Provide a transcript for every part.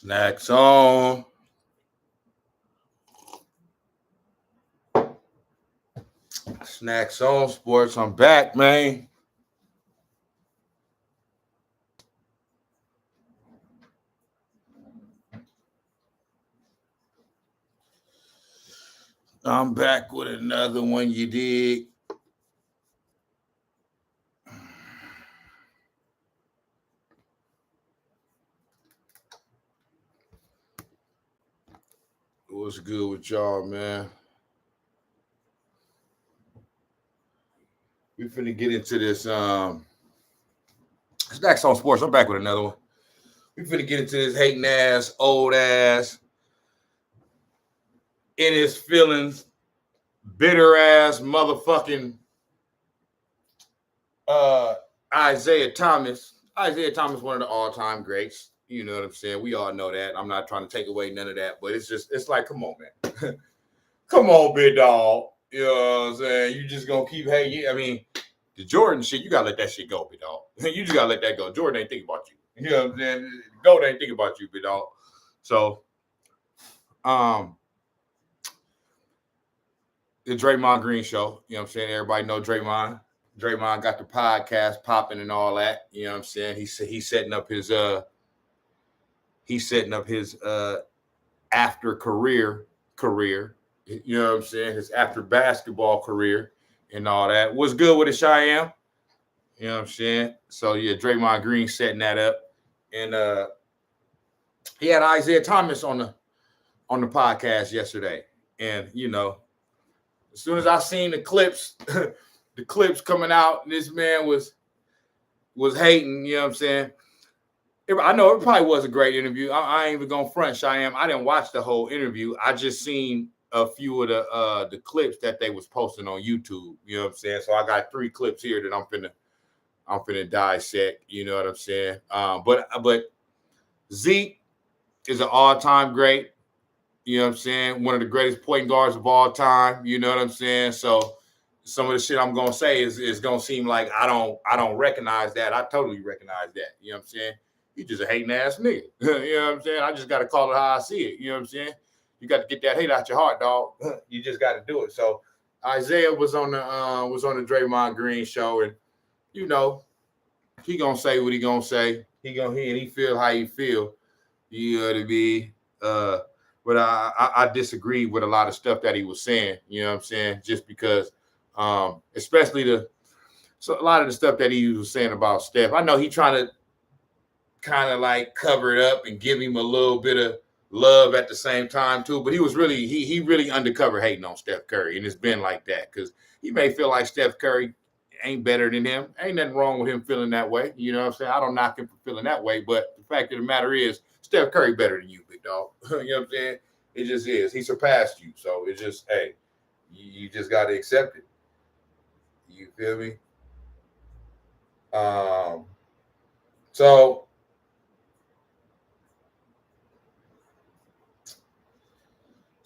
Snax on. Snax on Sports. I'm back, man. I'm back with another one, you dig? What's good with y'all, man? We finna get into this Snax on Sports. I'm back with another one. We finna get into this hating ass, old ass, in his feelings, bitter ass motherfucking Isaiah Thomas. Isaiah Thomas, one of the all-time greats. You know what I'm saying? We all know that. I'm not trying to take away none of that, but it's like, come on, man. Come on, big dog. You know what I'm saying? You just gonna keep hating. I mean, the Jordan shit, you gotta let that shit go, big dog. You just gotta let that go. Jordan ain't thinking about you. You know what I'm saying? Gold ain't thinking about you, big dog. So, the Draymond Green show. You know what I'm saying? Everybody know Draymond. Draymond got the podcast popping and all that. You know what I'm saying? He's setting up his after career. You know what I'm saying? His after basketball career and all that. What's good with it, Cheyenne? You know what I'm saying? So yeah, Draymond Green setting that up. And he had Isaiah Thomas on the podcast yesterday. And you know, as soon as I seen the clips, the clips coming out, this man was hating, you know what I'm saying? I know it probably was a great interview. I ain't even gonna front, Cheyenne. I didn't watch the whole interview. I just seen a few of the clips that they was posting on YouTube. You know what I'm saying? So I got 3 clips here that I'm finna dissect. You know what I'm saying? But Zeke is an all-time great. You know what I'm saying? One of the greatest point guards of all time. You know what I'm saying? So some of the shit I'm gonna say is gonna seem like I don't recognize that. I totally recognize that. You know what I'm saying? You just a hating ass nigga. You know what I'm saying? I just gotta call it how I see it. You know what I'm saying? You got to get that hate out your heart, dog. You just got to do it. So Isaiah was on the Draymond Green show, and you know he gonna say what he gonna say. He feel how he feel. You know what I mean? But I disagree with a lot of stuff that he was saying. You know what I'm saying? Just because, especially a lot of the stuff that he was saying about Steph. I know he trying to kind of like cover it up and give him a little bit of love at the same time too, but he was really he really undercover hating on Steph Curry, and it's been like that because he may feel like Steph Curry ain't better than him. Ain't nothing wrong with him feeling that way. You know what I'm saying? I don't knock him for feeling that way, but the fact of the matter is Steph Curry better than you, big dog. You know what I'm saying? It just is. He surpassed you, so it's just hey, you just got to accept it. You feel me? So.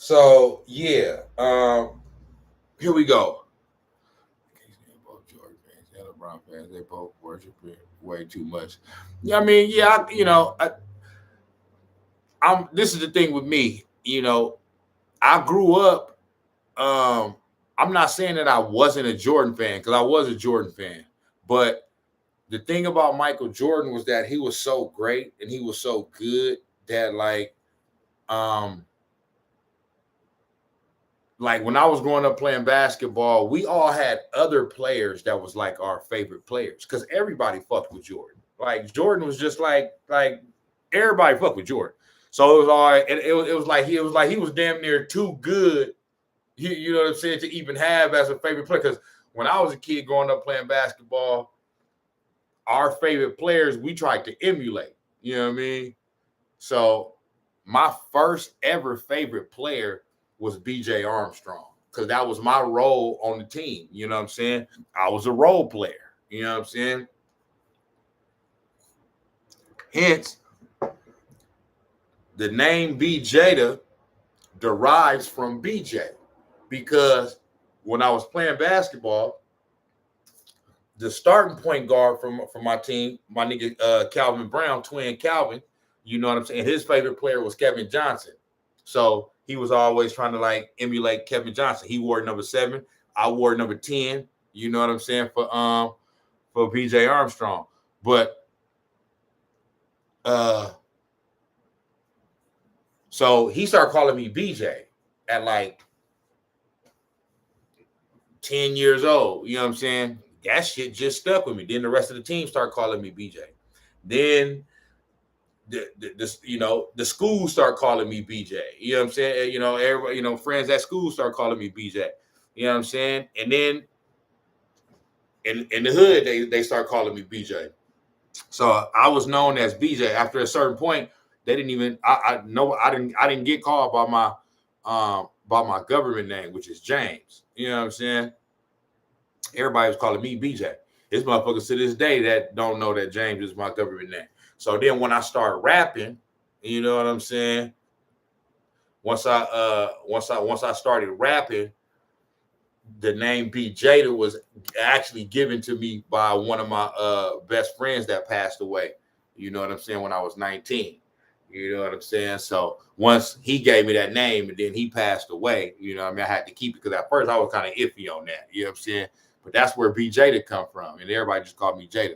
So yeah, here we go. Both Jordan fans and LeBron fans, they both worship it way too much. Yeah, I mean, yeah, I'm. This is the thing with me. You know, I grew up. I'm not saying that I wasn't a Jordan fan because I was a Jordan fan, but the thing about Michael Jordan was that he was so great and he was so good that like when I was growing up playing basketball, we all had other players that was like our favorite players because everybody fucked with Jordan. Like Jordan was just like everybody fucked with Jordan. So it was all right. It was like he was damn near too good. You know what I'm saying, to even have as a favorite player. Because when I was a kid growing up playing basketball, our favorite players we tried to emulate. You know what I mean? So my first ever favorite player was BJ Armstrong because that was my role on the team. You know what I'm saying? I was a role player. You know what I'm saying? Hence, the name BJ derives from BJ because when I was playing basketball, the starting point guard from my team, my nigga Calvin Brown, twin Calvin, You know what I'm saying? His favorite player was Kevin Johnson. So he was always trying to like emulate Kevin Johnson. He wore number 7. I wore number 10. You know what I'm saying? For BJ Armstrong. But so he started calling me BJ at like 10 years old. You know what I'm saying? That shit just stuck with me. Then the rest of the team started calling me BJ. Then the school start calling me BJ. You know what I'm saying? You know, everybody, you know, friends at school start calling me BJ. You know what I'm saying? And then in the hood, they start calling me BJ. So I was known as BJ. After a certain point, they didn't even I didn't get called by my government name, which is James. You know what I'm saying? Everybody was calling me BJ. There's motherfuckers to this day that don't know that James is my government name. So then when I started rapping, you know what I'm saying? Once I started rapping, the name B Jada was actually given to me by one of my best friends that passed away. You know what I'm saying? When I was 19. You know what I'm saying? So once he gave me that name and then he passed away, you know what I mean? I had to keep it because at first I was kind of iffy on that. You know what I'm saying? But that's where B Jada come from. And everybody just called me Jada.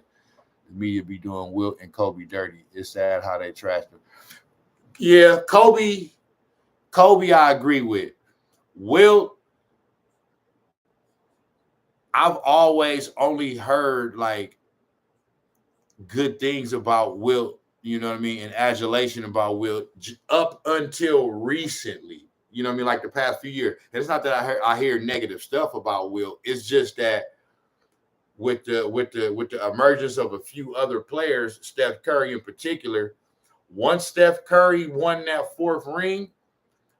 The media be doing Wilt and Kobe dirty. It's sad how they trashed him. Yeah, Kobe, I agree with. Wilt, I've always only heard like good things about Wilt, you know what I mean, and adulation about Wilt up until recently. You know what I mean, like the past few years. And it's not that I hear negative stuff about Wilt. It's just that with the emergence of a few other players, Steph Curry in particular, once Steph Curry won that 4th ring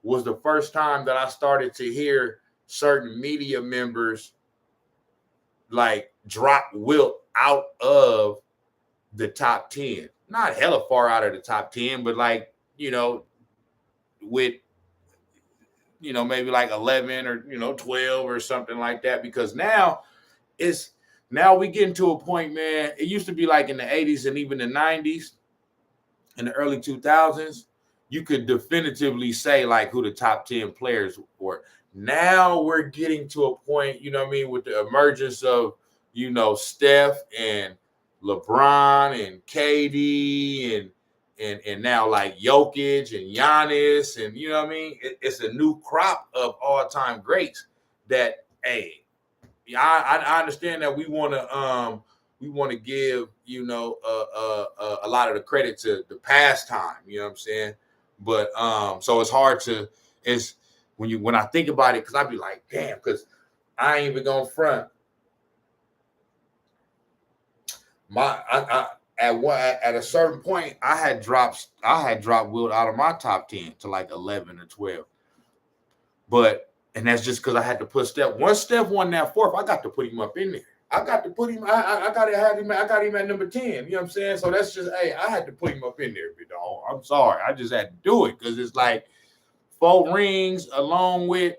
was the first time that I started to hear certain media members like drop Wilt out of the top 10. Not hella far out of the top 10, but like, you know, with, you know, maybe like 11 or, you know, 12 or something like that. Because now we getting to a point, man. It used to be like in the 80s and even the 90s, in the early 2000s, you could definitively say like who the top 10 players were. Now we're getting to a point, you know what I mean, with the emergence of, you know, Steph and LeBron and KD and now like Jokic and Giannis, and you know what I mean? It's a new crop of all-time greats that, hey, I understand that we want to give, you know, a lot of the credit to the past time, you know what I'm saying? But so it's hard to, it's when I think about it, because I'd be like, damn, because I ain't even gonna front. At a certain point, I had dropped Wilt out of my top 10 to like 11 or 12. And that's just because I had to put Steph. Once Steph won that 4th, I got to put him up in there. I got to put him. I got to have him. I got him at number 10. You know what I'm saying? So that's just, hey, I had to put him up in there, big dog. I'm sorry. I just had to do it because it's like 4 rings along with,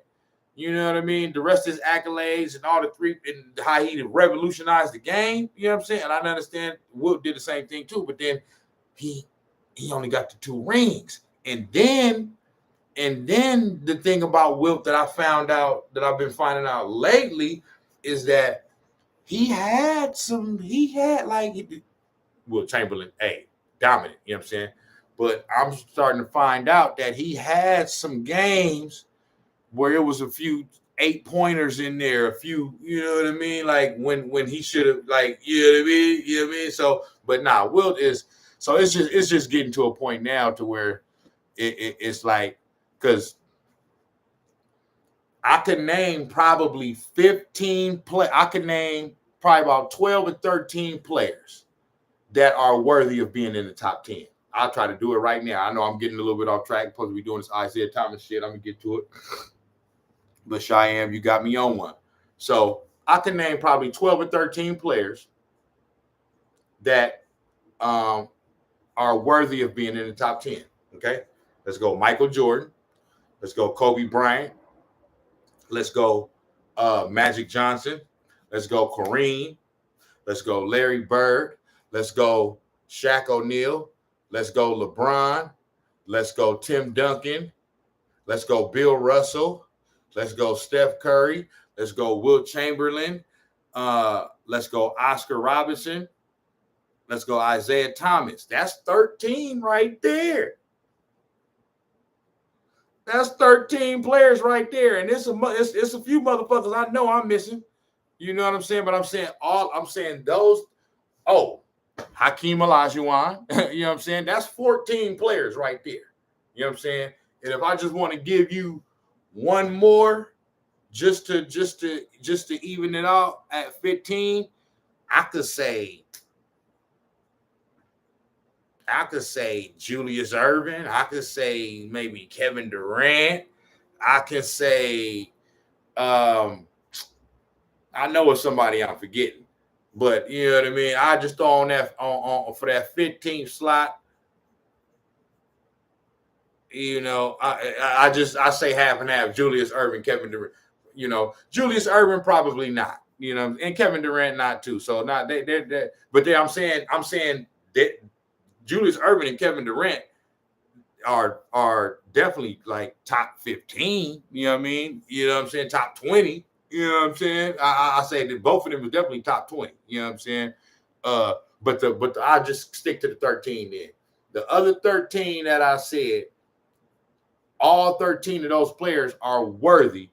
you know what I mean, the rest of his accolades and all the 3 and how he revolutionized the game. You know what I'm saying? And I understand Wilt did the same thing too, but then he only got the 2 rings. And then the thing about Wilt that I found out, that I've been finding out lately, is that he had Wilt Chamberlain, hey, dominant, you know what I'm saying? But I'm starting to find out that he had some games where it was a few 8-pointers in there, a few, you know what I mean? Like when he should have, like, you know what I mean? You know what I mean? So, but nah, Wilt is, so it's just getting to a point now to where it's like, because I could name probably 15 I could name probably about 12 or 13 players that are worthy of being in the top 10. I'll try to do it right now. I know I'm getting a little bit off track. Supposed to be doing this Isaiah Thomas shit. I'm gonna get to it. But Cheyenne, you got me on one. So I can name probably 12 or 13 players that are worthy of being in the top 10. Okay. Let's go Michael Jordan. Let's go Kobe Bryant. Let's go Magic Johnson. Let's go Kareem. Let's go Larry Bird. Let's go Shaq O'Neal. Let's go LeBron. Let's go Tim Duncan. Let's go Bill Russell. Let's go Steph Curry. Let's go Wilt Chamberlain. Let's go Oscar Robertson. Let's go Isaiah Thomas. That's 13 right there. That's 13 players right there. And it's a few motherfuckers I know I'm missing. You know what I'm saying? But I'm saying those. Oh, Hakeem Olajuwon. You know what I'm saying? That's 14 players right there. You know what I'm saying? And if I just want to give you one more just to even it out at 15, I could say Julius Erving. I could say maybe Kevin Durant. I could say I know it's somebody I'm forgetting, but you know what I mean. I just throw on that on for that 15th slot. You know, I say half and half. Julius Erving, Kevin Durant. You know, Julius Erving probably not. You know, and Kevin Durant not too. So not they. But then I'm saying that Julius Erving and Kevin Durant are definitely like top 15. You know what I mean? You know what I'm saying? Top 20. You know what I'm saying? I say that both of them are definitely top 20. You know what I'm saying? But I just stick to the 13 then. The other 13 that I said, all 13 of those players are worthy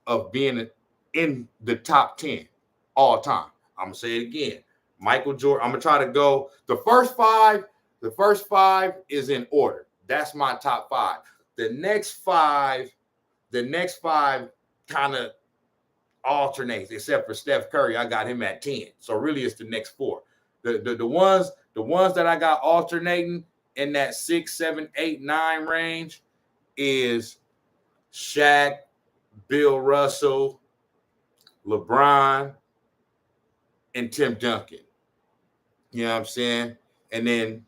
of being in the top 10 all time. I'm gonna say it again. Michael Jordan. I'm gonna try to go the first five. The first five is in order. That's my top five. The next five kind of alternates, except for Steph Curry. I got him at 10. So really it's the next four. The ones that I got alternating in that 6, 7, 8, 9 range is Shaq, Bill Russell, LeBron, and Tim Duncan. You know what I'm saying? And then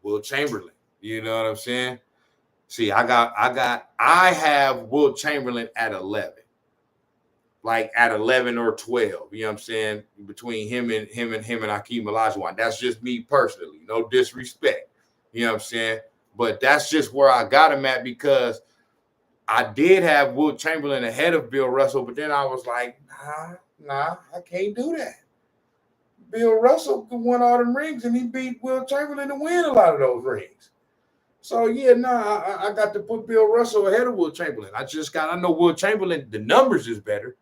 Wilt Chamberlain. You know what I'm saying? See, I have Wilt Chamberlain at 11. Like at 11 or 12. You know what I'm saying? Between him and Hakeem Olajuwon. That's just me personally. No disrespect. You know what I'm saying? But that's just where I got him at, because I did have Wilt Chamberlain ahead of Bill Russell, but then I was like, nah, I can't do that. Bill Russell won all them rings, and he beat Wilt Chamberlain to win a lot of those rings. So yeah, I got to put Bill Russell ahead of Wilt Chamberlain. I know Wilt Chamberlain, the numbers is better,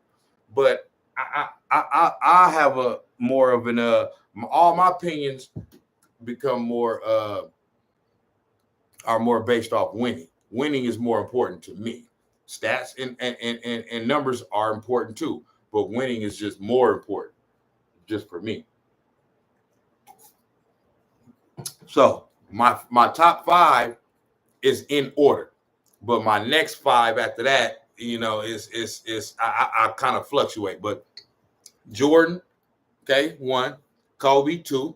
but I have a more of an all my opinions become more are more based off winning. Winning is more important to me. Stats and numbers are important too, but winning is just more important, just for me. So my top five is in order, but my next five after that, you know, is I kind of fluctuate. But Jordan, okay, 1, Kobe 2,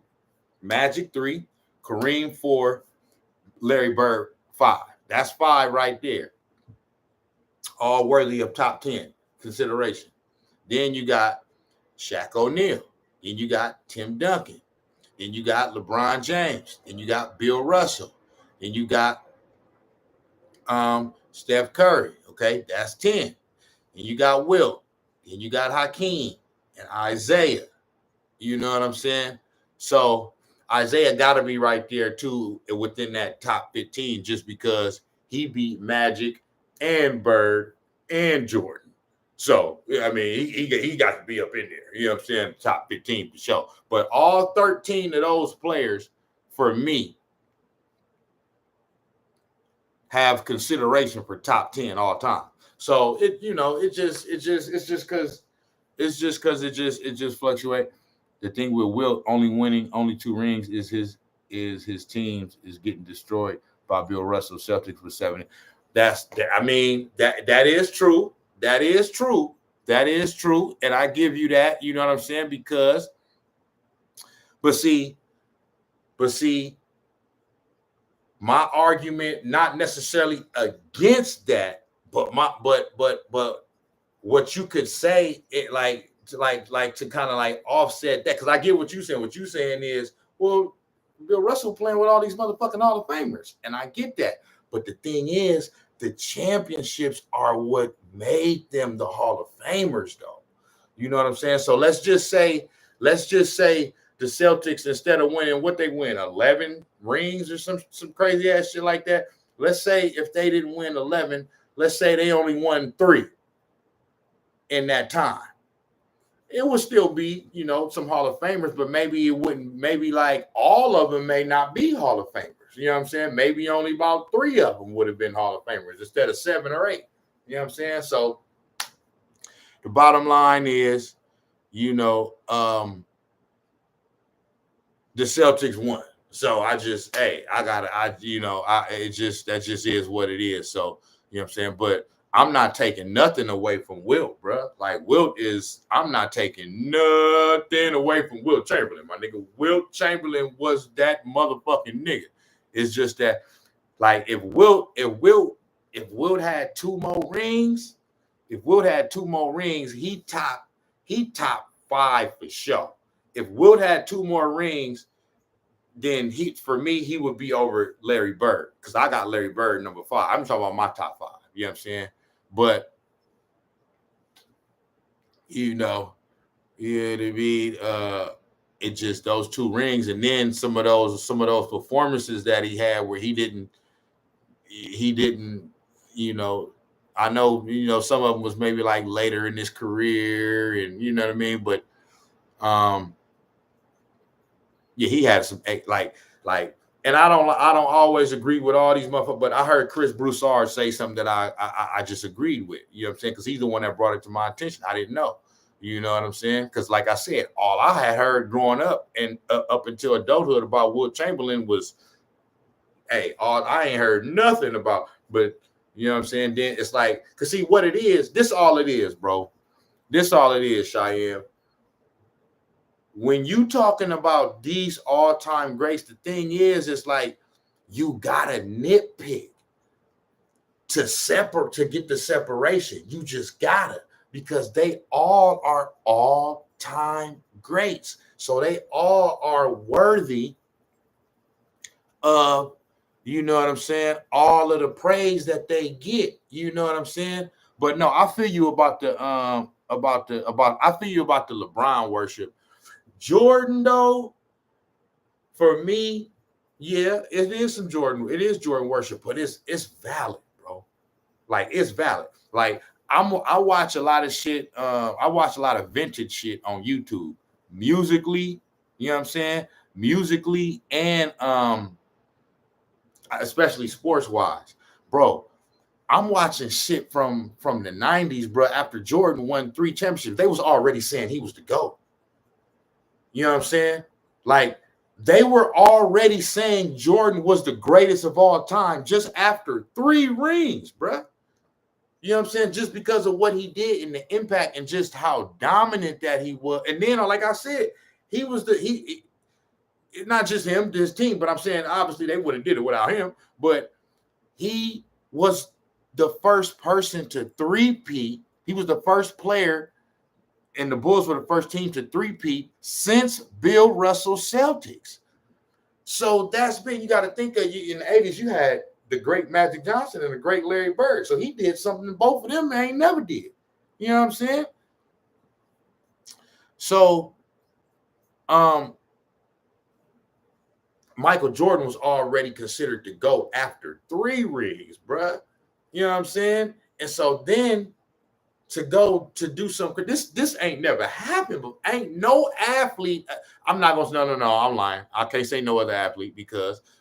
Magic 3, Kareem 4, Larry Bird 5. That's 5 right there. All worthy of top 10 consideration. Then you got Shaq O'Neal. Then you got Tim Duncan. Then you got LeBron James. Then you got Bill Russell. Then you got Steph Curry. Okay, that's 10. Then you got Wilt. Then you got Hakeem and Isaiah. You know what I'm saying? So Isaiah got to be right there too within that top 15, just because he beat Magic and Bird and Jordan. So, I mean, he got to be up in there. You know what I'm saying? Top 15 for sure. But all 13 of those players, for me, have consideration for top 10 all time. So it just because it just fluctuates. The thing with Wilt winning only 2 rings is his teams is getting destroyed by Bill Russell. Celtics with 7. That is true. That is true. And I give you that, you know what I'm saying? But see, my argument, not necessarily against that, but what you could say, it like to kind of like offset that, because I get what you're saying. What you're saying is, well, Bill Russell playing with all these motherfucking Hall of Famers. And I get that. But the thing is, the championships are what made them the Hall of Famers, though. You know what I'm saying? So let's just say the Celtics, instead of winning, what they win, 11 rings or some crazy ass shit like that. Let's say if they didn't win 11, let's say they only won 3 in that time. It would still be, some Hall of Famers, but maybe it wouldn't, maybe like all of them may not be Hall of Famers. You know what I'm saying? Maybe only about 3 of them would have been Hall of Famers instead of 7 or 8. You know what I'm saying? So the bottom line is, the Celtics won. So that just is what it is. So, you know what I'm saying? But I'm not taking nothing away from Wilt, bro. Like I'm not taking nothing away from Wilt Chamberlain, my nigga. Wilt Chamberlain was that motherfucking nigga. It's just that, like, if Wilt had 2 more rings, he top 5 for sure. If Wilt had 2 more rings, then he would be over Larry Bird, because I got Larry Bird number 5. I'm talking about my top 5. You know what I'm saying? But it just those 2 rings, and then some of those performances that he had where he didn't, I know, some of them was maybe like later in his career, and you know what I mean, but he had some like, and I don't always agree with all these motherfuckers, but I heard Chris Broussard say something that I just agreed with. You know what I'm saying? Because he's the one that brought it to my attention. I didn't know. You know what I'm saying? Because like I said, all I had heard growing up and up until adulthood about Wilt Chamberlain was, I ain't heard nothing about. But you know what I'm saying? Then it's like, because see what it is. This all it is, bro. This all it is, Cheyenne. When you talking about these all-time greats, the thing is, it's like you gotta nitpick to get the separation. You just gotta, because they all are all-time greats. So they all are worthy of, you know what I'm saying, all of the praise that they get. You know what I'm saying? But no, I feel you about the LeBron worship. Jordan, though, for me, yeah, it is Jordan worship, but it's valid, bro. Like, it's valid. Like, I watch a lot of shit. I watch a lot of vintage shit on YouTube, musically. You know what I'm saying? Musically, and especially sports wise, bro. I'm watching shit from the 90s, bro. After Jordan won 3 championships, they was already saying he was the GOAT. You know what I'm saying? Like, they were already saying Jordan was the greatest of all time just after 3 rings, bro. You know what I'm saying? Just because of what he did and the impact and just how dominant that he was. And then, like I said, he was not just him, his team, but I'm saying obviously they wouldn't did it without him. But he was the first person to three-peat. He was the first player, and the Bulls were the first team to three-peat since Bill Russell's Celtics. So that's been, you got to think of, in the 80s, you had the great Magic Johnson and the great Larry Bird. So he did something both of them ain't never did. You know what I'm saying? So Michael Jordan was already considered to go after 3 rings, bruh. You know what I'm saying? And so then to go to do something, this ain't never happened, but ain't no athlete. I'm not gonna say no, I'm lying. I can't say no other athlete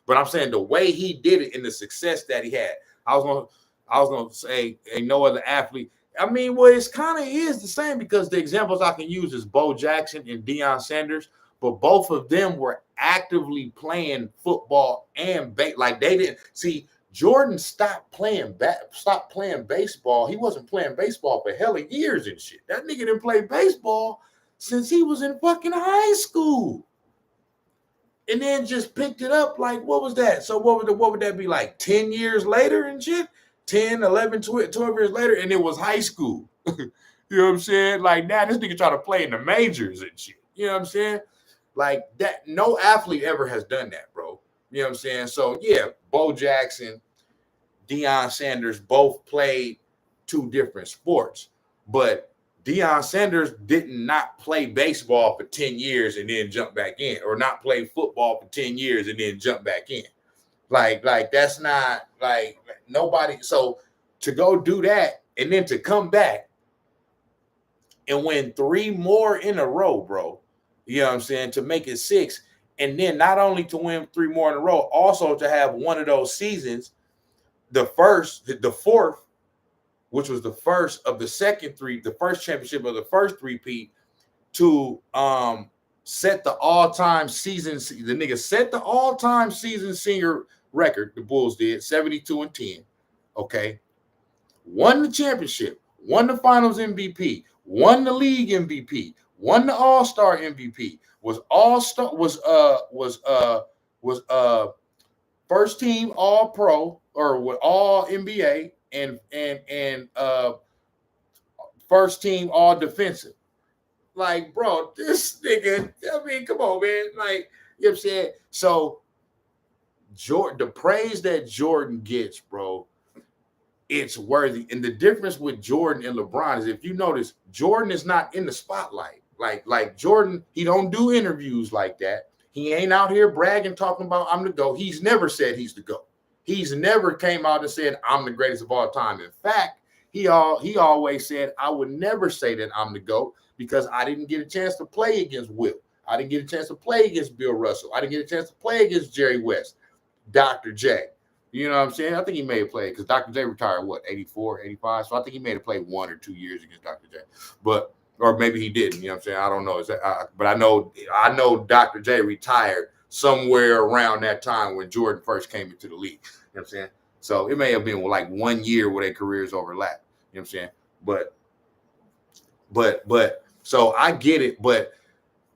but I'm saying the way he did it and the success that he had. I was gonna say ain't no other athlete. I mean, well, it's kind of is the same, because the examples I can use is Bo Jackson and Deion Sanders, but both of them were actively playing football and like they didn't see. Jordan stopped playing baseball. He wasn't playing baseball for hella years and shit. That nigga didn't play baseball since he was in fucking high school. And then just picked it up, like, what was that? So what would that be, like 10 years later and shit? 10, 11, 12 years later, and it was high school. You know what I'm saying? Like, now this nigga trying to play in the majors and shit. You know what I'm saying? Like that, no athlete ever has done that, bro. You know what I'm saying? So yeah, Bo Jackson, Deion Sanders both played two different sports, but Deion Sanders did not play baseball for 10 years and then jump back in, or not play football for 10 years and then jump back in. Like that's not like nobody. So to go do that and then to come back and win 3 more in a row, bro. You know what I'm saying? To make it 6. And then not only to win 3 more in a row, also to have one of those seasons, the fourth, which was the first of the the first championship of the first three-peat, to set the all-time season. The nigga set the all-time season senior record. The Bulls did 72-10. Okay, won the championship, won the Finals MVP, won the league MVP, won the All-Star MVP. Was All-Star was first team All-Pro or with All NBA and first team All Defensive. Like, bro, this nigga, I mean, come on, man. Like, you know what I'm saying? So, the praise that Jordan gets, bro, it's worthy. And the difference with Jordan and LeBron is, if you notice, Jordan is not in the spotlight. Like Jordan, he don't do interviews like that. He ain't out here bragging, talking about I'm the GOAT. He's never said he's the GOAT. He's never came out and said I'm the greatest of all time. In fact, he always said I would never say that I'm the GOAT because I didn't get a chance to play against Will. I didn't get a chance to play against Bill Russell. I didn't get a chance to play against Jerry West, Dr. J. You know what I'm saying? I think he may have played because Dr. J retired, 84, 85? So I think he may have played 1 or 2 years against Dr. J. Or maybe he didn't. You know what I'm saying? I don't know. But I know Dr. J retired somewhere around that time when Jordan first came into the league. You know what I'm saying? So it may have been like 1 year where their careers overlapped. You know what I'm saying? But so I get it. But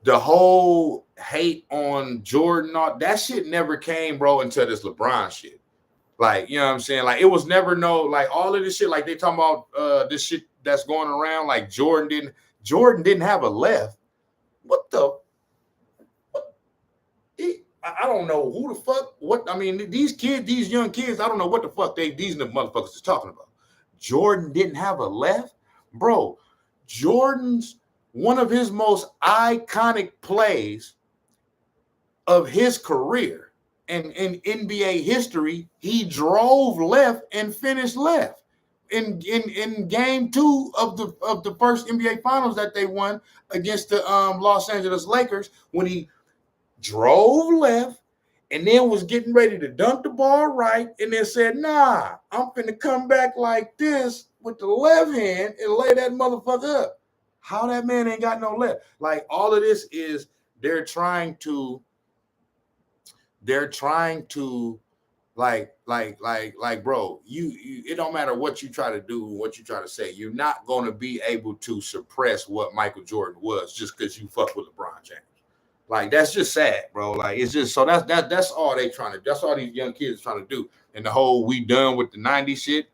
the whole hate on Jordan, that shit never came, bro, until this LeBron shit. Like, you know what I'm saying? Like, it was never like all of this shit, like they talking about this shit that's going around, like Jordan didn't have a left. What the? I don't know who the fuck. What I mean, these young kids, I don't know what the fuck these motherfuckers is talking about. Jordan didn't have a left, bro. Jordan's one of his most iconic plays of his career and in NBA history, he drove left and finished left. In game 2 of the first NBA Finals that they won against the Los Angeles Lakers, when he drove left and then was getting ready to dunk the ball right, and then said, "Nah, I'm finna come back like this with the left hand and lay that motherfucker up." How that man ain't got no left? Like, all of this is they're trying to like, bro, you it don't matter what you try to do, what you try to say, you're not going to be able to suppress what Michael Jordan was just because you fuck with LeBron James. Like, that's just sad, bro. Like, it's just, so that's all they trying to, that's all these young kids trying to do. And the whole we done with the 90s shit.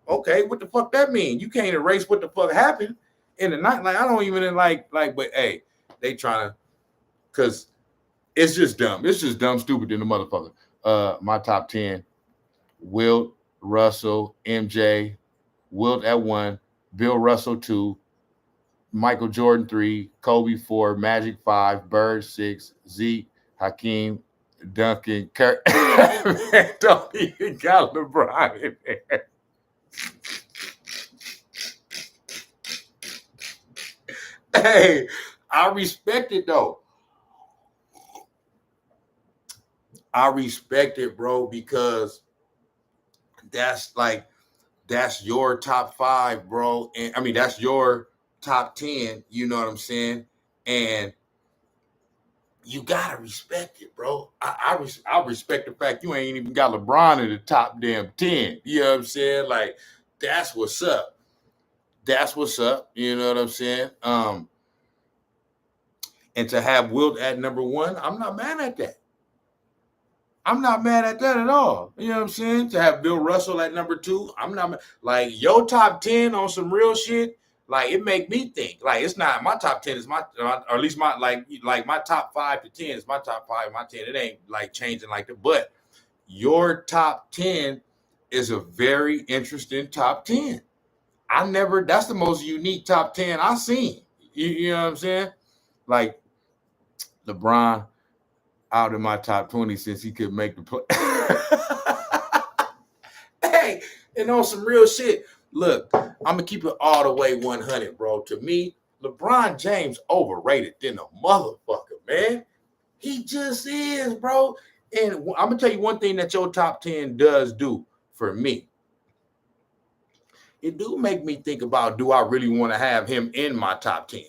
Okay, what the fuck that mean? You can't erase what the fuck happened in the night. Like, I don't even like, but hey, they trying to, because it's just dumb. It's just dumb, stupid in the motherfucker. My top 10, Wilt, Russell, MJ, Wilt at 1, Bill Russell 2, Michael Jordan 3, Kobe 4, Magic 5, Bird 6, Zeke, Hakeem, Duncan, Kirk. Man, don't even got LeBron in there. Hey, I respect it though. I respect it, bro, because that's your top 5, bro. And I mean, that's your top 10, you know what I'm saying? And you gotta respect it, bro. I respect the fact you ain't even got LeBron in the top damn 10. You know what I'm saying? Like, that's what's up. That's what's up. You know what I'm saying? And to have Wilt at number 1, I'm not mad at that. I'm not mad at that at all. You know what I'm saying? To have Bill Russell at number 2, I'm not like your top 10 on some real shit. like it make me think. Like it's not my top 10 is my, or at least my like my top 5 to 10 is my top 5, my 10. It ain't like changing like that. But your top 10 is a very interesting top 10. That's the most unique top 10 I've seen. You know what I'm saying? Like LeBron out in my top 20 since he could make the play. Hey, and on some real shit, look, I'm gonna keep it all the way 100, bro. To me, LeBron James overrated than a motherfucker, man. He just is, bro. And I'm gonna tell you one thing that your top 10 does do for me. It do make me think about, do I really want to have him in my top 10?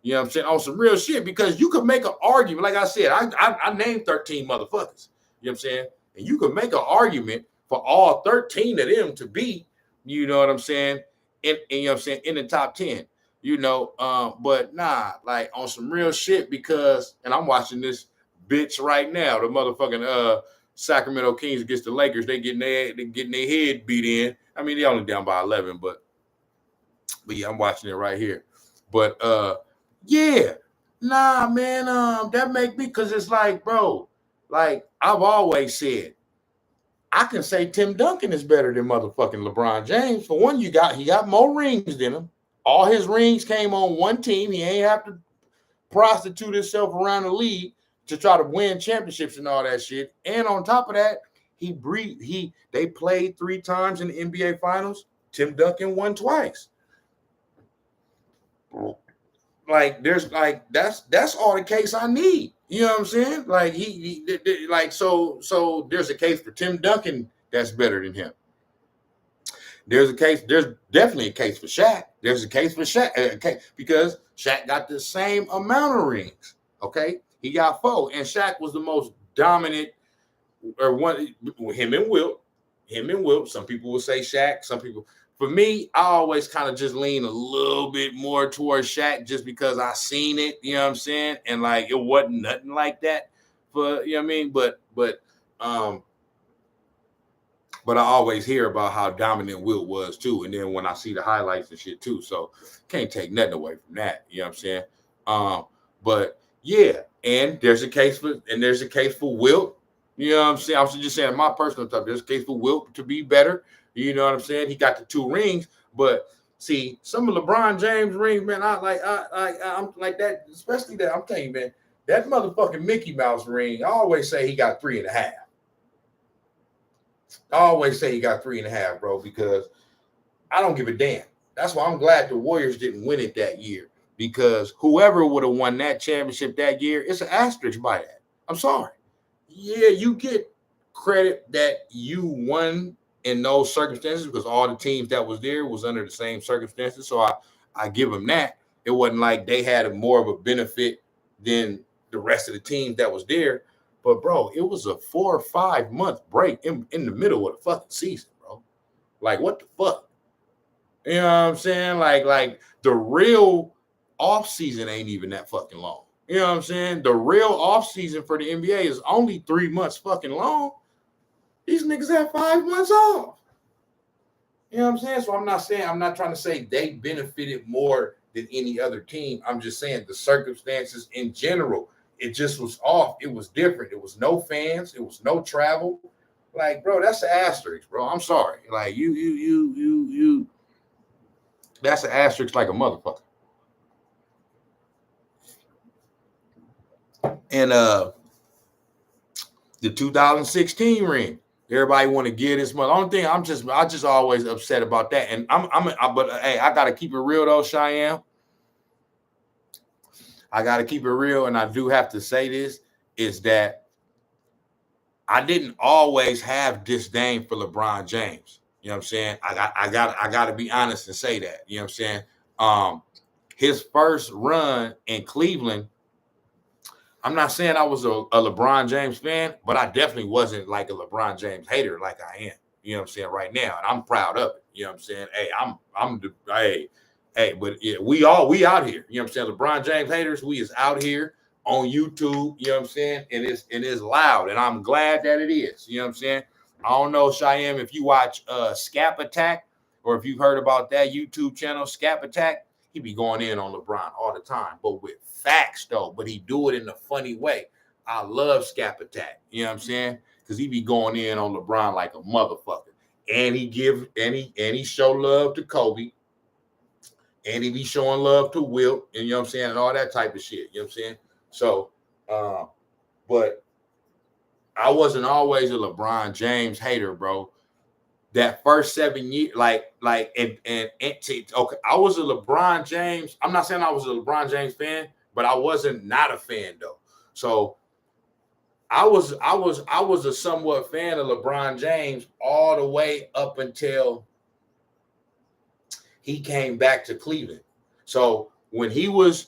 You know what I'm saying? On some real shit, because you could make an argument. Like I said, I named 13 motherfuckers. You know what I'm saying? And you could make an argument for all 13 of them to be, you know what I'm saying, in you know what I'm saying, in the top 10. You know, but nah, like on some real shit, because, and I'm watching this bitch right now, the motherfucking Sacramento Kings against the Lakers. They getting their head beat in. I mean, they only down by 11, but yeah, I'm watching it right here. But yeah, nah, man, that make me, because it's like, bro, like I've always said, I can say Tim Duncan is better than motherfucking LeBron James. For one, he got more rings than him. All his rings came on one team. He ain't have to prostitute himself around the league to try to win championships and all that shit. And on top of that, they played 3 times in the NBA Finals. Tim Duncan won twice. Like that's all the case I need. You know what I'm saying? Like so there's a case for Tim Duncan that's better than him. There's definitely a case for Shaq. There's a case for Shaq because Shaq got the same amount of rings. Okay, he got 4, and Shaq was the most dominant, or one. Him and Wilt. Some people will say Shaq. Some people. For me, I always kind of just lean a little bit more towards Shaq just because I seen it, you know what I'm saying? And like, it wasn't nothing like that for, you know what I mean? But I always hear about how dominant Wilt was too. And then when I see the highlights and shit too, so can't take nothing away from that, you know what I'm saying? But yeah, and there's a case for Wilt, you know what I'm saying? I was just saying my personal stuff, there's a case for Wilt to be better. You know what I'm saying? He got the 2 rings, but see, some of LeBron James rings, man, I'm like that, especially that. I'm telling you, man, that motherfucking Mickey Mouse ring, I always say he got 3.5. I always say he got 3.5, bro, because I don't give a damn. That's why I'm glad the Warriors didn't win it that year, because whoever would have won that championship that year, it's an asterisk by that. I'm sorry. Yeah, you get credit that you won in those circumstances because all the teams that was there was under the same circumstances. So I give them that. It wasn't like they had more of a benefit than the rest of the teams that was there. But bro, it was a 4 or 5 month break in the middle of the fucking season, bro. Like, what the fuck? You know what I'm saying? Like the real off season ain't even that fucking long. You know what I'm saying? The real off season for the NBA is only 3 months fucking long. These niggas have 5 months off. You know what I'm saying? So I'm not trying to say they benefited more than any other team. I'm just saying the circumstances in general, it just was off. It was different. It was no fans. It was no travel. Like, bro, that's an asterisk, bro. I'm sorry. Like, you that's an asterisk like a motherfucker. And the 2016 ring. Everybody want to give this money. Only thing I just always upset about that. And but hey, I gotta keep it real though, Cheyenne. I gotta keep it real, and I do have to say this is that I didn't always have disdain for LeBron James. You know what I'm saying? I got to be honest and say that. You know what I'm saying? His first run in Cleveland. I'm not saying I was a LeBron James fan, but I definitely wasn't like a LeBron James hater like I am. You know what I'm saying right now, and I'm proud of it. You know what I'm saying? Hey, but yeah, we out here. You know what I'm saying? LeBron James haters, we is out here on YouTube. You know what I'm saying? And it's loud, and I'm glad that it is. You know what I'm saying? I don't know, Cheyenne, if you watch Scap Attack or if you've heard about that YouTube channel, Scap Attack. he be going in on LeBron all the time, but with facts though. But he do it in a funny way. I love Scap Attack. You know what I'm saying? Because he be going in on LeBron like a motherfucker, and he show love to Kobe, and he be showing love to Wilt, and you know what I'm saying, and all that type of shit. You know what I'm saying? So, but I wasn't always a LeBron James hater, bro. That first 7 years, okay, I was a LeBron James. I'm not saying I was a LeBron James fan, but I wasn't not a fan though. So I was a somewhat fan of LeBron James all the way up until he came back to Cleveland. So when he was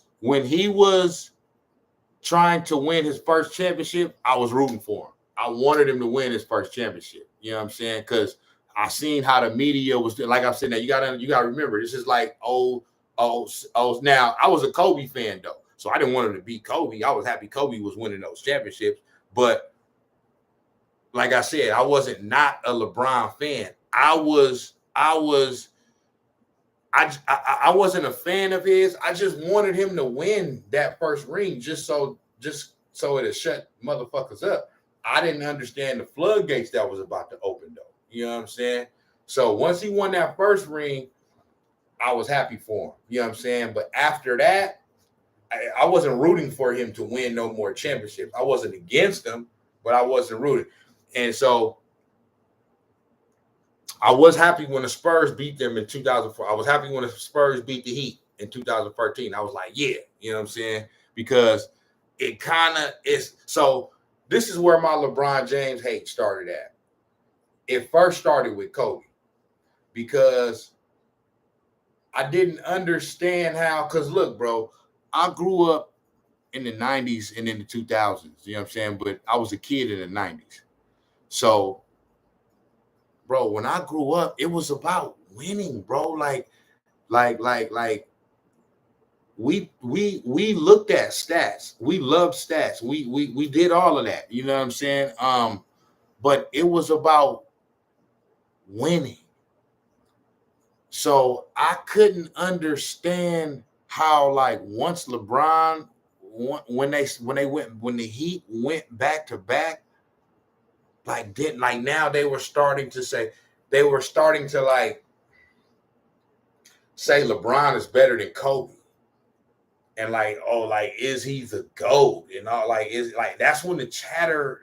trying to win his first championship, I was rooting for him. I wanted him to win his first championship. You know what I'm saying? Because I seen how the media was doing. Like I'm saying, now you gotta remember, this is like now I was a Kobe fan though, so I didn't want him to beat Kobe. I was happy Kobe was winning those championships, but like I said, I wasn't not a LeBron fan. I wasn't a fan of his. I just wanted him to win that first ring just so it'd shut motherfuckers up. I didn't understand the floodgates that was about to open though. You know what I'm saying? So once he won that first ring, I was happy for him. You know what I'm saying? But after that, I wasn't rooting for him to win no more championships. I wasn't against him, but I wasn't rooting. And so I was happy when the Spurs beat them in 2004. I was happy when the Spurs beat the Heat in 2013. I was like, yeah, you know what I'm saying? Because it kind of is. So this is where my LeBron James hate started at. It first started with Kobe because I didn't understand how, because look, bro, I grew up in the 90s and in the 2000s, you know what I'm saying? But I was a kid in the 90s. So, bro, when I grew up, it was about winning, bro. Like we looked at stats. We loved stats. We did all of that, you know what I'm saying? But it was about winning. So I couldn't understand how, like, once LeBron, when the Heat went back to back, now they were starting to say LeBron is better than Kobe, and is he the GOAT, and all, that's when the chatter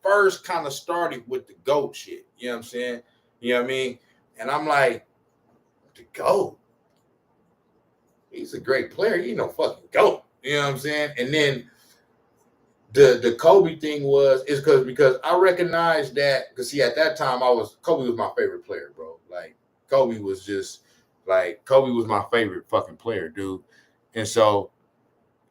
first kind of started with the GOAT shit. You know what I'm saying? You know what I mean? And I'm like, the GOAT. He's a great player. He no fucking GOAT. You know what I'm saying? And then the Kobe thing is because I recognized that, because see, at that time Kobe was my favorite player, bro. Like Kobe was my favorite fucking player, dude. And so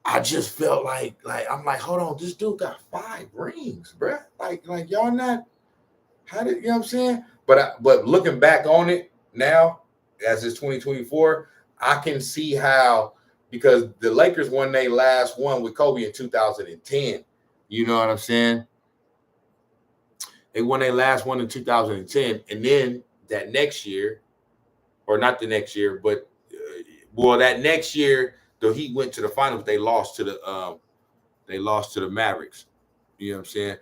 I just felt like I'm like, hold on, this dude got 5 rings, bro. Like y'all not, how did, you know what I'm saying? But looking back on it now, as it's 2024, I can see how, because the Lakers won their last one with Kobe in 2010. You know what I'm saying? They won their last one in 2010, and then that next year, or not the next year, but that next year, the Heat went to the finals. They lost to the Mavericks. You know what I'm saying?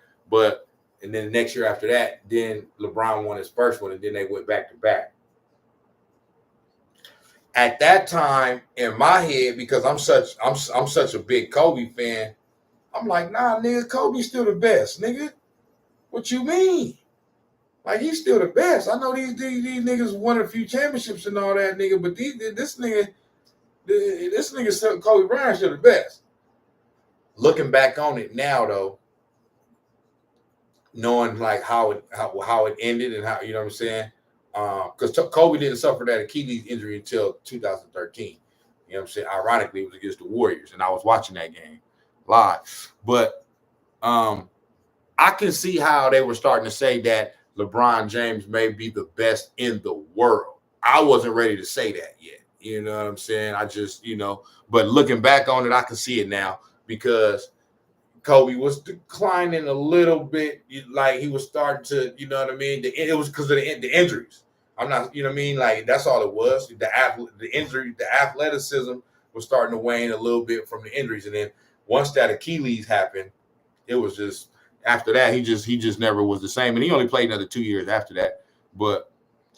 And then the next year after that, then LeBron won his first one, and then they went back to back. At that time, in my head, because I'm such a big Kobe fan, I'm like, nah, nigga, Kobe's still the best, nigga. What you mean? Like, he's still the best. I know these niggas won a few championships and all that, nigga, but this nigga, Kobe Bryant, still the best. Looking back on it now, though, knowing like how it ended and how, you know what I'm saying? Because Kobe didn't suffer that Achilles injury until 2013. You know what I'm saying? Ironically, it was against the Warriors, and I was watching that game live. But I can see how they were starting to say that LeBron James may be the best in the world. I wasn't ready to say that yet. You know what I'm saying? I just, but looking back on it, I can see it now, because Kobe was declining a little bit. Like, he was starting to, you know what I mean? It was because of the injuries. I'm not, you know what I mean? Like, that's all it was. The injury, the athleticism was starting to wane a little bit from the injuries. And then once that Achilles happened, it was just, after that, he just never was the same. And he only played another 2 years after that. But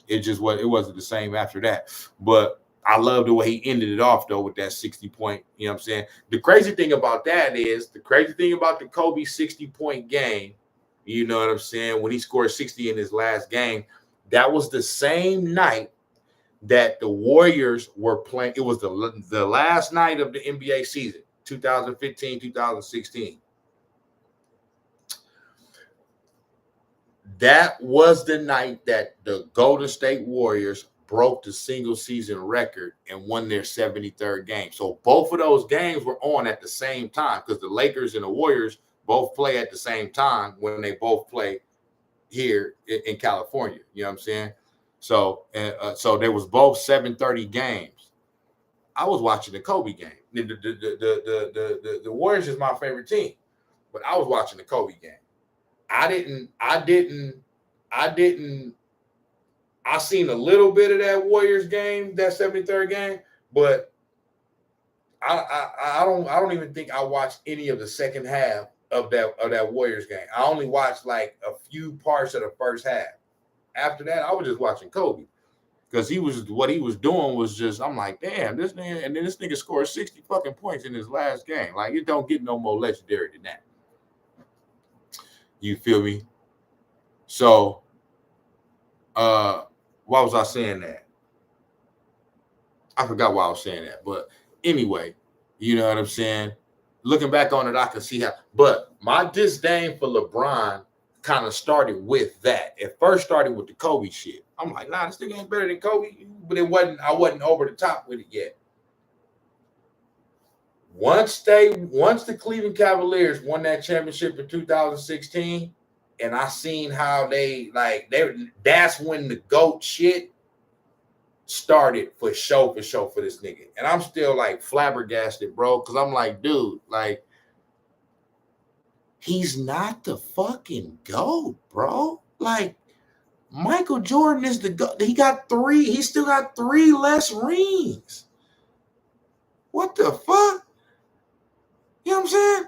it wasn't the same after that. But I love the way he ended it off, though, with that 60-point, you know what I'm saying? The crazy thing about that is, the Kobe 60-point game, you know what I'm saying, when he scored 60 in his last game, that was the same night that the Warriors were playing. It was the last night of the NBA season, 2015, 2016. That was the night that the Golden State Warriors broke the single season record and won their 73rd game. So both of those games were on at the same time, because the Lakers and the Warriors both play at the same time when they both play here in California. You know what I'm saying? So so there was both 7:30 games. I was watching the Kobe game. The Warriors is my favorite team, but I was watching the Kobe game. I seen a little bit of that Warriors game, that 73rd game, but I don't even think I watched any of the second half of that Warriors game. I only watched like a few parts of the first half. After that, I was just watching Kobe, because what he was doing was just, I'm like, damn, this nigga, and then this nigga scored 60 fucking points in his last game. Like, it don't get no more legendary than that. You feel me? So, why was I saying that? I forgot why I was saying that. But anyway, you know what I'm saying? Looking back on it, I can see how. But my disdain for LeBron kind of started with that. It first started with the Kobe shit. I'm like, nah, this thing ain't better than Kobe. But I wasn't over the top with it yet. Once the Cleveland Cavaliers won that championship in 2016, and I seen how that's when the GOAT shit started for show for this nigga. And I'm still like flabbergasted, bro, because I'm like, dude, like, he's not the fucking GOAT, bro. Like, Michael Jordan is the GOAT. He still got 3 less rings. What the fuck? You know what I'm saying?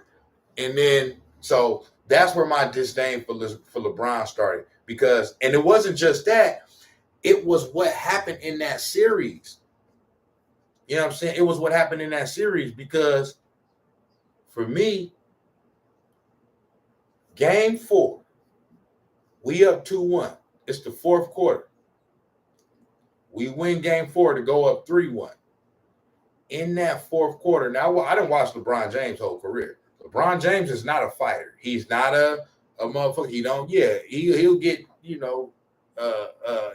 And then, so that's where my disdain for LeBron started. Because, and it wasn't just that, it was what happened in that series. You know what I'm saying? It was what happened in that series, because for me, game 4, we up 2-1. It's the 4th quarter. We win game 4 to go up 3-1. In that 4th quarter, now I didn't watch LeBron James' whole career. LeBron James is not a fighter. He's not a motherfucker. He'll get, you know,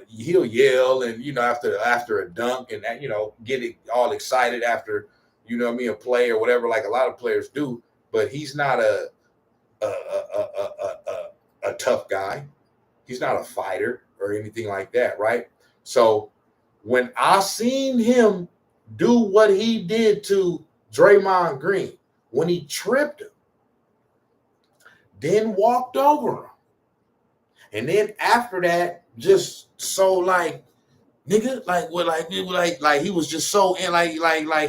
he'll yell, and, you know, after a dunk, and that, you know, get it all excited after, you know what I mean, a play or whatever, like a lot of players do. But he's not a tough guy. He's not a fighter or anything like that, right? So when I seen him do what he did to Draymond Green, when he tripped him, then walked over him, and then after that, just so like, nigga, like he was just so in, like he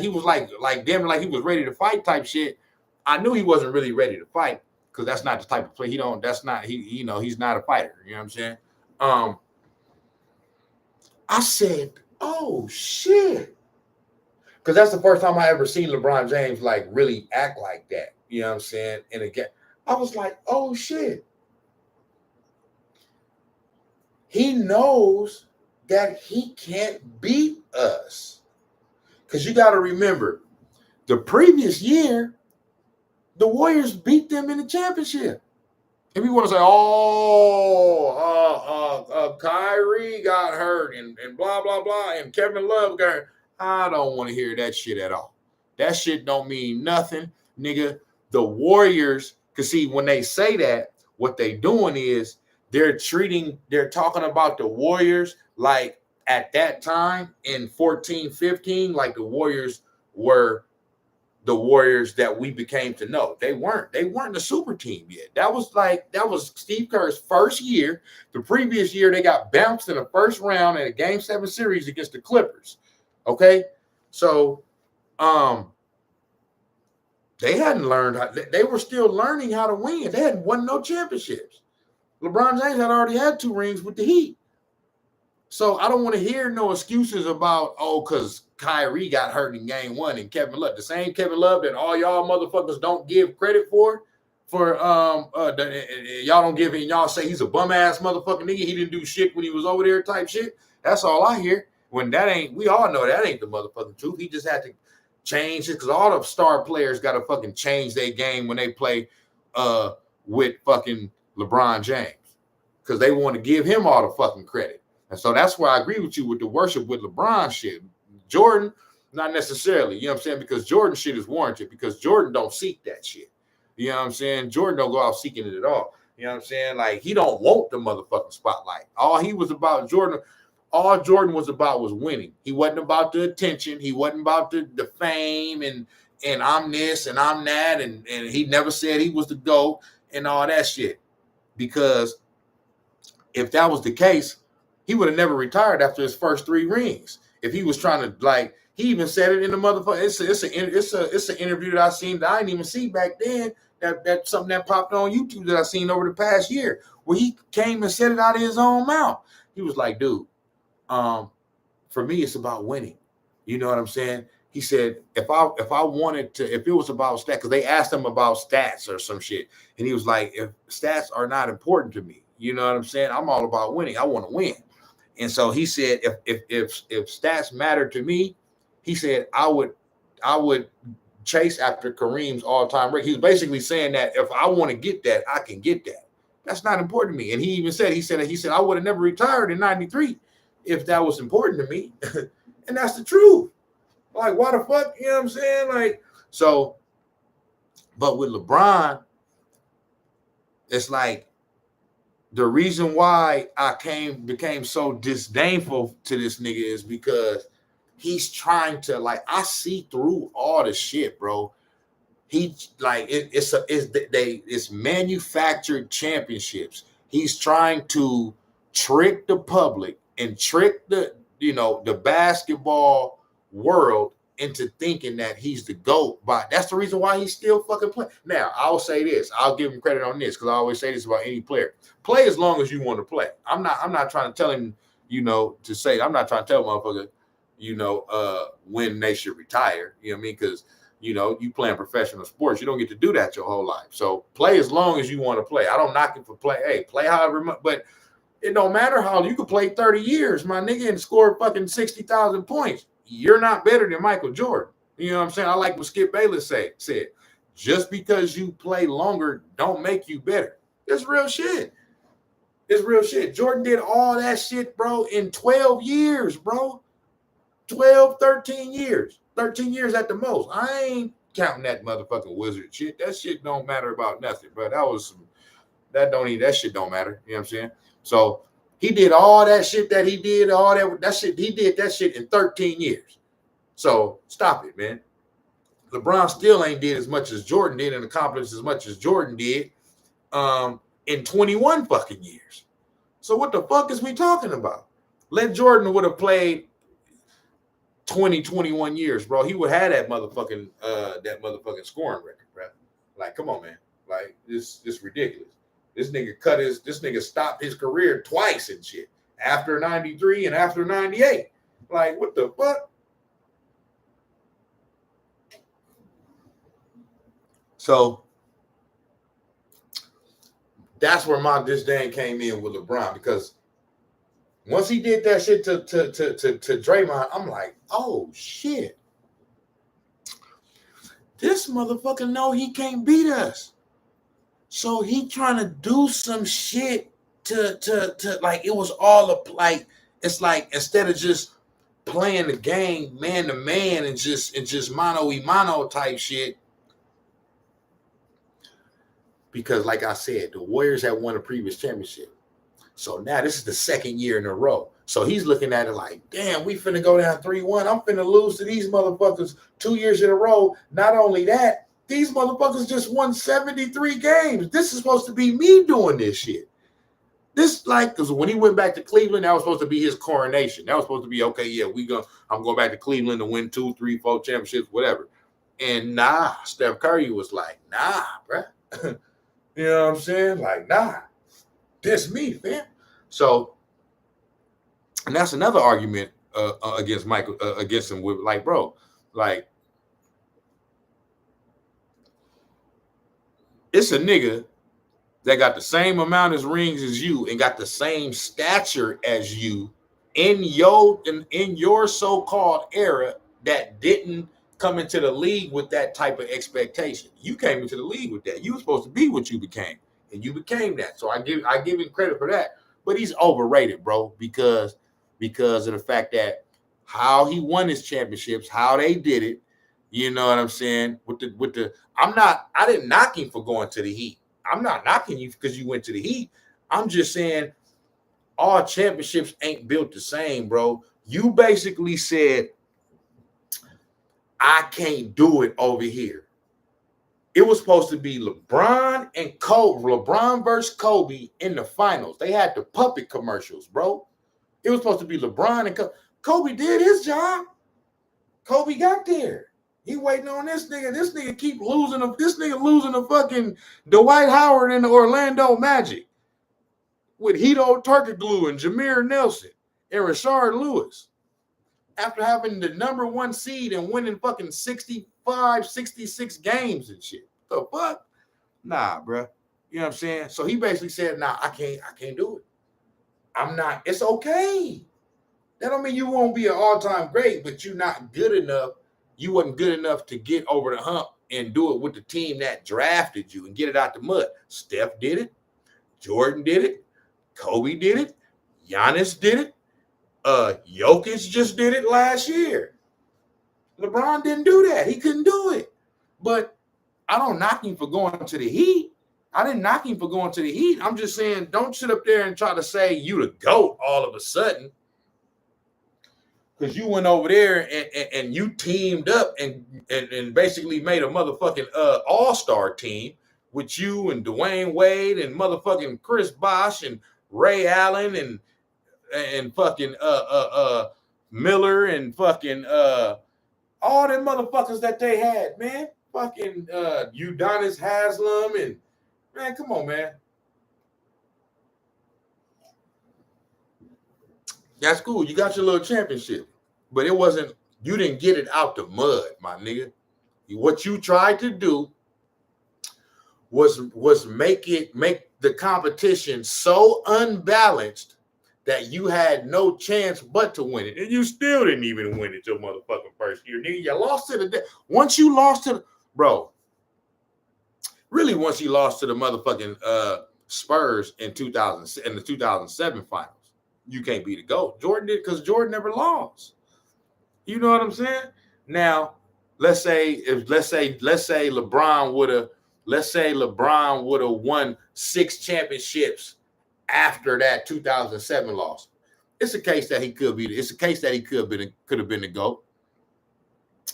was like damn, like he was ready to fight type shit. I knew he wasn't really ready to fight, because that's not the type of play. You know, he's not a fighter. You know what I'm saying? I said, oh shit. Because that's the first time I ever seen LeBron James like really act like that. You know what I'm saying? And again, I was like, oh shit. He knows that he can't beat us. Because you got to remember, the previous year, the Warriors beat them in the championship. If you want to say, Kyrie got hurt and blah, blah, blah, and Kevin Love got hurt, I don't want to hear that shit at all. That shit don't mean nothing, nigga. The Warriors, because see, when they say that, what they doing is they're talking about the Warriors like at that time in 14-15, like the Warriors were the Warriors that we became to know. They weren't a super team yet. That was Steve Kerr's first year. The previous year, they got bounced in the first round in a Game 7 series against the Clippers. Okay, so they hadn't learned. They were still learning how to win. They hadn't won no championships. LeBron James had already had 2 rings with the Heat. So I don't want to hear no excuses about, because Kyrie got hurt in game 1 and Kevin Love. The same Kevin Love that all y'all motherfuckers don't give credit for y'all don't give it, and y'all say he's a bum-ass motherfucking nigga. He didn't do shit when he was over there type shit. That's all I hear. When we all know that ain't the motherfucking truth. He just had to change it because all the star players got to fucking change their game when they play with fucking LeBron James because they want to give him all the fucking credit. And so that's why I agree with you with the worship with LeBron shit. Jordan, not necessarily, you know what I'm saying? Because Jordan shit is warranted because Jordan don't seek that shit. You know what I'm saying? Jordan don't go out seeking it at all. You know what I'm saying? Like, he don't want the motherfucking spotlight. All Jordan was about was winning. He wasn't about the attention. He wasn't about the fame and I'm this and I'm that. And he never said he was the GOAT and all that shit. Because if that was the case, he would have never retired after his first 3 rings. If he was trying to, like, he even said it in the motherfucker. It's an interview that I seen that I didn't even see back then. That's something that popped on YouTube that I seen over the past year, where he came and said it out of his own mouth. He was like, dude, for me, it's about winning. You know what I'm saying? He said, if it was about stats, because they asked him about stats or some shit, and he was like, if stats are not important to me, you know what I'm saying? I'm all about winning. I want to win. And so he said, if stats matter to me, he said, I would chase after Kareem's all-time record. He was basically saying that if I want to get that, I can get that. That's not important to me. And he even said, I would have never retired in 93 if that was important to me. And that's the truth. Like, why the fuck? You know what I'm saying? Like, so, but with LeBron, it's like, the reason why I became so disdainful to this nigga is because he's trying to, like, I see through all the shit, bro. He like it's manufactured championships. He's trying to trick the public and trick the basketball world into thinking that he's the GOAT. But that's the reason why he's still fucking playing. Now, I'll say this. I'll give him credit on this because I always say this about any player. Play as long as you want to play. I'm not trying to tell him, to say, I'm not trying to tell motherfucker, when they should retire. You know what I mean? Because, you playing professional sports, you don't get to do that your whole life. So play as long as you want to play. I don't knock it for play. Hey, play however much, but it don't matter how you could play 30 years, my nigga, and score fucking 60,000 points. You're not better than Michael Jordan. You know what I'm saying? I like what Skip Bayless said. Just because you play longer don't make you better. It's real shit. It's real shit. Jordan did all that shit, bro, in 12 years, bro. 12, 13 years. 13 years at the most. I ain't counting that motherfucking Wizard shit. That shit don't matter about nothing, bro. That shit don't matter. You know what I'm saying? So he did all that shit that he did, he did that shit in 13 years. So stop it, man. LeBron still ain't did as much as Jordan did and accomplished as much as Jordan did in 21 fucking years. So what the fuck is we talking about? Let Jordan would have played 20, 21 years, bro. He would have that motherfucking scoring record, bro. Like, come on, man. Like, this ridiculous. This nigga stopped his career twice and shit. After 93 and after 98. Like, what the fuck? So that's where my disdain came in with LeBron, because once he did that shit to Draymond, I'm like, oh shit. This motherfucker know he can't beat us. So he trying to do some shit to like, it was all like, it's like, instead of just playing the game man to man and just mano y mano type shit. Because like I said, the Warriors had won a previous championship. So now this is the second year in a row. So he's looking at it like, damn, we finna go down 3-1. I'm finna lose to these motherfuckers 2 years in a row. Not only that, these motherfuckers just won 73 games. This is supposed to be me doing this shit. This because when he went back to Cleveland, that was supposed to be his coronation. That was supposed to be, okay, yeah, I'm going back to Cleveland to win 2, 3, 4 championships, whatever. And nah, Steph Curry was like, nah, bruh. You know what I'm saying? Like, nah, this me, fam. So, and that's another argument against Michael, against him with, like, bro, like, it's a nigga that got the same amount of rings as you and got the same stature as you in your so-called era that didn't come into the league with that type of expectation. You came into the league with that. You were supposed to be what you became, and you became that. So I give him credit for that. But he's overrated, bro, because of the fact that how he won his championships, how they did it. You know what I'm saying? I didn't knock him for going to the Heat. I'm not knocking you because you went to the Heat. I'm just saying all championships ain't built the same, bro. You basically said, I can't do it over here. It was supposed to be LeBron and Kobe, LeBron versus Kobe in the finals. They had the puppet commercials, bro. It was supposed to be LeBron and Kobe. Kobe did his job. Kobe got there. He waiting on this nigga. This nigga keep losing him. This nigga losing the fucking Dwight Howard and the Orlando Magic with Hito Turkoglu and Jameer Nelson and Rashard Lewis after having the number 1 seed and winning fucking 65, 66 games and shit. The fuck? Nah, bro. You know what I'm saying? So he basically said, nah, I can't do it. I'm not. It's okay. That don't mean you won't be an all-time great, but you're not good enough. You wasn't good enough to get over the hump and do it with the team that drafted you and get it out the mud. Steph did it. Jordan did it. Kobe did it. Giannis did it. Jokic just did it last year. LeBron didn't do that. He couldn't do it. But I don't knock him for going to the Heat. I didn't knock him for going to the Heat. I'm just saying, don't sit up there and try to say you the GOAT all of a sudden. Because you went over there and you teamed up and basically made a motherfucking all-star team with you and Dwayne Wade and motherfucking Chris Bosh and Ray Allen and fucking Miller and fucking all them motherfuckers that they had, man. Fucking Udonis Haslam and man, come on, man. That's cool. You got your little championship. But it wasn't, you didn't get it out the mud, my nigga. What you tried to do was make the competition so unbalanced that you had no chance but to win it. And you still didn't even win it your motherfucking first year. Nigga, you lost to once you lost to once you lost to the motherfucking Spurs in the 2007 finals, you can't be the GOAT. Jordan did because Jordan never lost. You know what I'm saying? Now, let's say LeBron would have won 6 championships after that 2007 loss. It's a case that he could be. It's a case that he could have been the GOAT.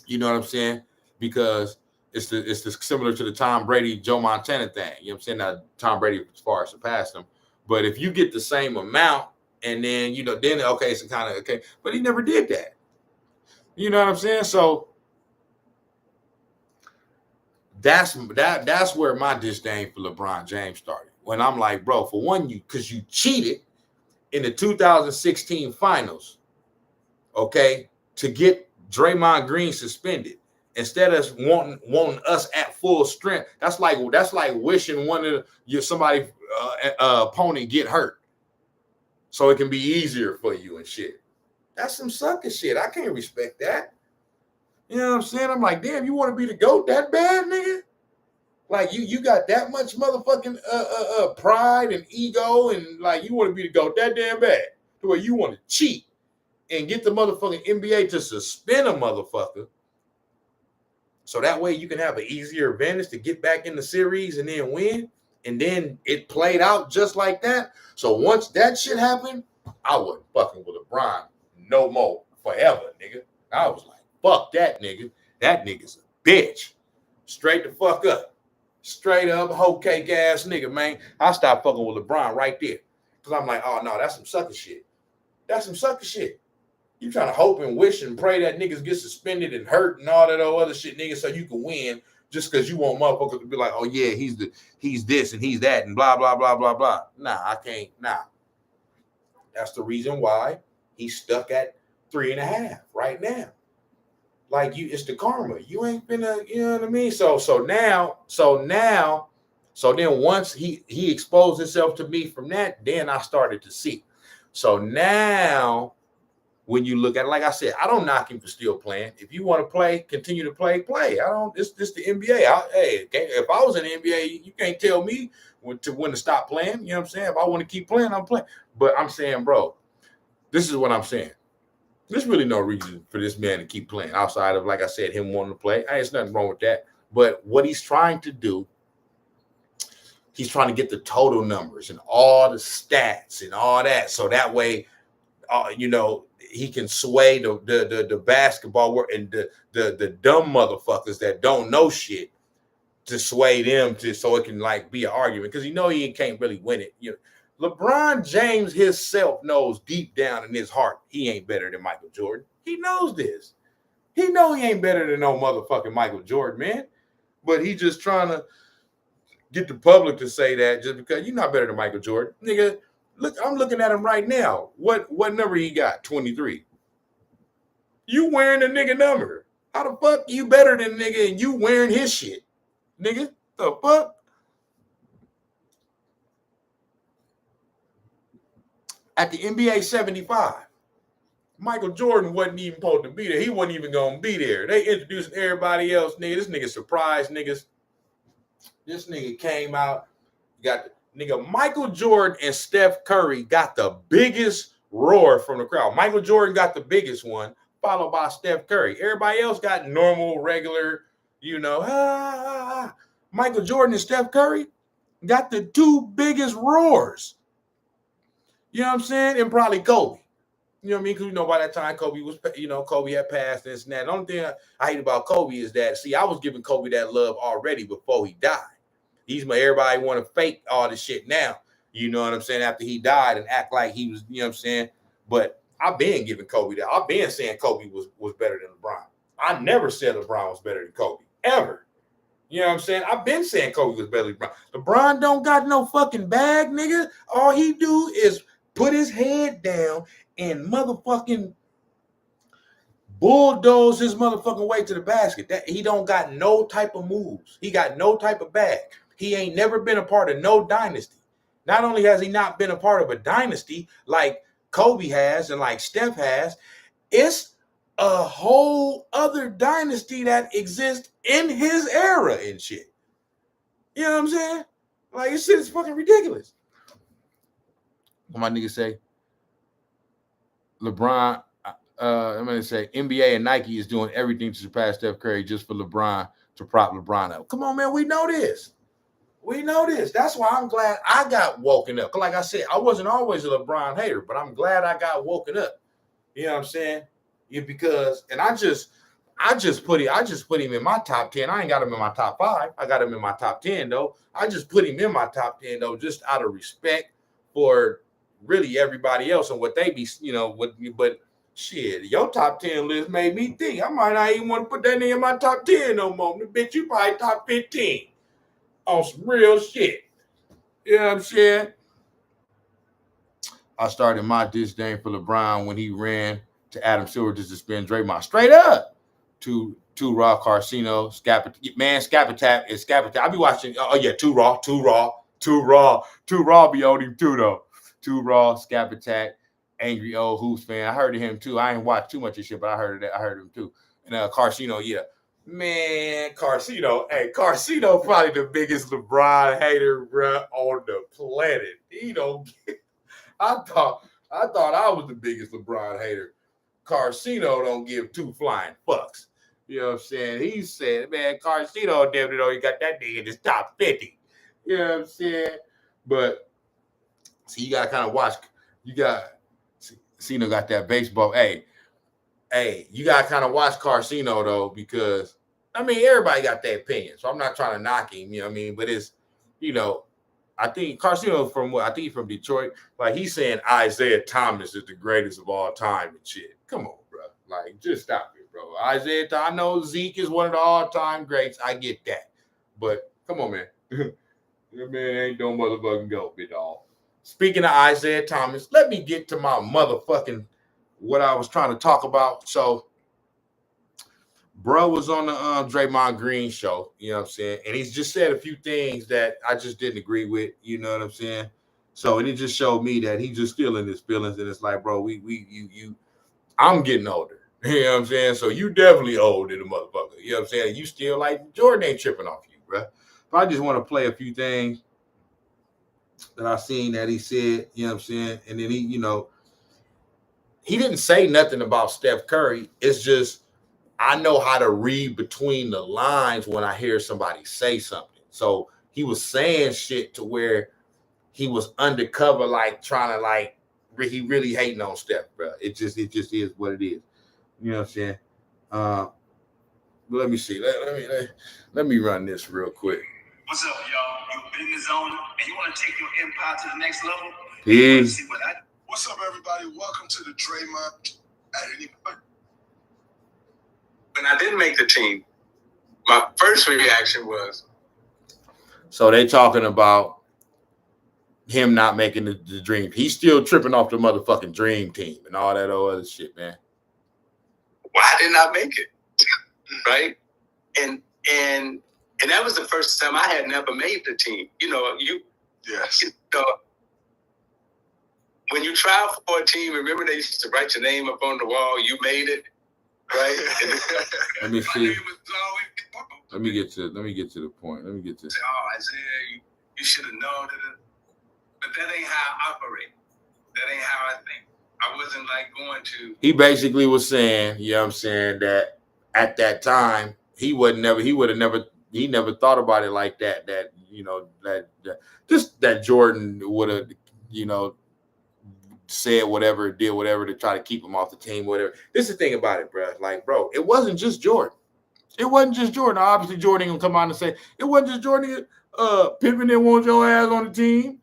You know what I'm saying? Because it's similar to the Tom Brady, Joe Montana thing. You know what I'm saying? Now Tom Brady as far surpassed him. But if you get the same amount and then okay, it's kind of okay. But he never did that. You know what I'm saying? So that's where my disdain for LeBron James started. When I'm like, bro, for one, because you cheated in the 2016 finals, okay, to get Draymond Green suspended instead of wanting us at full strength. That's like wishing one of somebody opponent get hurt so it can be easier for you and shit. That's some sucker shit. I can't respect that. You know what I'm saying? I'm like, damn, you want to be the GOAT that bad, nigga? Like you got that much motherfucking pride and ego, and like you want to be the GOAT that damn bad, to where you want to cheat and get the motherfucking NBA to suspend a motherfucker, so that way you can have an easier advantage to get back in the series and then win. And then it played out just like that. So once that shit happened, I wasn't fucking with LeBron no more forever, nigga. I was like, fuck that nigga. That nigga's a bitch. Straight the fuck up. Straight up, hoe cake ass nigga, man. I stopped fucking with LeBron right there. Because I'm like, oh no, that's some sucker shit. That's some sucker shit. You trying to hope and wish and pray that niggas get suspended and hurt and all that other shit, nigga, so you can win just because you want motherfuckers to be like, oh yeah, he's this and he's that and blah, blah, blah, blah, blah. Nah, I can't. Nah. That's the reason why he's stuck at 3.5 right now. Like it's the karma. You ain't been you know what I mean? So then once he exposed himself to me from that, then I started to see. So now when you look at it, like I said, I don't knock him for still playing. If you want to play, continue to play. I don't. This the NBA. If I was in the NBA, you can't tell me when to stop playing. You know what I'm saying? If I want to keep playing, I'm playing. But I'm saying, bro, this is what I'm saying. There's really no reason for this man to keep playing outside of, like I said, him wanting to play. There's nothing wrong with that. But what he's trying to do, he's trying to get the total numbers and all the stats and all that, so that way, he can sway the basketball world and the dumb motherfuckers that don't know shit to sway them so it can like be an argument, because he can't really win it. LeBron James himself knows deep down in his heart he ain't better than Michael Jordan. He knows this. He know he ain't better than no motherfucking Michael Jordan, man. But he just trying to get the public to say that just because you're not better than Michael Jordan. Nigga, look, I'm looking at him right now. What number he got? 23. You wearing the nigga number. How the fuck you better than nigga and you wearing his shit? Nigga, the fuck? At the NBA 75, Michael Jordan wasn't even supposed to be there. He wasn't even going to be there. They introduced everybody else, nigga. This nigga surprised niggas. This nigga came out, Michael Jordan and Steph Curry got the biggest roar from the crowd. Michael Jordan got the biggest one, followed by Steph Curry. Everybody else got normal, regular, Michael Jordan and Steph Curry got the two biggest roars. You know what I'm saying? And probably Kobe. You know what I mean? Because by that time Kobe had passed this and that. The only thing I hate about Kobe is that, I was giving Kobe that love already before he died. Everybody want to fake all this shit now. You know what I'm saying? After he died and act like he was, you know what I'm saying? But I've been giving Kobe that. I've been saying Kobe was better than LeBron. I never said LeBron was better than Kobe, ever. You know what I'm saying? I've been saying Kobe was better than LeBron. LeBron don't got no fucking bag, nigga. All he do is put his head down and motherfucking bulldoze his motherfucking way to the basket. That he don't got no type of moves. He got no type of bag. He ain't never been a part of no dynasty. Not only has he not been a part of a dynasty like Kobe has and like Steph has, it's a whole other dynasty that exists in his era and shit. You know what I'm saying? Like, this shit is fucking ridiculous. What my nigga say? LeBron, I'm going to say NBA and Nike is doing everything to surpass Steph Curry just for LeBron, to prop LeBron up. Come on, man. We know this. That's why I'm glad I got woken up. Like I said, I wasn't always a LeBron hater, but I'm glad I got woken up. You know what I'm saying? And I just put him in my top 10. I ain't got him in my top 5. I got him in my top 10 though. I just put him in my top 10 though, just out of respect for really everybody else and what they be, but shit, your top 10 list made me think I might not even want to put that in my top 10 no more. Bitch, you probably top 15 on some real shit. You know what I'm saying? I started my disdain for LeBron when he ran to Adam Silver to suspend Draymond. Straight up. Two Raw Carcino, Scapatap is Scapatap. I be watching, Two Raw be on him too, though. Two Raw, Scapatap, Angry Old Hoops fan. I heard of him too. I ain't watched too much of shit, but I heard him too. And Carcino, yeah. Man, Carcino probably the biggest LeBron hater, bro, on the planet. I thought I was the biggest LeBron hater. Carcino don't give two flying fucks. You know what I'm saying? He said, man, Carcino damn it, he got that nigga in his top 50. You know what I'm saying? But see, you gotta kind of watch. You got Cino got that baseball. Hey, you gotta kind of watch Carcino though, because I mean everybody got their opinion. So I'm not trying to knock him, you know what I mean? But it's, you know, I think Carcino from what I think he's from Detroit. Like he's saying Isaiah Thomas is the greatest of all time and shit. Come on, bro. Like just stop it, bro. I know Zeke is one of the all-time greats. I get that. But come on, man. That man ain't no motherfucking go, big dog. Speaking of Isaiah Thomas, let me get to my motherfucking what I was trying to talk about. So, bro was on the Draymond Green show, you know what I'm saying? And he's just said a few things that I just didn't agree with, you know what I'm saying? So, and it just showed me that he's just still in his feelings. And it's like, bro, I'm getting older. You know what I'm saying? So you definitely old in the motherfucker. You know what I'm saying? You still like Jordan ain't tripping off you, bro. But I just want to play a few things that I seen that he said, you know what I'm saying? And then he, you know, he didn't say nothing about Steph Curry. It's just I know how to read between the lines when I hear somebody say something. So he was saying shit to where he was undercover, like trying to like he really hating on Steph, bro. It just is what it is. You know what I'm saying? Let me see. Let me run this real quick. What's up, y'all? You've been in the zone and you want to take your empire to the next level? Peace. What's up, everybody? Welcome to the Draymond at any point. When I didn't make the team, my first reaction was. So they talking about him not making the dream. He's still tripping off the motherfucking dream team and all that other shit, man. Why didn't I make it? Right? And that was the first time I had never made the team. You know, when you try for a team, remember they used to write your name up on the wall, you made it, right? Let me see. Let me get to the point. Oh, Isaiah, you should have known that. But that ain't how I operate. That ain't how I think. I wasn't like going to. He basically was saying, you know what I'm saying, that at that time, he never thought about it like that. That, you know, that Jordan would have, you know, said whatever, did whatever to try to keep him off the team, whatever. This is the thing about it, bro. Like, bro, it wasn't just Jordan. It wasn't just Jordan. Obviously, Jordan gonna come out and say it wasn't just Jordan. Pippen didn't want your ass on the team.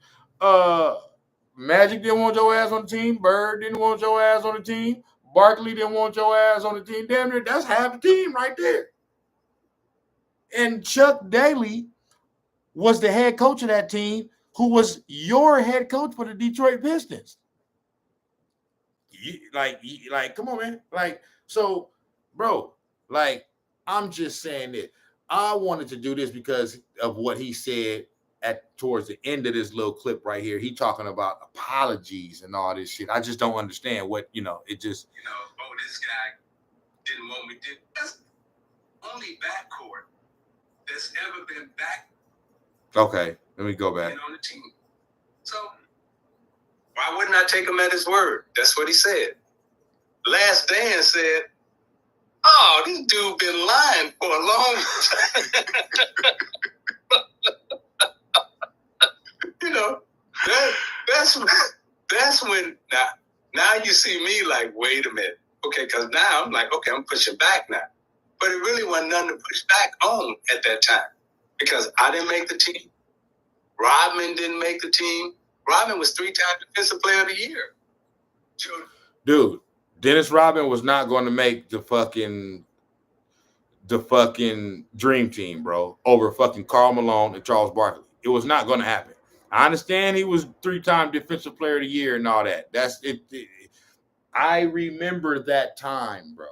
Magic didn't want your ass on the team. Bird didn't want your ass on the team. Barkley didn't want your ass on the team. Damn near, that's half the team right there. And Chuck Daly was the head coach of that team, who was your head coach for the Detroit Pistons. Like, come on, man. Like, so, bro, like, I'm just saying that I wanted to do this because of what he said towards the end of this little clip right here. He talking about apologies and all this shit. I just don't understand what, you know, it just. You know, this guy didn't want me to. That's the only backcourt that's ever been back. Okay, let me go back. On the team. So why wouldn't I take him at his word? That's what he said. Last Dance said, "Oh, this dude been lying for a long time." You know, that's when now you see me like, wait a minute, okay, because now I'm like, okay, I'm pushing back now, but it really wasn't nothing to push back on at that time because I didn't make the team. Rodman didn't make the team. Rodman was 3-time Defensive Player of the Year. Dude, Dennis Rodman was not going to make the fucking dream team, bro, over fucking Karl Malone and Charles Barkley. It was not going to happen. I understand he was 3-time Defensive Player of the Year and all that. That's it. I remember that time, bro.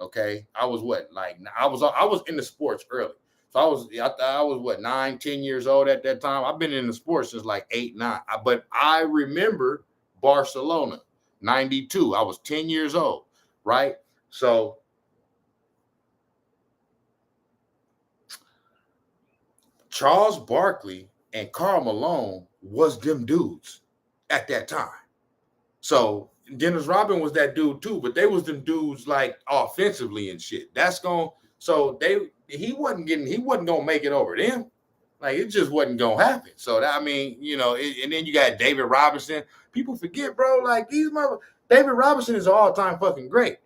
Okay, I was in the sports early, so I was what 9, 10 years old at that time. I've been in the sports since like 8, 9. But I remember Barcelona '92. I was 10 years old, right? So Charles Barkley and Karl Malone was them dudes at that time. So Dennis Rodman was that dude too, but they was them dudes like offensively and shit. He wasn't gonna make it over them. Like it just wasn't gonna happen. So that, I mean, you know, and then you got David Robinson. People forget, bro, like these David Robinson is an all-time fucking great.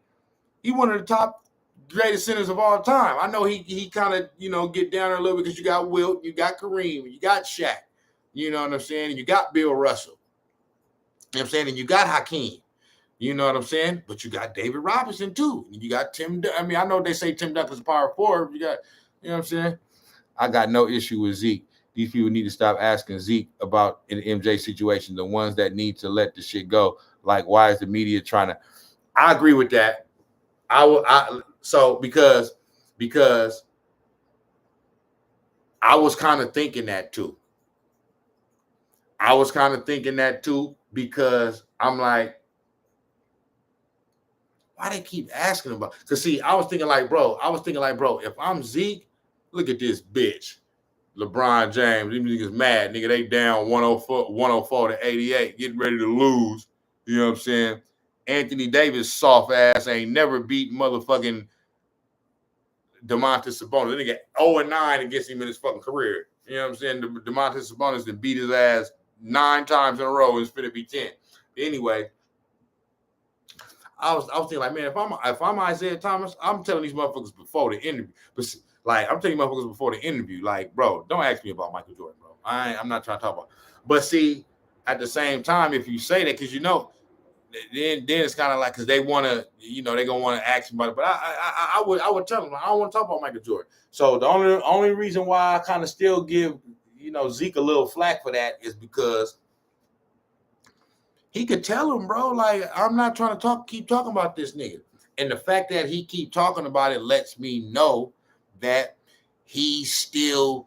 He one of the top greatest centers of all time. I know he kind of, get down there a little bit because you got Wilt, you got Kareem, you got Shaq, you know what I'm saying? And you got Bill Russell. You know what I'm saying? And you got Hakeem. You know what I'm saying? But you got David Robinson too. And you got Tim. I mean, I know they say Tim Duncan's a power forward. You got, you know what I'm saying? I got no issue with Zeke. These people need to stop asking Zeke about an MJ situation. The ones that need to let the shit go. Like, why is the media trying to? I agree with that. Because I was kind of thinking that too. Because I'm like, why they keep asking about? Because see, I was thinking like, bro, if I'm Zeke, look at this bitch. LeBron James, these niggas mad. Nigga, they down 104 to 88, getting ready to lose. You know what I'm saying? Anthony Davis, soft ass, ain't never beat motherfucking Domantas Sabonis. That nigga 0-9 against him in his fucking career. You know what I'm saying? Domantas Sabonis done beat his ass 9 times in a row. It's finna be 10. Anyway, I was thinking like, man, if I'm Isaiah Thomas, I'm telling these motherfuckers before the interview. But like, I'm telling motherfuckers before the interview, like, bro, don't ask me about Michael Jordan, bro. I'm not trying to talk about. But see, at the same time, if you say that, because then it's kind of like, because they want to, they're gonna want to ask me about it. But I would tell them I don't want to talk about Michael Jordan. So the only reason why I kind of still give Zeke a little flack for that is because he could tell him, bro, like, I'm not trying to keep talking about this nigga. And the fact that he keep talking about it lets me know that it still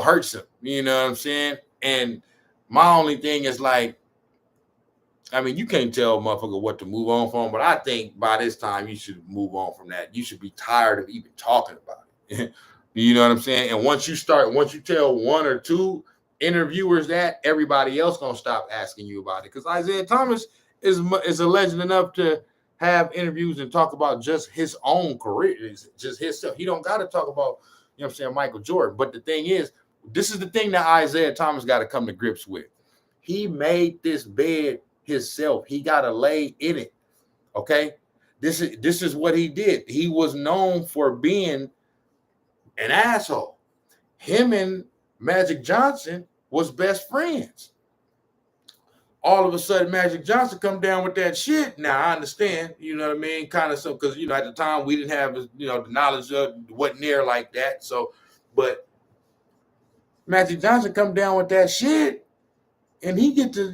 hurts him. You know what I'm saying? And my only thing is like, I mean, you can't tell a motherfucker what to move on from, but I think by this time you should move on from that. You should be tired of even talking about it. You know what I'm saying? And once you tell 1 or 2 interviewers that, everybody else gonna stop asking you about it. Because Isaiah Thomas is a legend enough to have interviews and talk about just his own career, just his stuff. He don't got to talk about, Michael Jordan. But the thing is, this is the thing that Isaiah Thomas got to come to grips with. He made this bed himself. He got to lay in it. Okay, this is what he did. He was known for being an asshole. Him and Magic Johnson was best friends. All of a sudden, Magic Johnson come down with that shit. Now, I understand, you know what I mean? Kind of so, because, at the time, we didn't have, the knowledge of, wasn't near like that. So, but Magic Johnson come down with that shit, and he get to,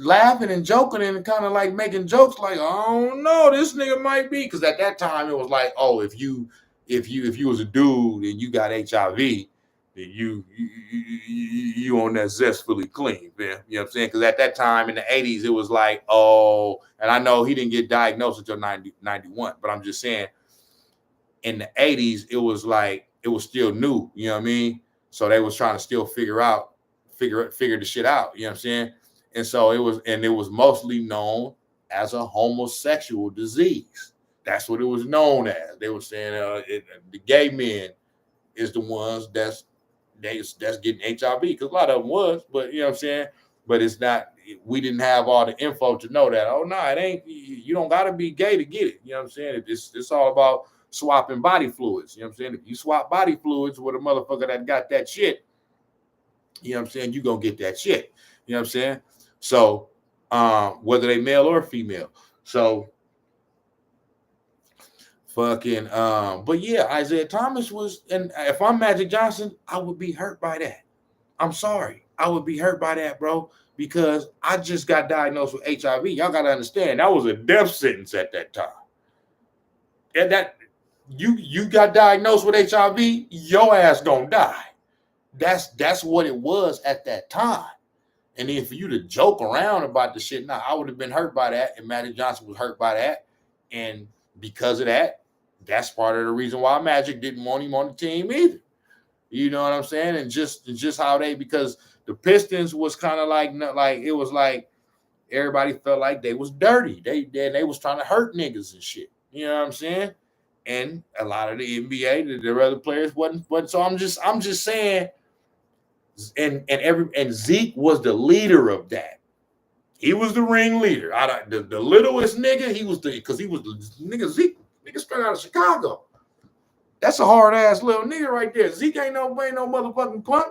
laughing and joking and kind of like making jokes like, oh, no, this nigga might be. Because at that time, it was like, oh, if you was a dude and you got HIV, then you on that zestfully clean, man. You know what I'm saying? Because at that time in the 80s, it was like, oh, and I know he didn't get diagnosed until 91, but I'm just saying in the 80s, it was like, it was still new, you know what I mean? So they was trying to still figure the shit out, you know what I'm saying? And so it was mostly known as a homosexual disease. That's what it was known as. They were saying the gay men is the ones that's getting HIV, because a lot of them was, but you know what I'm saying? But it's not, we didn't have all the info to know that, oh no, it ain't, you don't gotta be gay to get it. You know what I'm saying? It's all about swapping body fluids. You know what I'm saying? If you swap body fluids with a motherfucker that got that shit, you know what I'm saying, you gonna get that shit. You know what I'm saying? So whether they male or female. So fucking but yeah, Isaiah Thomas was, and if I'm Magic Johnson, I would be hurt by that. I'm sorry. I would be hurt by that, bro, because I just got diagnosed with HIV. Y'all gotta understand, that was a death sentence at that time. And that you got diagnosed with HIV, your ass gonna die. That's what it was at that time. And then for you to joke around about the shit, now I would have been hurt by that, and Magic Johnson was hurt by that. And because of that, that's part of the reason why Magic didn't want him on the team either. You know what I'm saying? And just how because the Pistons was kind of like it was like everybody felt like they was dirty. They was trying to hurt niggas and shit. You know what I'm saying? And a lot of the NBA, the other players wasn't. So I'm just saying, And Zeke was the leader of that. He was the ring leader. The littlest nigga, he was because he was the nigga Zeke. Nigga straight out of Chicago. That's a hard ass little nigga right there. Zeke ain't no motherfucking punk.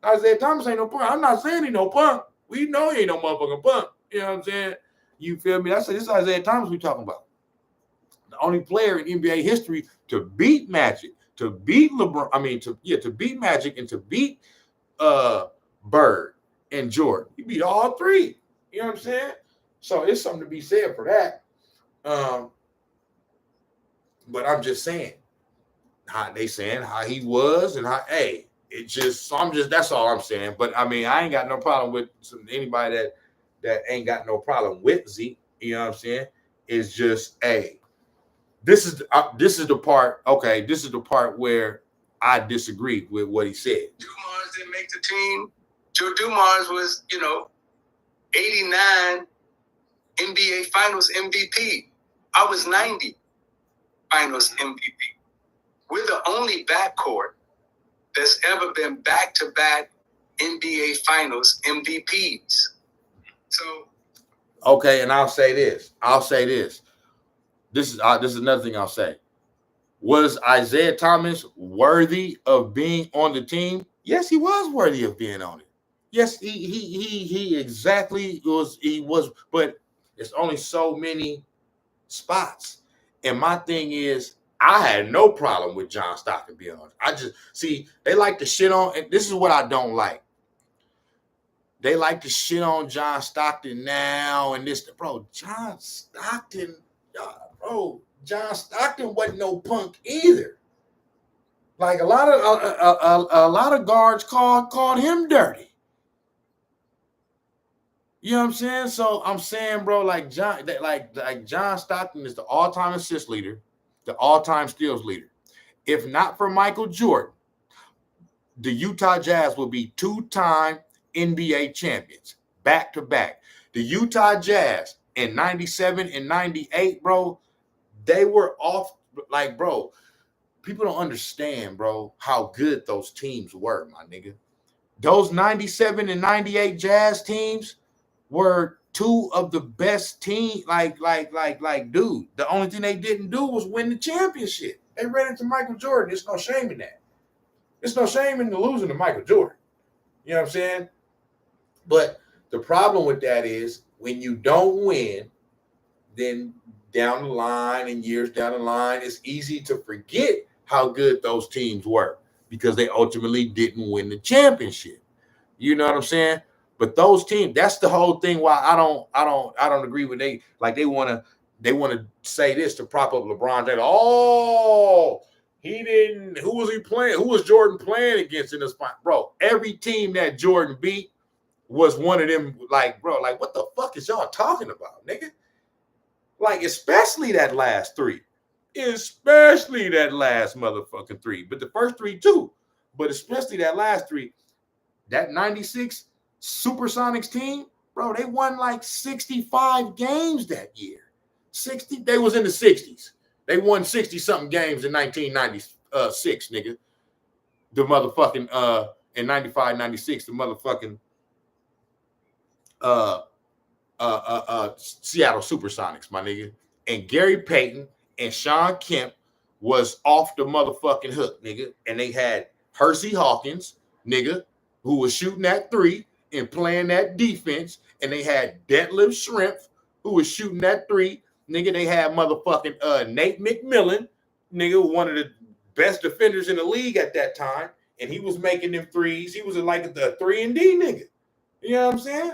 Isaiah Thomas ain't no punk. I'm not saying he no punk. We know he ain't no motherfucking punk. You know what I'm saying? You feel me? This is Isaiah Thomas we talking about. The only player in NBA history to beat Magic, to beat LeBron. I mean, to beat Magic and to beat Bird and Jordan. He beat all three. You know what I'm saying? So it's something to be said for that. But I'm just saying how he was and how that's all I'm saying. But I mean, I ain't got no problem with anybody that ain't got no problem with Zeke. You know what I'm saying? It's just this is the part. Okay, this is the part where I disagree with what he said. Dumars didn't make the team. Joe Dumars was, 89 NBA Finals MVP. I was 90 Finals MVP. We're the only backcourt that's ever been back-to-back NBA Finals MVPs. So, okay, and I'll say this. This is another thing I'll say. Was Isaiah Thomas worthy of being on the team? Yes, he was worthy of being on it. Yes, he exactly was. He was, but it's only so many spots. And my thing is, I had no problem with John Stockton being on it. I just see they like to shit on, and this is what I don't like. They like to shit on John Stockton now and this, bro. John Stockton wasn't no punk either. Like a lot of guards called him dirty. You know what I'm saying? So I'm saying, bro, like John Stockton is the all-time assist leader, the all-time steals leader. If not for Michael Jordan, the Utah Jazz will be two-time NBA champions, back-to-back. The Utah Jazz in 97 and 98, bro, they were off, like, bro, people don't understand, bro, how good those teams were, my nigga. Those 97 and 98 Jazz teams were two of the best teams. Like, dude, the only thing they didn't do was win the championship. They ran into Michael Jordan. There's no shame in that. There's no shame in losing to Michael Jordan. You know what I'm saying? But the problem with that is when you don't win, then down the line and years down the line, it's easy to forget how good those teams were because they ultimately didn't win the championship. You know what I'm saying? But those teams, that's the whole thing why I don't agree with they want to say this to prop up LeBron James. Oh, he didn't. Who was he playing? Who was Jordan playing against in this fight? Bro, every team that Jordan beat was one of them, like, bro, like, what the fuck is y'all talking about, nigga? Like, especially that last three. Especially that last motherfucking three. But the first three, too. But especially that last three. That 96 Supersonics team, bro, they won like 65 games that year. 60, they was in the 60s. They won 60-something games in 1996, nigga. The motherfucking, in 95, 96, the motherfucking Seattle Supersonics, my nigga. And Gary Payton and Sean Kemp was off the motherfucking hook, nigga. And they had Hersey Hawkins, nigga, who was shooting that three and playing that defense. And they had Detlef Schrempf, who was shooting that three. Nigga, they had motherfucking Nate McMillan, nigga, one of the best defenders in the league at that time. And he was making them threes. He was like the 3-and-D nigga. You know what I'm saying?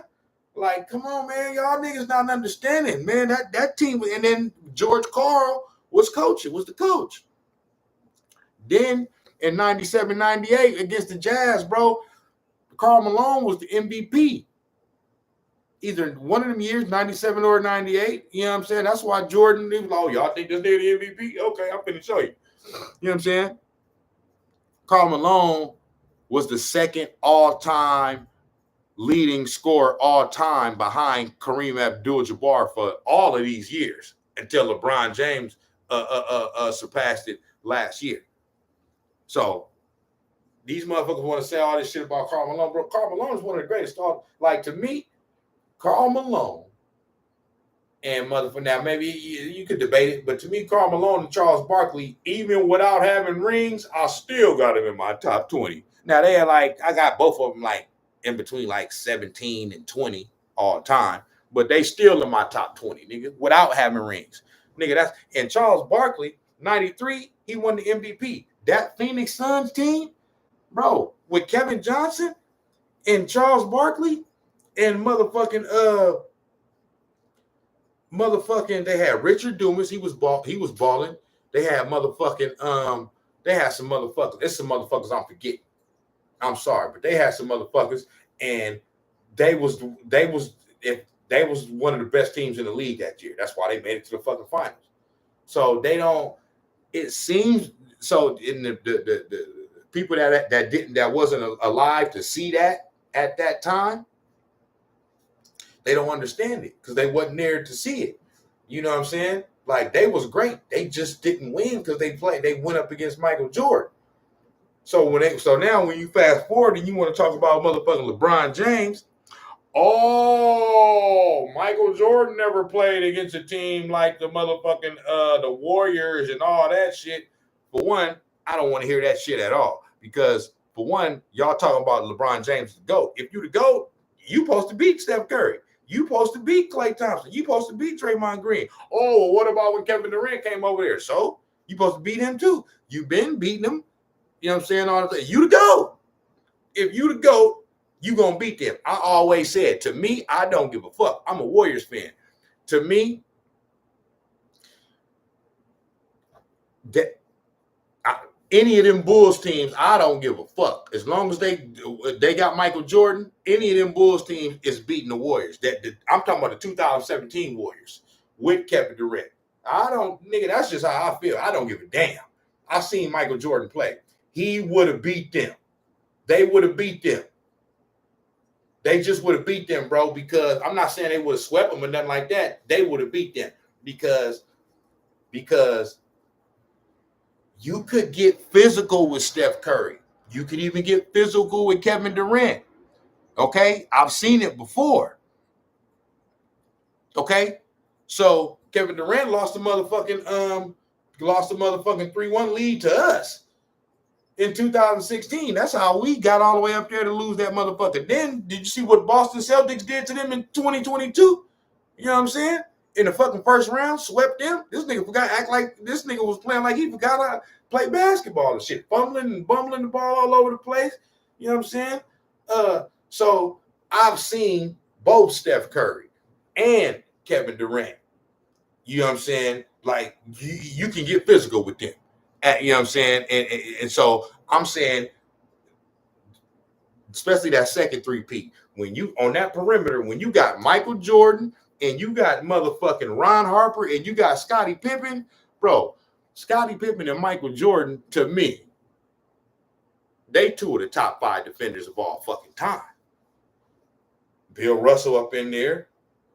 Like, come on, man. Y'all niggas not understanding, man. That team, and then George Karl was the coach. Then in 97, 98 against the Jazz, bro, Karl Malone was the MVP. Either one of them years, 97 or 98. You know what I'm saying? That's why Jordan, was like, oh, y'all think this nigga the MVP? Okay, I'm finna show you. You know what I'm saying? Karl Malone was the second all-time leading scorer all time behind Kareem Abdul-Jabbar for all of these years until LeBron James surpassed it last year. So these motherfuckers want to say all this shit about Karl Malone, bro. Karl Malone is one of the greatest. Like, to me, Karl Malone and motherfucker. Now, maybe you could debate it, but to me, Karl Malone and Charles Barkley, even without having rings, I still got them in my top 20. Now, they are like, I got both of them like in between like 17 and 20 all the time, but they still in my top 20, nigga, without having rings. Nigga, and Charles Barkley, 93, he won the MVP. That Phoenix Suns team, bro, with Kevin Johnson and Charles Barkley and motherfucking they had Richard Dumas, he was balling. They had motherfucking they had some motherfuckers. It's some motherfuckers I'm forgetting. I'm sorry, but they had some motherfuckers, and they was one of the best teams in the league that year. That's why they made it to the fucking finals. So they don't. It seems so in the people that wasn't alive to see that at that time. They don't understand it because they wasn't there to see it. You know what I'm saying? Like, they was great. They just didn't win because they went up against Michael Jordan. So now when you fast forward and you want to talk about motherfucking LeBron James, Michael Jordan never played against a team like the motherfucking the Warriors and all that shit. For one, I don't want to hear that shit at all because for one, y'all talking about LeBron James the GOAT. If you the GOAT, you supposed to beat Steph Curry. You supposed to beat Klay Thompson. You supposed to beat Draymond Green. Oh, what about when Kevin Durant came over there? So you supposed to beat him too. You've been beating him. You know what I'm saying? All the time. You the GOAT. If you the GOAT, you gonna beat them. I always said, to me, I don't give a fuck. I'm a Warriors fan. To me, any of them Bulls teams, I don't give a fuck. As long as they got Michael Jordan, any of them Bulls teams is beating the Warriors. I'm talking about the 2017 Warriors with Kevin Durant. That's just how I feel. I don't give a damn. I seen Michael Jordan play. He would have beat them. They would have beat them. They just would have beat them, bro, because I'm not saying they would have swept them or nothing like that. They would have beat them because you could get physical with Steph Curry. You could even get physical with Kevin Durant. Okay? I've seen it before. Okay? So Kevin Durant lost the motherfucking 3-1 lead to us in 2016. That's how we got all the way up there to lose that motherfucker. Then did you see what Boston Celtics did to them in 2022? You know what I'm saying? In the fucking first round, swept them. This nigga act like this nigga was playing like he forgot how to play basketball and shit, fumbling and bumbling the ball all over the place. You know what I'm saying? So I've seen both Steph Curry and Kevin Durant. You know what I'm saying? Like, you can get physical with them. You know what I'm saying? And so I'm saying, especially that second three-peat, when you on that perimeter, when you got Michael Jordan and you got motherfucking Ron Harper and you got Scottie Pippen, bro, Scottie Pippen and Michael Jordan, to me, they two of the top 5 defenders of all fucking time. Bill Russell up in there.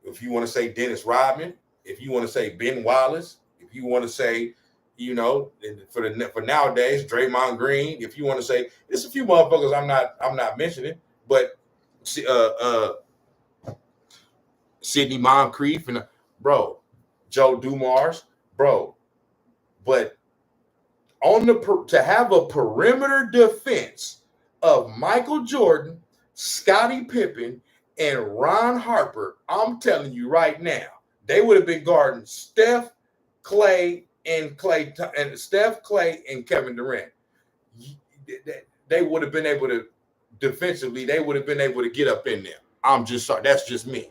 If you want to say Dennis Rodman, if you want to say Ben Wallace, if you want to say, you know, for nowadays, Draymond Green, if you want to say, there's a few motherfuckers I'm not mentioning, but Sidney Moncrief and bro, Joe Dumars, bro. But to have a perimeter defense of Michael Jordan, Scottie Pippen, and Ron Harper, I'm telling you right now, they would have been guarding Steph, Klay, and Kevin Durant. They would have been able to defensively. They would have been able to get up in there. I'm just sorry. That's just me.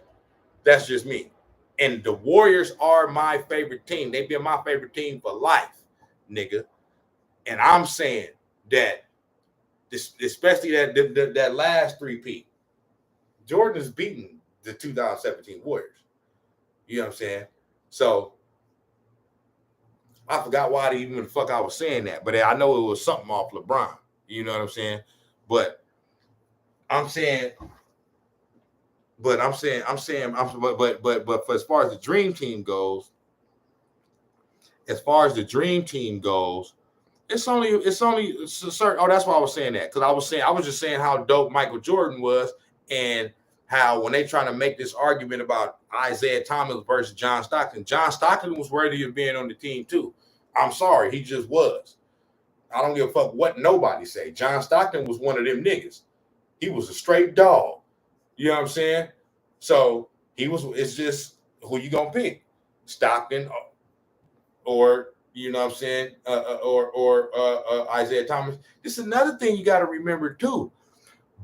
That's just me. And the Warriors are my favorite team. They've been my favorite team for life, nigga. And I'm saying that, especially that last three-peat, Jordan is beating the 2017 Warriors. You know what I'm saying? So I forgot why even the fuck I was saying that, but I know it was something off LeBron. You know what I'm saying? But as far as the dream team goes, It's only certain. Oh, that's why I was saying that, because I was just saying how dope Michael Jordan was, and how when they trying to make this argument about Isaiah Thomas versus John Stockton was worthy of being on the team too. I'm sorry, he just was. I don't give a fuck what nobody say. John Stockton was one of them niggas. He was a straight dog. You know what I'm saying? So it's just who you gonna pick, Stockton or you know what I'm saying, or Isaiah Thomas. This is another thing you got to remember too.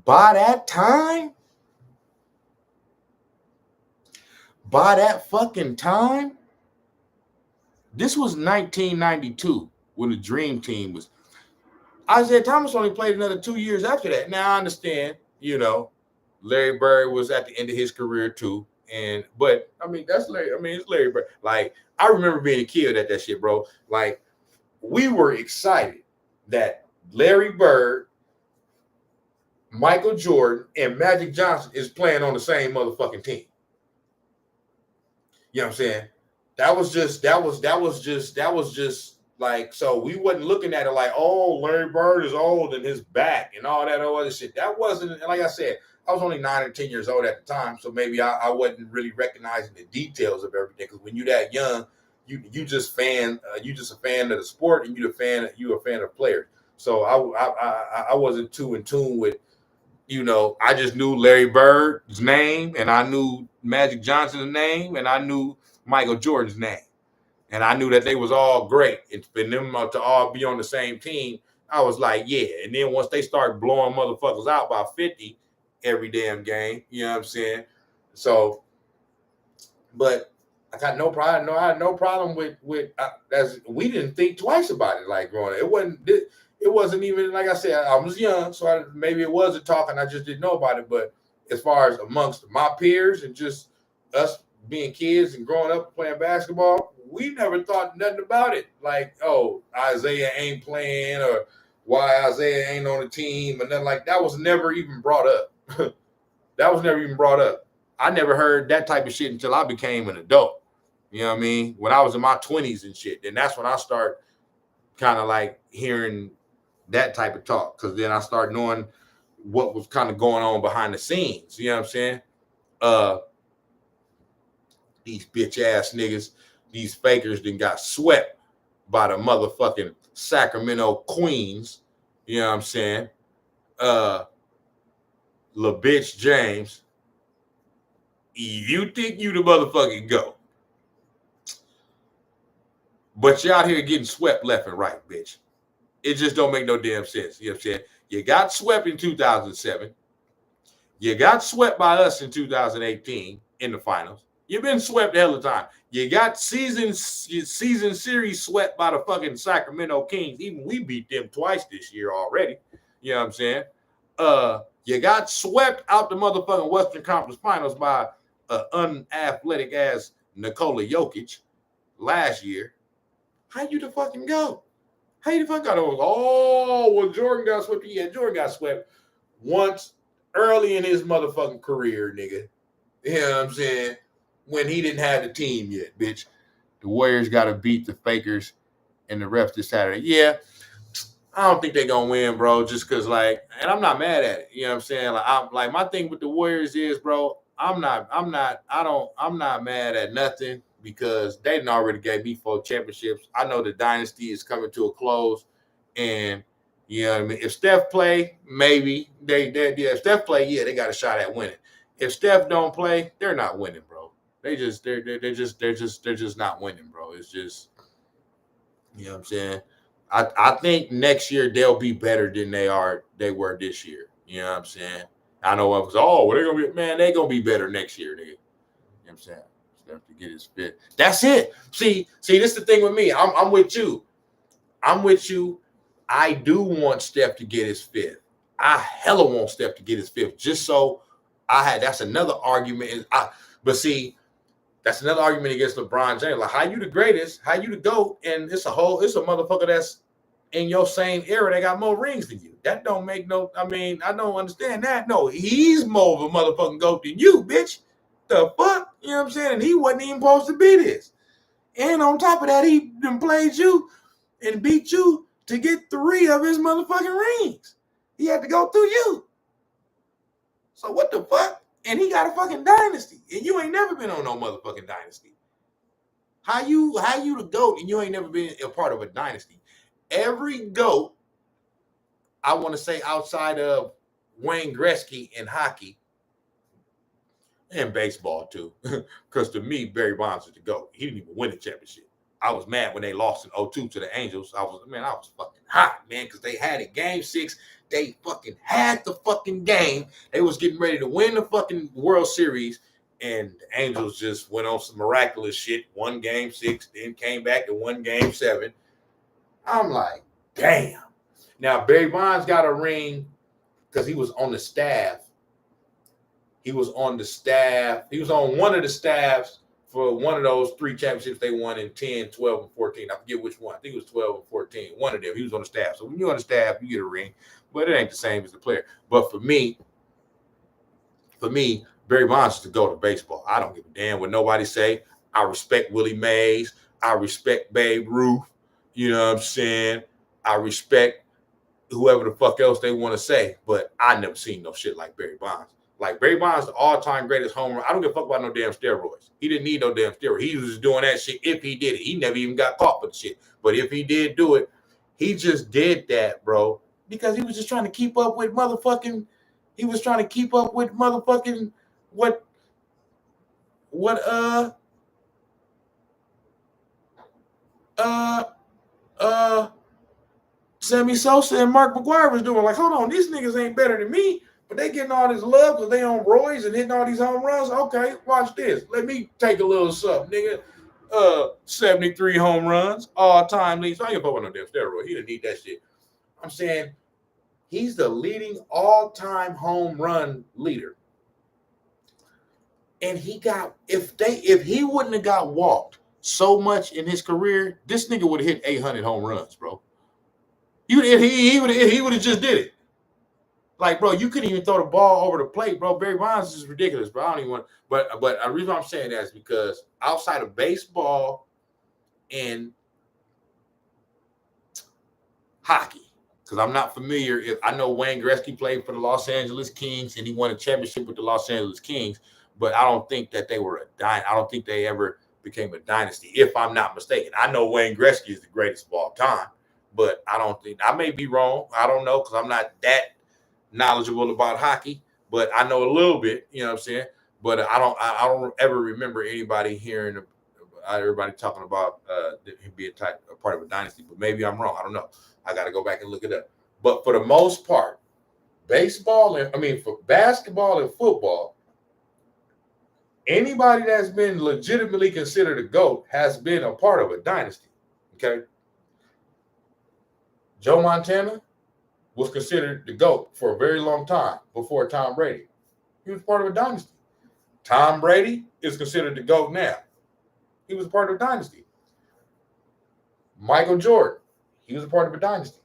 By that fucking time, this was 1992 when the Dream Team was. Isaiah Thomas only played another 2 years after that. Now I understand, Larry Bird was at the end of his career too. But I mean, that's Larry. I mean, it's Larry Bird. Like, I remember being a kid at that shit, bro. Like, we were excited that Larry Bird, Michael Jordan, and Magic Johnson is playing on the same motherfucking team. You know what I'm saying? That was just like, so we wasn't looking at it like, oh, Larry Bird is old and his back and all that other shit. That wasn't, like I said, I was only 9 or 10 years old at the time, so maybe I wasn't really recognizing the details of everything. Because when you're that young, you just a fan of the sport, and you a fan of players. So I wasn't too in tune with, I just knew Larry Bird's name, and I knew Magic Johnson's name, and I knew Michael Jordan's name, and I knew that they was all great. And for them to all be on the same team, I was like, yeah. And then once they start blowing motherfuckers out by 50 every damn game, you know what I'm saying? So, but I got no problem. No, I had no problem with as we didn't think twice about it. Like growing up, it wasn't even, like I said, I was young, so maybe it was a talk and I just didn't know about it. But as far as amongst my peers and just us being kids and growing up playing basketball, we never thought nothing about it. Like, oh, Isaiah ain't playing, or why Isaiah ain't on the team, and nothing like that was never even brought up. That was never even brought up. I never heard that type of shit until I became an adult. You know what I mean? When I was in my 20s and shit, then that's when I start kind of like hearing that type of talk, because then I start knowing what was kind of going on behind the scenes. You know what I'm saying? These bitch ass niggas, these fakers, then got swept by the motherfucking Sacramento Queens. You know what I'm saying? Bitch James, you think you the motherfucking go, but you out here getting swept left and right, bitch. It just don't make no damn sense. You know what I'm saying? You got swept in 2007. You got swept by us in 2018 in the finals. You've been swept a hell of a time. You got season series swept by the fucking Sacramento Kings. Even we beat them twice this year already. You know what I'm saying? You got swept out the motherfucking Western Conference Finals by unathletic ass Nikola Jokic last year. How you the fucking go? How you the fuck got over? Oh, well, Jordan got swept. Yeah, Jordan got swept once early in his motherfucking career, nigga. You know what I'm saying? When he didn't have the team yet, bitch. The Warriors got to beat the Fakers and the refs this Saturday. Yeah, I don't think they're going to win, bro, just because, like, and I'm not mad at it. You know what I'm saying? Like, my thing with the Warriors is, bro, I'm not mad at nothing, because they done already gave me 4 championships. I know the dynasty is coming to a close, and you know what I mean. If Steph play, maybe if Steph play, yeah, they got a shot at winning. If Steph don't play, they're not winning, bro. They're just not winning, bro. It's just, you know what I'm saying. I think next year they'll be better than they were this year. You know what I'm saying. I know it was, they're gonna be, man, they're gonna be better next year, nigga. You know what I'm saying. Steph to get his fit. That's it. See, this is the thing with me. I'm with you. I do want Steph to get his 5th. I hella want Steph to get his 5th, just so that's another argument. But see, that's another argument against LeBron James. Like, how you the greatest? How you the GOAT? And it's a motherfucker that's in your same era that got more rings than you. That don't make no. I mean, I don't understand that. No, he's more of a motherfucking GOAT than you, bitch. The fuck? You know what I'm saying? And he wasn't even supposed to be this. And on top of that, he done played you and beat you to get 3 of his motherfucking rings. He had to go through you. So what the fuck? And he got a fucking dynasty. And you ain't never been on no motherfucking dynasty. How you the GOAT and you ain't never been a part of a dynasty? Every GOAT, I want to say outside of Wayne Gretzky in hockey and baseball too, because to me, Barry Bonds is the GOAT. He didn't even win the championship. I was mad when they lost in 2002 to the Angels. I was fucking hot, man, because they had it game 6. They fucking had the fucking game. They was getting ready to win the fucking World Series, and the Angels just went on some miraculous shit. Won game 6, then came back to win game 7. I'm like, damn. Now, Barry Bonds got a ring because he was on the staff. He was on the staff. He was on one of the staffs for one of those 3 championships they won in 10, 12, and 14. I forget which one. I think it was 12 and 14. One of them. He was on the staff. So when you're on the staff, you get a ring. But it ain't the same as the player. But for me, Barry Bonds is the GOAT of baseball. I don't give a damn what nobody say. I respect Willie Mays. I respect Babe Ruth. You know what I'm saying? I respect whoever the fuck else they want to say. But I never seen no shit like Barry Bonds. Like, Barry Bonds, the all-time greatest home run. I don't give a fuck about no damn steroids. He didn't need no damn steroids. He was just doing that shit if he did it. He never even got caught for the shit. But if he did do it, he just did that, bro, because he was just trying to keep up with motherfucking – he was trying to keep up with motherfucking Sammy Sosa and Mark McGwire was doing. Like, hold on, these niggas ain't better than me. But they getting all this love because they on roids and hitting all these home runs. Okay, watch this. Let me take a little something, nigga. 73 home runs, all-time leads. So I ain't gonna put on no damn steroid. He didn't need that shit. I'm saying he's the leading all-time home run leader. And he got, if he wouldn't have got walked so much in his career, this nigga would have hit 800 home runs, bro. He would have just did it. Like, bro, you couldn't even throw the ball over the plate, bro. Barry Bonds is ridiculous, bro. I don't even want. But the reason I'm saying that is because outside of baseball and hockey, because I'm not familiar. If I know Wayne Gretzky played for the Los Angeles Kings and he won a championship with the Los Angeles Kings, but I don't think that they were I don't think they ever became a dynasty, if I'm not mistaken. I know Wayne Gretzky is the greatest of all time, but I don't think, I may be wrong. I don't know, because I'm not that knowledgeable about hockey, but I know a little bit, you know what I'm saying? But I don't ever remember anybody hearing everybody talking about him being a part of a dynasty, but maybe I'm wrong. I don't know. I got to go back and look it up. But for the most part, for basketball and football, anybody that's been legitimately considered a GOAT has been a part of a dynasty. Okay. Joe Montana was considered the GOAT for a very long time before Tom Brady. He was part of a dynasty. Tom Brady is considered the GOAT now. He was a part of a dynasty. Michael Jordan, he was a part of a dynasty.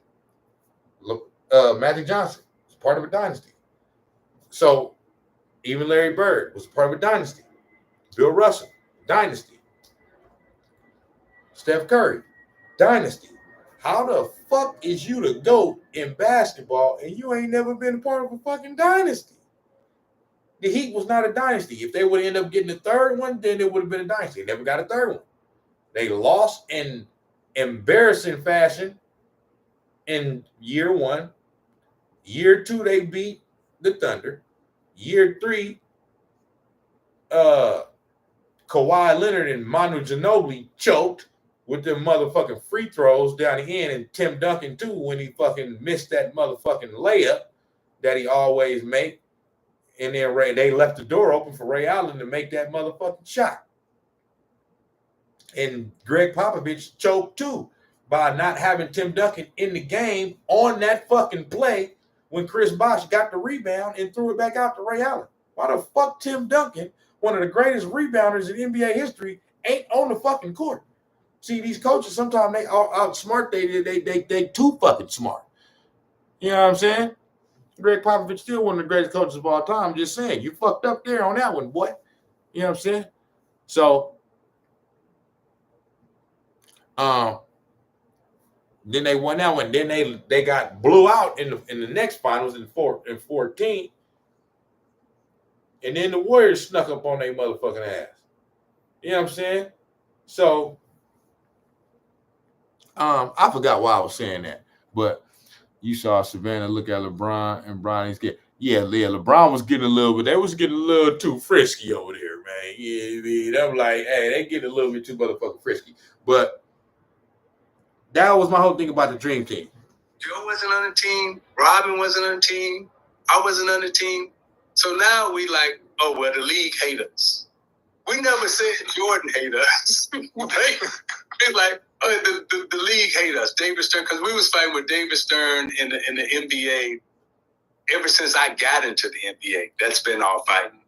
Magic Johnson was part of a dynasty. So even Larry Bird was a part of a dynasty. Bill Russell, dynasty. Steph Curry, dynasty. How the fuck is you the GOAT in basketball and you ain't never been a part of a fucking dynasty? The Heat was not a dynasty. If they would end up getting a third one, then it would have been a dynasty. They never got a third one. They lost in embarrassing fashion in year 1. Year 2, they beat the Thunder. Year 3, Kawhi Leonard and Manu Ginobili choked with them motherfucking free throws down the end, and Tim Duncan too, when he fucking missed that motherfucking layup that he always make. And then they left the door open for Ray Allen to make that motherfucking shot. And Greg Popovich choked too by not having Tim Duncan in the game on that fucking play when Chris Bosh got the rebound and threw it back out to Ray Allen. Why the fuck Tim Duncan, one of the greatest rebounders in NBA history, ain't on the fucking court? See, these coaches, sometimes they outsmart, they too fucking smart. You know what I'm saying? Greg Popovich still one of the greatest coaches of all time. I'm just saying, you fucked up there on that one, boy. You know what I'm saying? So, Then they won that one. Then they got blew out in the next finals in 14. And then the Warriors snuck up on their motherfucking ass. You know what I'm saying? So I forgot why I was saying that, but you saw Savannah look at LeBron and Bronny's get LeBron was getting a little bit. They was getting a little too frisky over there, man. Yeah, I'm like, hey, they getting a little bit too motherfucking frisky. But that was my whole thing about the Dream Team. Joe wasn't on the team. Robin wasn't on the team. I wasn't on the team. So now we like, oh, well, the league hate us. We never said Jordan hate us. It's like, oh, the league hate us. David Stern, because we was fighting with David Stern in the NBA ever since I got into the NBA. That's been our fighting.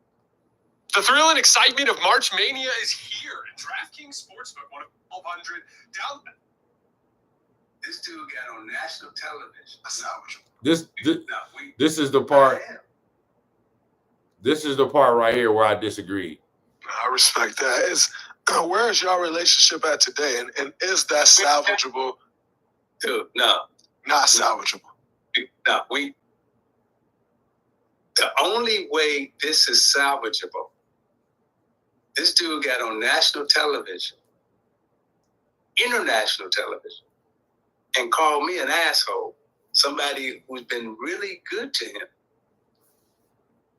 The thrill and excitement of March Mania is here, and DraftKings Sportsbook, one of 1,200 down. This dude got on national television. This is the part. This is the part right here where I disagree. I respect that. Where is your relationship at today, and is that salvageable? Dude, no, not salvageable. No, the only way this is salvageable. This dude got on national television, international television, and called me an asshole. Somebody who's been really good to him.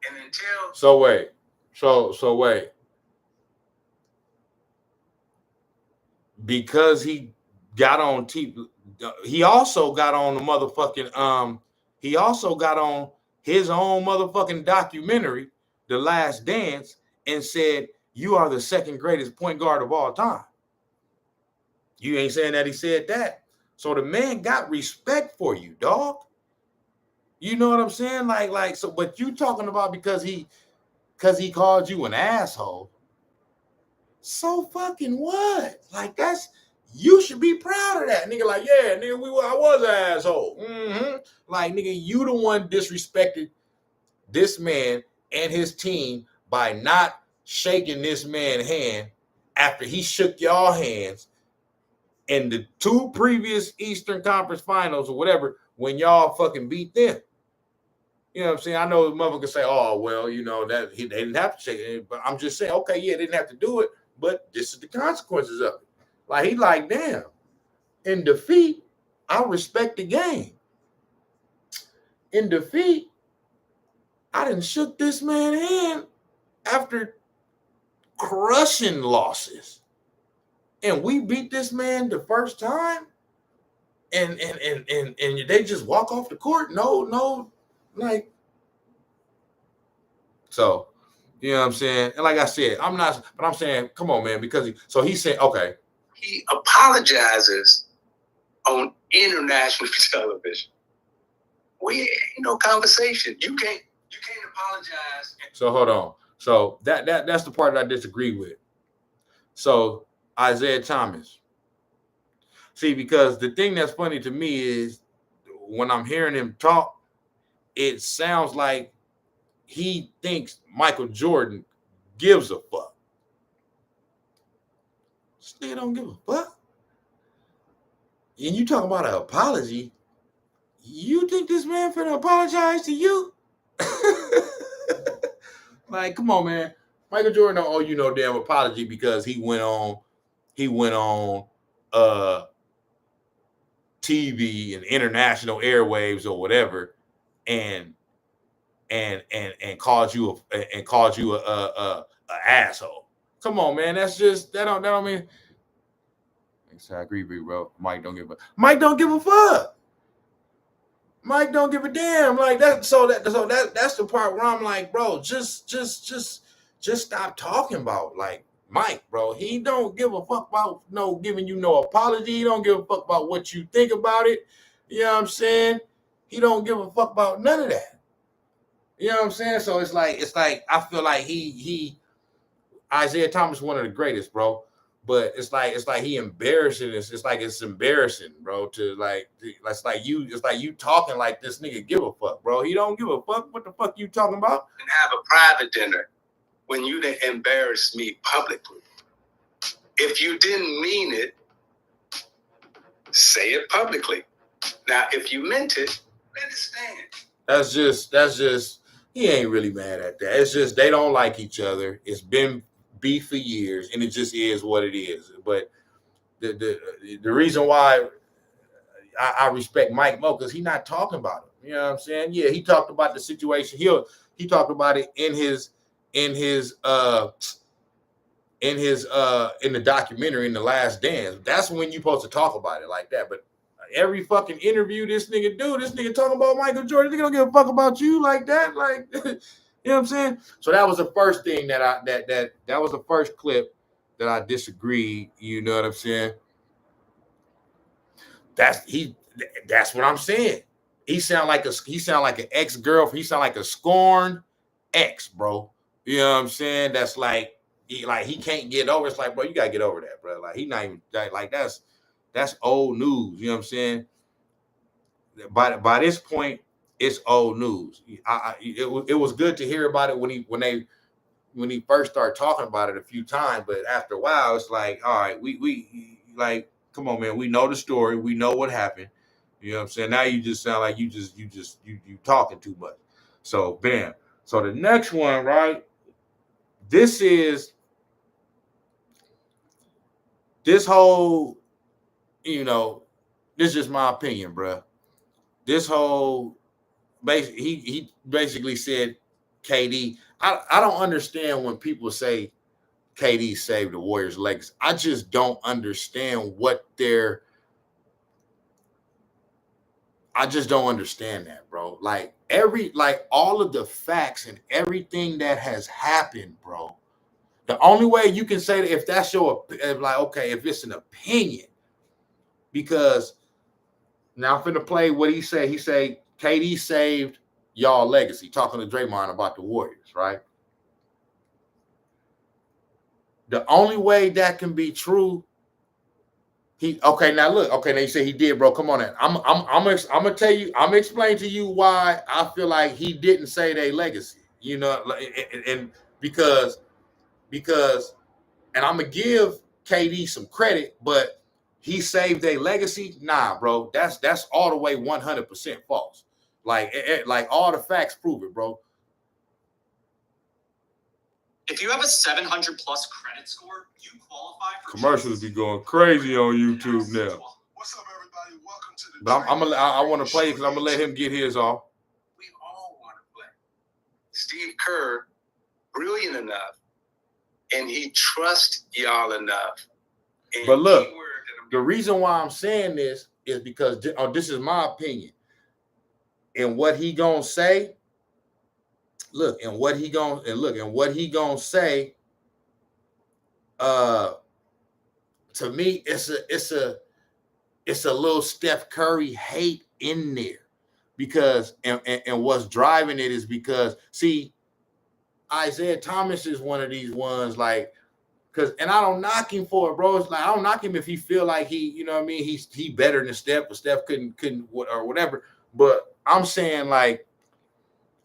And until so wait. Because he got on TV, he also got on the motherfucking he also got on his own motherfucking documentary, The Last Dance, and said, "You are the second greatest point guard of all time." You ain't saying that he said that. So the man got respect for you, dog. You know what I'm saying? Like so, but you talking about because he called you an asshole. So fucking what? Like you should be proud of that, nigga. Like, yeah, nigga, I was an asshole. Mm-hmm. Like, nigga, you the one disrespected this man and his team by not shaking this man's hand after he shook y'all hands in the 2 previous Eastern Conference Finals or whatever when y'all fucking beat them. You know what I'm saying? I know the mother can say, oh, well, you know, that they didn't have to shake it. But I'm just saying, okay, yeah, they didn't have to do it, but this is the consequences of it. Like, he like, damn, in defeat, I respect the game. In defeat, I done shook this man's hand after crushing losses. And we beat this man the first time, and they just walk off the court. No, like, so, you know what I'm saying? And like I said, I'm not, but I'm saying, come on, man, because he said, okay. He apologizes on international television. We ain't no conversation. You can't apologize. So hold on. So that's the part that I disagree with. So Isaiah Thomas. See, because the thing that's funny to me is when I'm hearing him talk, it sounds like he thinks Michael Jordan gives a fuck. This nigga don't give a fuck. And you talking about an apology? You think this man finna apologize to you? Like, come on, man. Michael Jordan don't owe you no damn apology because he went on TV and international airwaves or whatever, and called you a asshole. Come on, man. That's just that don't mean. I agree, bro. Mike don't give a fuck. Mike don't give a damn. Like that. So that's the part where I'm like, bro, just stop talking about like Mike, bro. He don't give a fuck about giving you no apology. He don't give a fuck about what you think about it. You know what I'm saying? He don't give a fuck about none of that. You know what I'm saying? So it's like I feel like he Isaiah Thomas one of the greatest, bro. But it's like he embarrassing us. It's like it's embarrassing, bro. It's like you talking like this nigga give a fuck, bro. He don't give a fuck. What the fuck you talking about? And have a private dinner when you didn't embarrass me publicly. If you didn't mean it, say it publicly. Now, if you meant it, let it stand. That's just he ain't really mad at that. It's just they don't like each other. It's been beef for years, and it just is what it is. But the reason why I respect Mike Mo, because he's not talking about it. You know what I'm saying? Yeah, he talked about the situation. He talked about it in the documentary in The Last Dance. That's when you're supposed to talk about it like that. But every fucking interview this nigga talking about Michael Jordan. Nigga don't give a fuck about you like that. Like, you know what I'm saying? So that was the first thing that was the first clip that I disagreed. You know what I'm saying? That's what I'm saying. He sound like an ex-girlfriend. He sound like a scorned ex, bro. You know what I'm saying? That's like he can't get over. It's like, bro, you gotta get over that, bro. Like he not even like that's old news. You know what I'm saying? By this point, it's old news. It was good to hear about it when he first started talking about it a few times, but after a while, it's like, all right, we like, come on, man, we know the story, we know what happened. You know what I'm saying? Now you just sound like you talking too much. So bam. So the next one, right? This whole, this is just my opinion, bro. This whole he basically said KD. I don't understand when people say KD saved the Warriors' legacy. I just don't understand I just don't understand that, bro. Like all of the facts and everything that has happened, bro. The only way you can say that if that's if it's an opinion, because now I'm finna play what he said. He said KD saved y'all legacy, talking to Draymond about the Warriors, right? The only way that can be true, now you say he did, bro. Come on in. I'm gonna tell you, I'm gonna explain to you why I feel like he didn't say their legacy. You know, and because and I'm gonna give KD some credit, but he saved their legacy. Nah, bro, that's all the way 100% false. Like all the facts prove it, bro. If you have a 700 plus credit score, you qualify for commercials. Be going crazy on YouTube now. What's up, everybody? Welcome to the. But I want to play because I'm gonna let him get his off. We all want to play. Steve Kerr, brilliant enough, and he trusts y'all enough. But look, the reason why I'm saying this is because this is my opinion. And what he gonna say? And what he gonna say? To me, it's a little Steph Curry hate in there, because and what's driving it is because, see, Isaiah Thomas is one of these ones, like, and I don't knock him for it, bro. It's like, I don't knock him if he feel like he, you know what I mean, he better than Steph, but Steph couldn't or whatever. But I'm saying, like,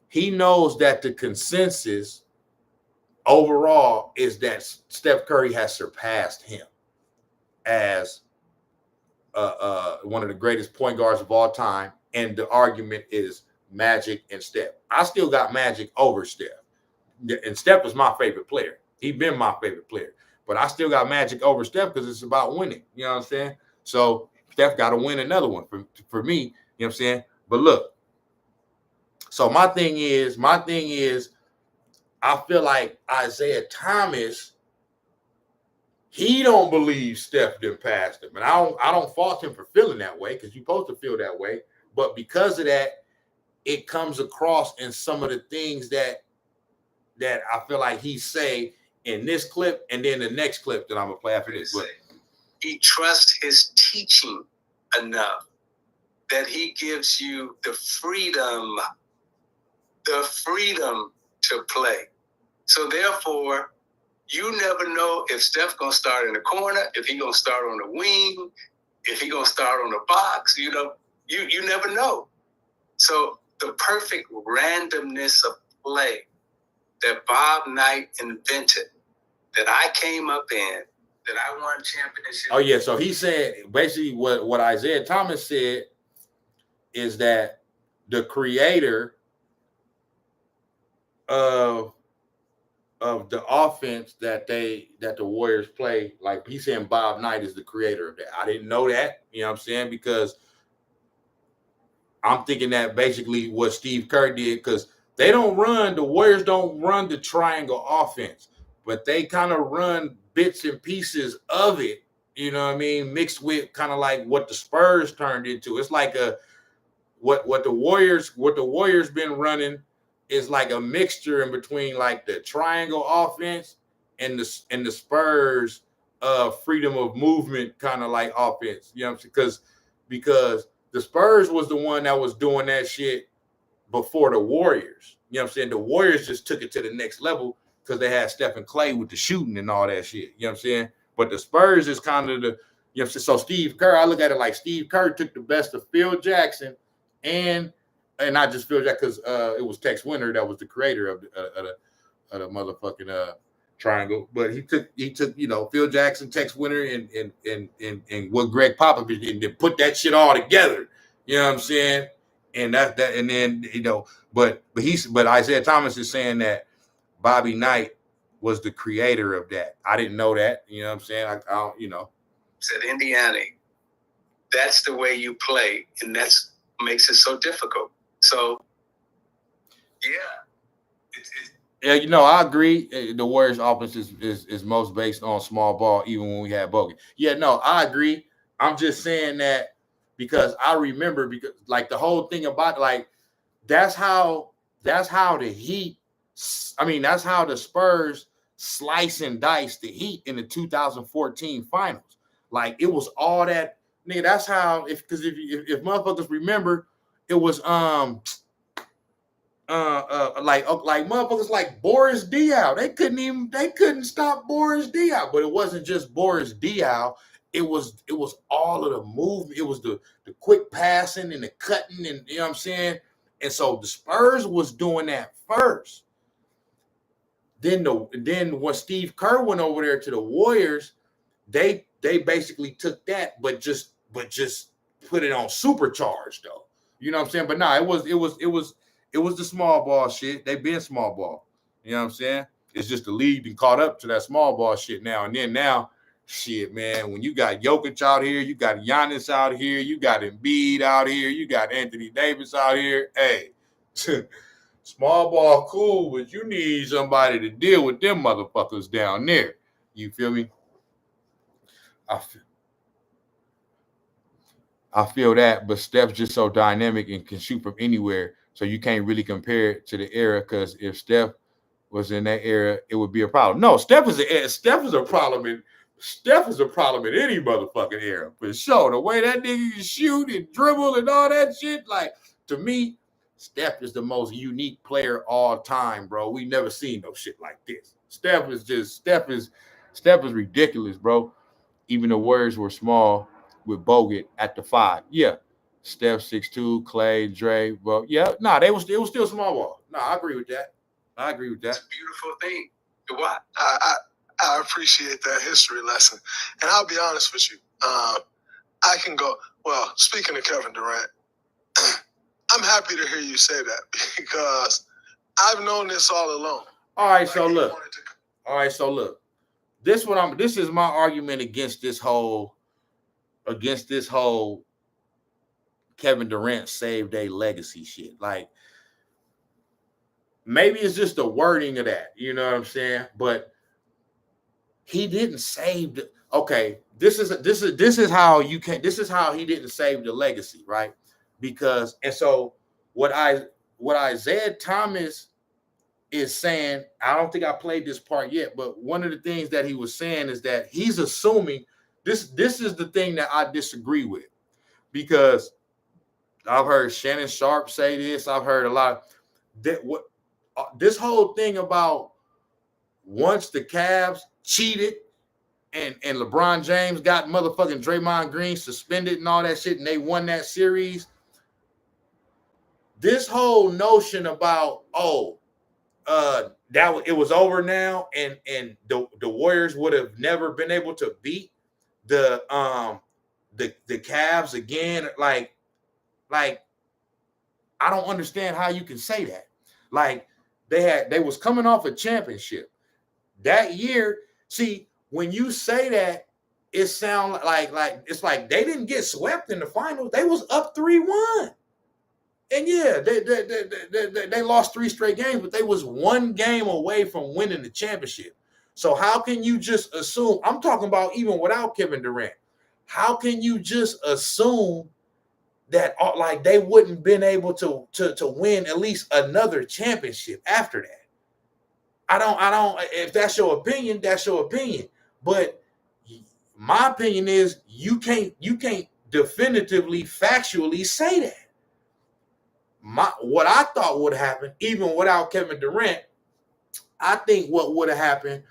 he knows that the consensus overall is that Steph Curry has surpassed him as one of the greatest point guards of all time, and the argument is Magic and Steph. I still got Magic over Steph, and Steph is my favorite player. He's been my favorite player, but I still got Magic over Steph because it's about winning. You know what I'm saying? So Steph got to win another one for me. You know what I'm saying? But look, so my thing is, I feel like Isaiah Thomas, he don't believe Steph didn't pass him. And I don't fault him for feeling that way, because you're supposed to feel that way. But because of that, it comes across in some of the things that I feel like he say in this clip, and then the next clip that I'm going to play after this. But he trusts his teaching enough that he gives you the freedom to play. So therefore, you never know if Steph gonna start in the corner, if he gonna start on the wing, if he gonna start on the box. You know, you never know. So the perfect randomness of play that Bob Knight invented, that I came up in, that I won championships. Oh yeah, so he said basically what Isaiah Thomas said is that the creator of the offense that the Warriors play, like he's saying Bob Knight is the creator of that. I didn't know that, you know what I'm saying? Because I'm thinking that basically what Steve Kerr did, because the Warriors don't run the triangle offense, but they kind of run bits and pieces of it, you know what I mean, mixed with kind of like what the Spurs turned into. It's like what the Warriors been running is like a mixture in between like the triangle offense and the Spurs freedom of movement kind of like offense. You know what I'm saying? Because the Spurs was the one that was doing that shit before the Warriors. You know what I'm saying? The Warriors just took it to the next level because they had Steph and Clay with the shooting and all that shit. You know what I'm saying? But the Spurs is kind of the, you know what I'm saying? So Steve Kerr, I look at it like Steve Kerr took the best of Phil Jackson and not just Phil Jackson, because it was Tex Winter that was the creator of the motherfucking triangle. But he took Phil Jackson, Tex Winter, and what Greg Popovich did, and then put that shit all together. You know what I'm saying? And and then but Isaiah Thomas is saying that Bobby Knight was the creator of that. I didn't know that. You know what I'm saying? I don't. Said Indiana, that's the way you play, and that's makes it so difficult. So, yeah. Yeah, I agree. The Warriors' offense is most based on small ball, even when we had Bogut. Yeah, no, I agree. I'm just saying that because I remember, because like the whole thing about like that's how the Heat. I mean, that's how the Spurs slice and dice the Heat in the 2014 finals. Like it was all that, nigga. That's how if motherfuckers remember, it was like motherfuckers like Boris Diaw. They couldn't stop Boris Diaw. But it wasn't just Boris Diaw. It was all of the movement. It was the quick passing and the cutting, and you know what I'm saying. And so the Spurs was doing that first. Then when Steve Kerr went over there to the Warriors, they basically took that, but just put it on supercharged though. You know what I'm saying? But nah, it was the small ball shit. They've been small ball. You know what I'm saying? It's just the league and caught up to that small ball shit now. And then now, shit, man, when you got Jokic out here, you got Giannis out here, you got Embiid out here, you got Anthony Davis out here. Hey, small ball cool, but you need somebody to deal with them motherfuckers down there. You feel me? I feel that, but Steph's just so dynamic and can shoot from anywhere, so you can't really compare it to the era. Because if Steph was in that era, it would be a problem. No, Steph is a problem in any motherfucking era for sure. The way that nigga can shoot and dribble and all that shit, like to me, Steph is the most unique player all time, bro. We never seen no shit like this. Steph is ridiculous, bro. Even the Warriors were small with Bogut at the 5. Yeah. Steph 6'2", Clay, Dre. Well, yeah. Nah, it was still small ball. Nah, I agree with that. It's a beautiful thing to watch. I appreciate that history lesson. And I'll be honest with you. I can go, well, speaking of Kevin Durant, I'm happy to hear you say that because I've known this all along. All right, so look. This is my argument against this whole Kevin Durant saved a legacy shit. Like maybe it's just the wording of that, you know what I'm saying? But he didn't save the okay. This is how he didn't save the legacy, right? Because and so what Isaiah Thomas is saying, I don't think I played this part yet, but one of the things that he was saying is that he's assuming this is the thing that I disagree with, because I've heard Shannon Sharp say this. I've heard a lot that this whole thing about once the Cavs cheated and LeBron James got motherfucking Draymond Green suspended and all that shit and they won that series. This whole notion about, it was over now, and the Warriors would have never been able to beat the Cavs again. Like I don't understand how you can say that. Like they was coming off a championship that year. See, when you say that, it sounds like it's like they didn't get swept in the finals. They was up 3-1. And yeah, they lost 3 straight games, but they was 1 game away from winning the championship. So how can you just assume? I'm talking about even without Kevin Durant. How can you just assume that like they wouldn't been able to win at least another championship after that? I don't. If that's your opinion, that's your opinion. But my opinion is you can't definitively, factually say that. What I thought would happen, even without Kevin Durant, I think what would have happened,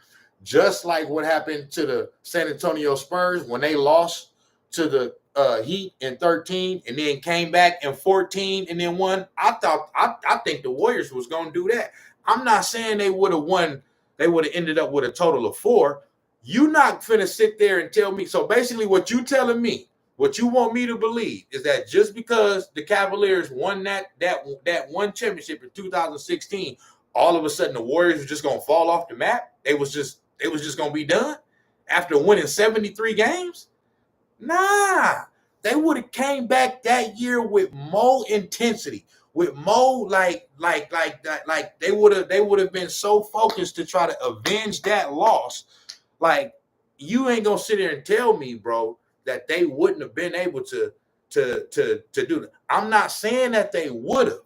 just like what happened to the San Antonio Spurs when they lost to the Heat in 13 and then came back in 14 and then won. I think the Warriors was going to do that. I'm not saying they would have won. They would have ended up with a total of 4. You not finna sit there and tell me. So basically what you telling me, what you want me to believe is that just because the Cavaliers won that one championship in 2016, all of a sudden the Warriors were just gonna fall off the map. They was just gonna be done after winning 73 games. Nah, they would have came back that year with more intensity, with more like they would have been so focused to try to avenge that loss. Like you ain't gonna sit there and tell me, bro, that they wouldn't have been able to do that. I'm not saying that they would have,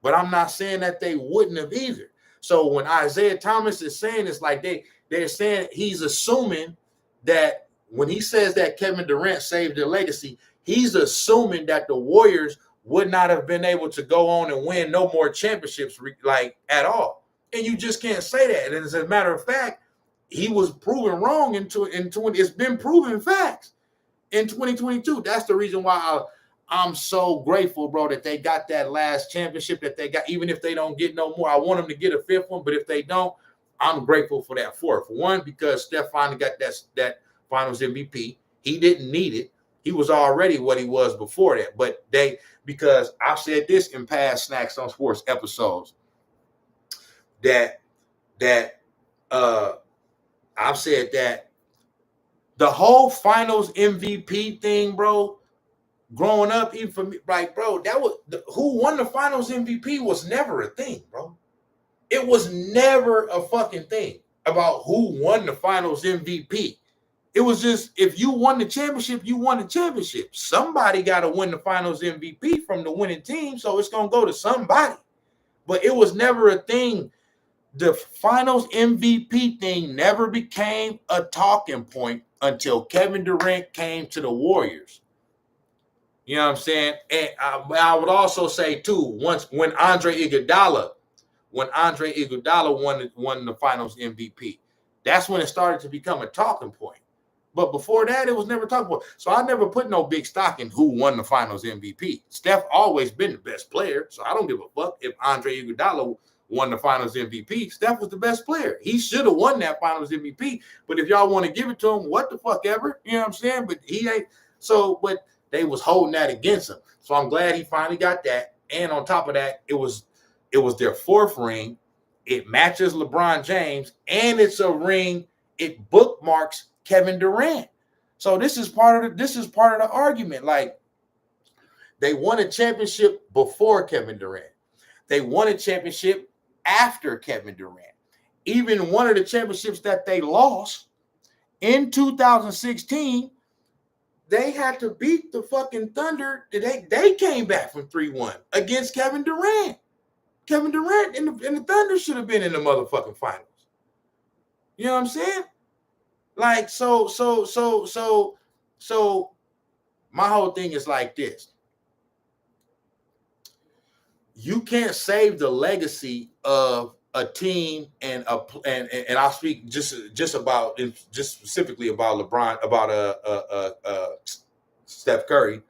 but I'm not saying that they wouldn't have either. So when Isaiah Thomas is saying it's like they're saying he's assuming that when he says that Kevin Durant saved their legacy, he's assuming that the Warriors would not have been able to go on and win no more championships like at all. And you just can't say that. And as a matter of fact, he was proven wrong into it's been proven facts. In 2022, that's the reason why I'm so grateful, bro, that they got that last championship that they got. Even if they don't get no more, I want them to get a 5th one. But if they don't, I'm grateful for that 4th one, because Steph finally got that Finals MVP. He didn't need it. He was already what he was before that. But because I've said this in past Snax on Sports episodes, that I've said that the whole Finals MVP thing, bro, growing up, even for me, like, bro, that was who won the Finals MVP was never a thing, bro. It was never a fucking thing about who won the Finals MVP. It was just, if you won the championship, you won the championship. Somebody got to win the Finals MVP from the winning team, so it's going to go to somebody. But it was never a thing. The Finals MVP thing never became a talking point until Kevin Durant came to the Warriors. You know what I'm saying? And I would also say, too, when Andre Iguodala won the Finals MVP, that's when it started to become a talking point. But before that, it was never talked about. So I never put no big stock in who won the Finals MVP. Steph always been the best player, so I don't give a fuck if Andre Iguodala won the Finals MVP. Steph was the best player. He should have won that Finals MVP. But if y'all want to give it to him, what the fuck ever. You know what I'm saying? But he ain't. So, but they was holding that against him. So I'm glad he finally got that. And on top of that, it was their 4th ring. It matches LeBron James, and it's a ring. It bookmarks Kevin Durant. So this is part of the argument. Like, they won a championship before Kevin Durant. They won a championship after Kevin Durant. Even one of the championships that they lost in 2016, they had to beat the fucking Thunder. They came back from 3-1 against Kevin Durant. Kevin Durant and the Thunder should have been in the motherfucking finals. You know what I'm saying? Like, so my whole thing is like this. You can't save the legacy of a team and I'll speak just specifically about LeBron, about Steph Curry.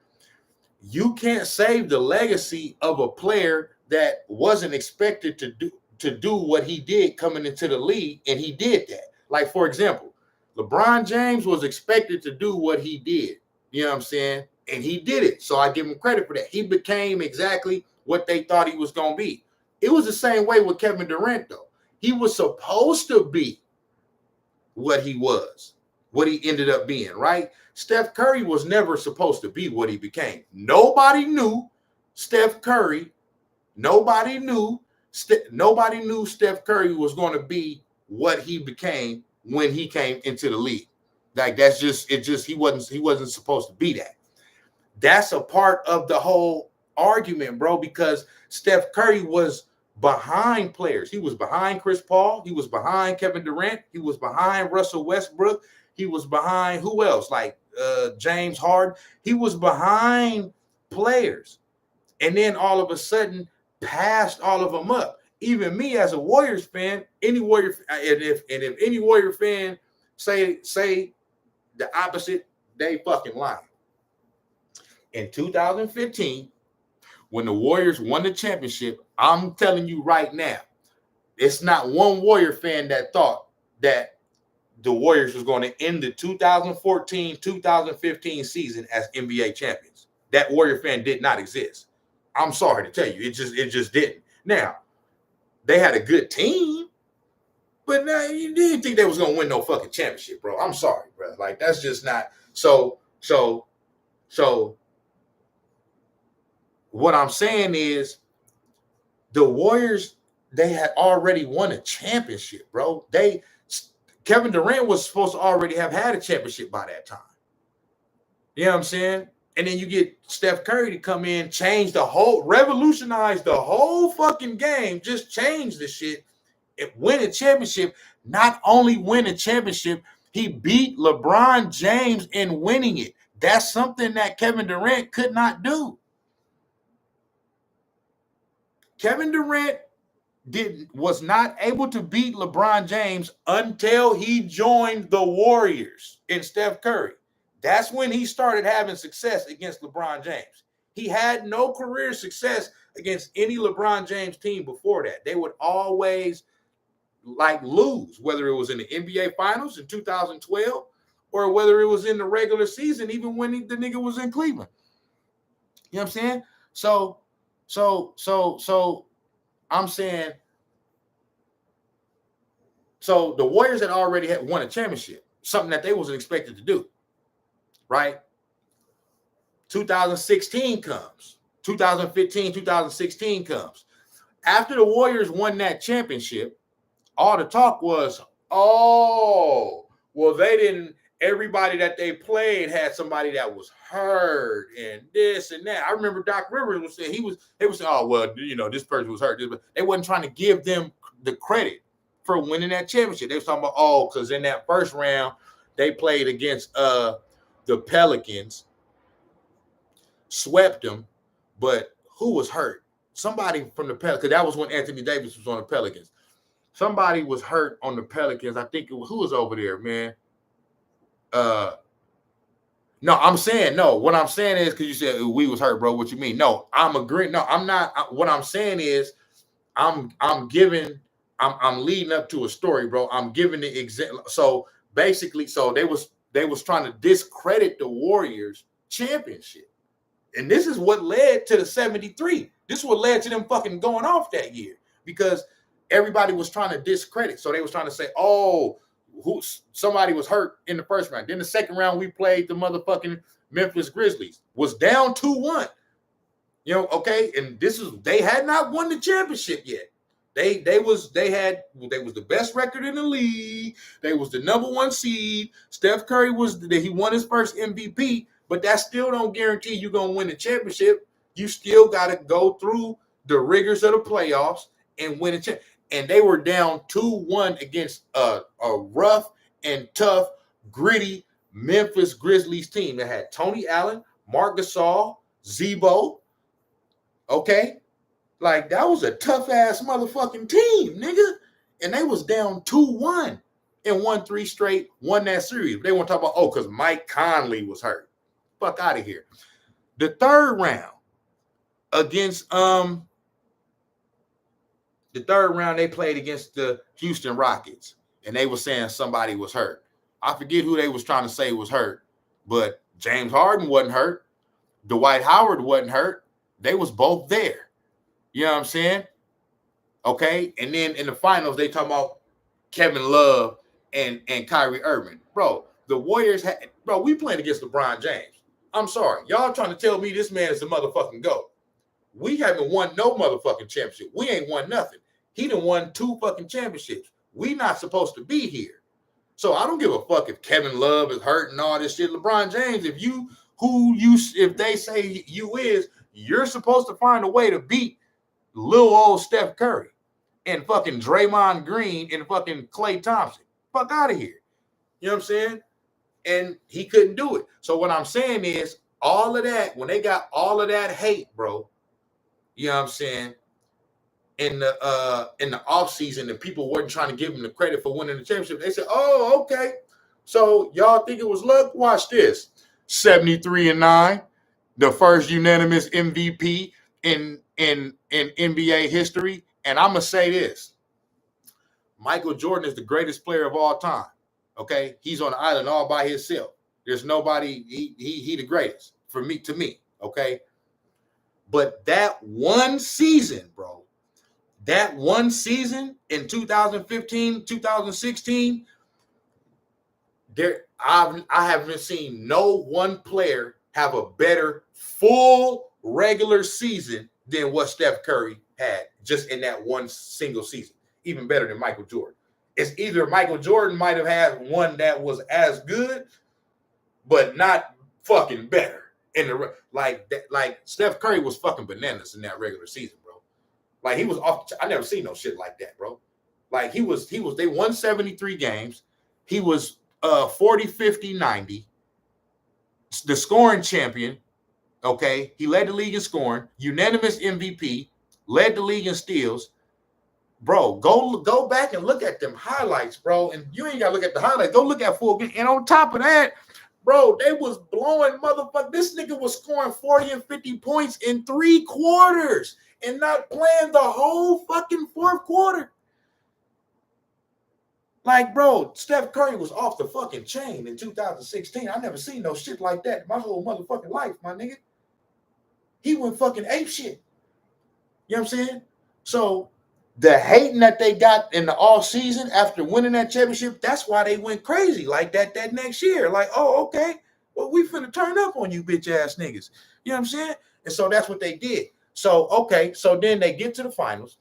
You can't save the legacy of a player that wasn't expected to to do what he did coming into the league, and he did that. Like, for example, LeBron James was expected to do what he did. You know what I'm saying? And he did it. So I give him credit for that. He became exactly what they thought he was going to be. It was the same way with Kevin Durant, though. He was supposed to be what he was, what he ended up being, right? Steph Curry was never supposed to be what he became. Nobody knew Steph Curry. Nobody knew Steph Curry was going to be what he became when he came into the league. Like, that's just it. Just he wasn't supposed to be that. That's a part of the whole argument, bro, because Steph Curry was behind players. He was behind Chris Paul. He was behind Kevin Durant. He was behind Russell Westbrook. He was behind who else? Like James Harden. He was behind players. And then all of a sudden passed all of them up. Even me as a Warriors fan, any Warrior, and if any Warrior fan say the opposite, they fucking lying. In 2015, when the Warriors won the championship, I'm telling you right now, it's not one Warrior fan that thought that the Warriors was going to end the 2014-2015 season as NBA champions. That Warrior fan did not exist. I'm sorry to tell you, it just didn't. Now, they had a good team, but you didn't think they was gonna win no fucking championship, bro. I'm sorry, bro. Like, that's just not so. What I'm saying is, the Warriors, they had already won a championship, bro. Kevin Durant was supposed to already have had a championship by that time. You know what I'm saying? And then you get Steph Curry to come in, revolutionize the whole fucking game, just change the shit, and win a championship. Not only win a championship, he beat LeBron James in winning it. That's something that Kevin Durant could not do. Kevin Durant was not able to beat LeBron James until he joined the Warriors in Steph Curry. That's when he started having success against LeBron James. He had no career success against any LeBron James team before that. They would always lose, whether it was in the NBA Finals in 2012 or whether it was in the regular season, even when the nigga was in Cleveland. You know what I'm saying? So I'm saying, so the Warriors had already won a championship, something that they wasn't expected to do. Right? 2016 comes. 2015, 2016 comes. After the Warriors won that championship, all the talk was, everybody that they played had somebody that was hurt and this and that. I remember Doc Rivers was saying, they was saying, this person was hurt. But they wasn't trying to give them the credit for winning that championship. They was talking about, because in that first round, they played against the Pelicans, swept them, but who was hurt? Somebody from the Pelicans. That was when Anthony Davis was on the Pelicans. Somebody was hurt on the Pelicans. I think who was over there, man? What I'm saying is, because you said we was hurt, bro. What you mean? No, I'm agreeing. No, I'm not. What I'm saying is, I'm leading up to a story, bro. I'm giving the example. So basically, they was trying to discredit the Warriors championship. And this is what led to the 73. This is what led to them fucking going off that year, because everybody was trying to discredit. So they was trying to say, somebody was hurt in the first round. Then the second round, we played the motherfucking Memphis Grizzlies, was down 2-1. Okay? And they had not won the championship yet. They was the best record in the league. They was the number one seed. Steph Curry he won his first MVP, but that still don't guarantee you're gonna win the championship. You still gotta go through the rigors of the playoffs and win a championship. And they were down 2-1 against a rough and tough, gritty Memphis Grizzlies team that had Tony Allen, Marc Gasol, Zebo. Okay. Like, that was a tough-ass motherfucking team, nigga. And they was down 2-1 and won 3 straight, won that series. They want to talk about, because Mike Conley was hurt. Fuck out of here. The third round against the third round, they played against the Houston Rockets, and they were saying somebody was hurt. I forget who they was trying to say was hurt, but James Harden wasn't hurt. Dwight Howard wasn't hurt. They was both there. You know what I'm saying? Okay. And then in the finals, they talking about Kevin Love and Kyrie Irving. Bro, the Warriors we playing against LeBron James. I'm sorry. Y'all trying to tell me this man is the motherfucking GOAT. We haven't won no motherfucking championship. We ain't won nothing. He done won 2 fucking championships. We not supposed to be here. So I don't give a fuck if Kevin Love is hurt and all this shit. LeBron James, if they say you is, you're supposed to find a way to beat little old Steph Curry and fucking Draymond Green and fucking Klay Thompson. Fuck out of here. You know what I'm saying? And he couldn't do it. So what I'm saying is all of that, when they got all of that hate, bro, you know what I'm saying? In the offseason, and people weren't trying to give him the credit for winning the championship. They said, oh, okay. So y'all think it was luck? Watch this. 73-9, the first unanimous MVP in NBA history. And I'm gonna say this. Michael Jordan is the greatest player of all time. Okay? He's on the island all by himself. There's nobody, he the greatest to me. Okay. But that one season, bro. That one season in 2015, 2016, I haven't seen no one player have a better full regular season than what Steph Curry had just in that one single season. Even better than Michael Jordan. It's either Michael Jordan might have had one that was as good, but not fucking better. Like Steph Curry was fucking bananas in that regular season, bro. Like he was off. I never seen no shit like that, bro. Like they won 73 games. He was 40, 50, 90. The scoring champion. Okay. He led the league in scoring, unanimous MVP, led the league in steals. Bro, go back and look at them highlights, bro. And you ain't gotta look at the highlights. Go look at full game. And on top of that, bro, they was blowing motherfucker. This nigga was scoring 40 and 50 points in 3 quarters and not playing the whole fucking 4th quarter. Like, bro, Steph Curry was off the fucking chain in 2016. I never seen no shit like that in my whole motherfucking life, my nigga. He went fucking ape shit. You know what I'm saying? So the hating that they got in the off season after winning that championship, that's why they went crazy like that next year. Like, oh, okay, well, we finna turn up on you bitch ass niggas. You know what I'm saying? And so that's what they did. So, okay, so then they get to the finals.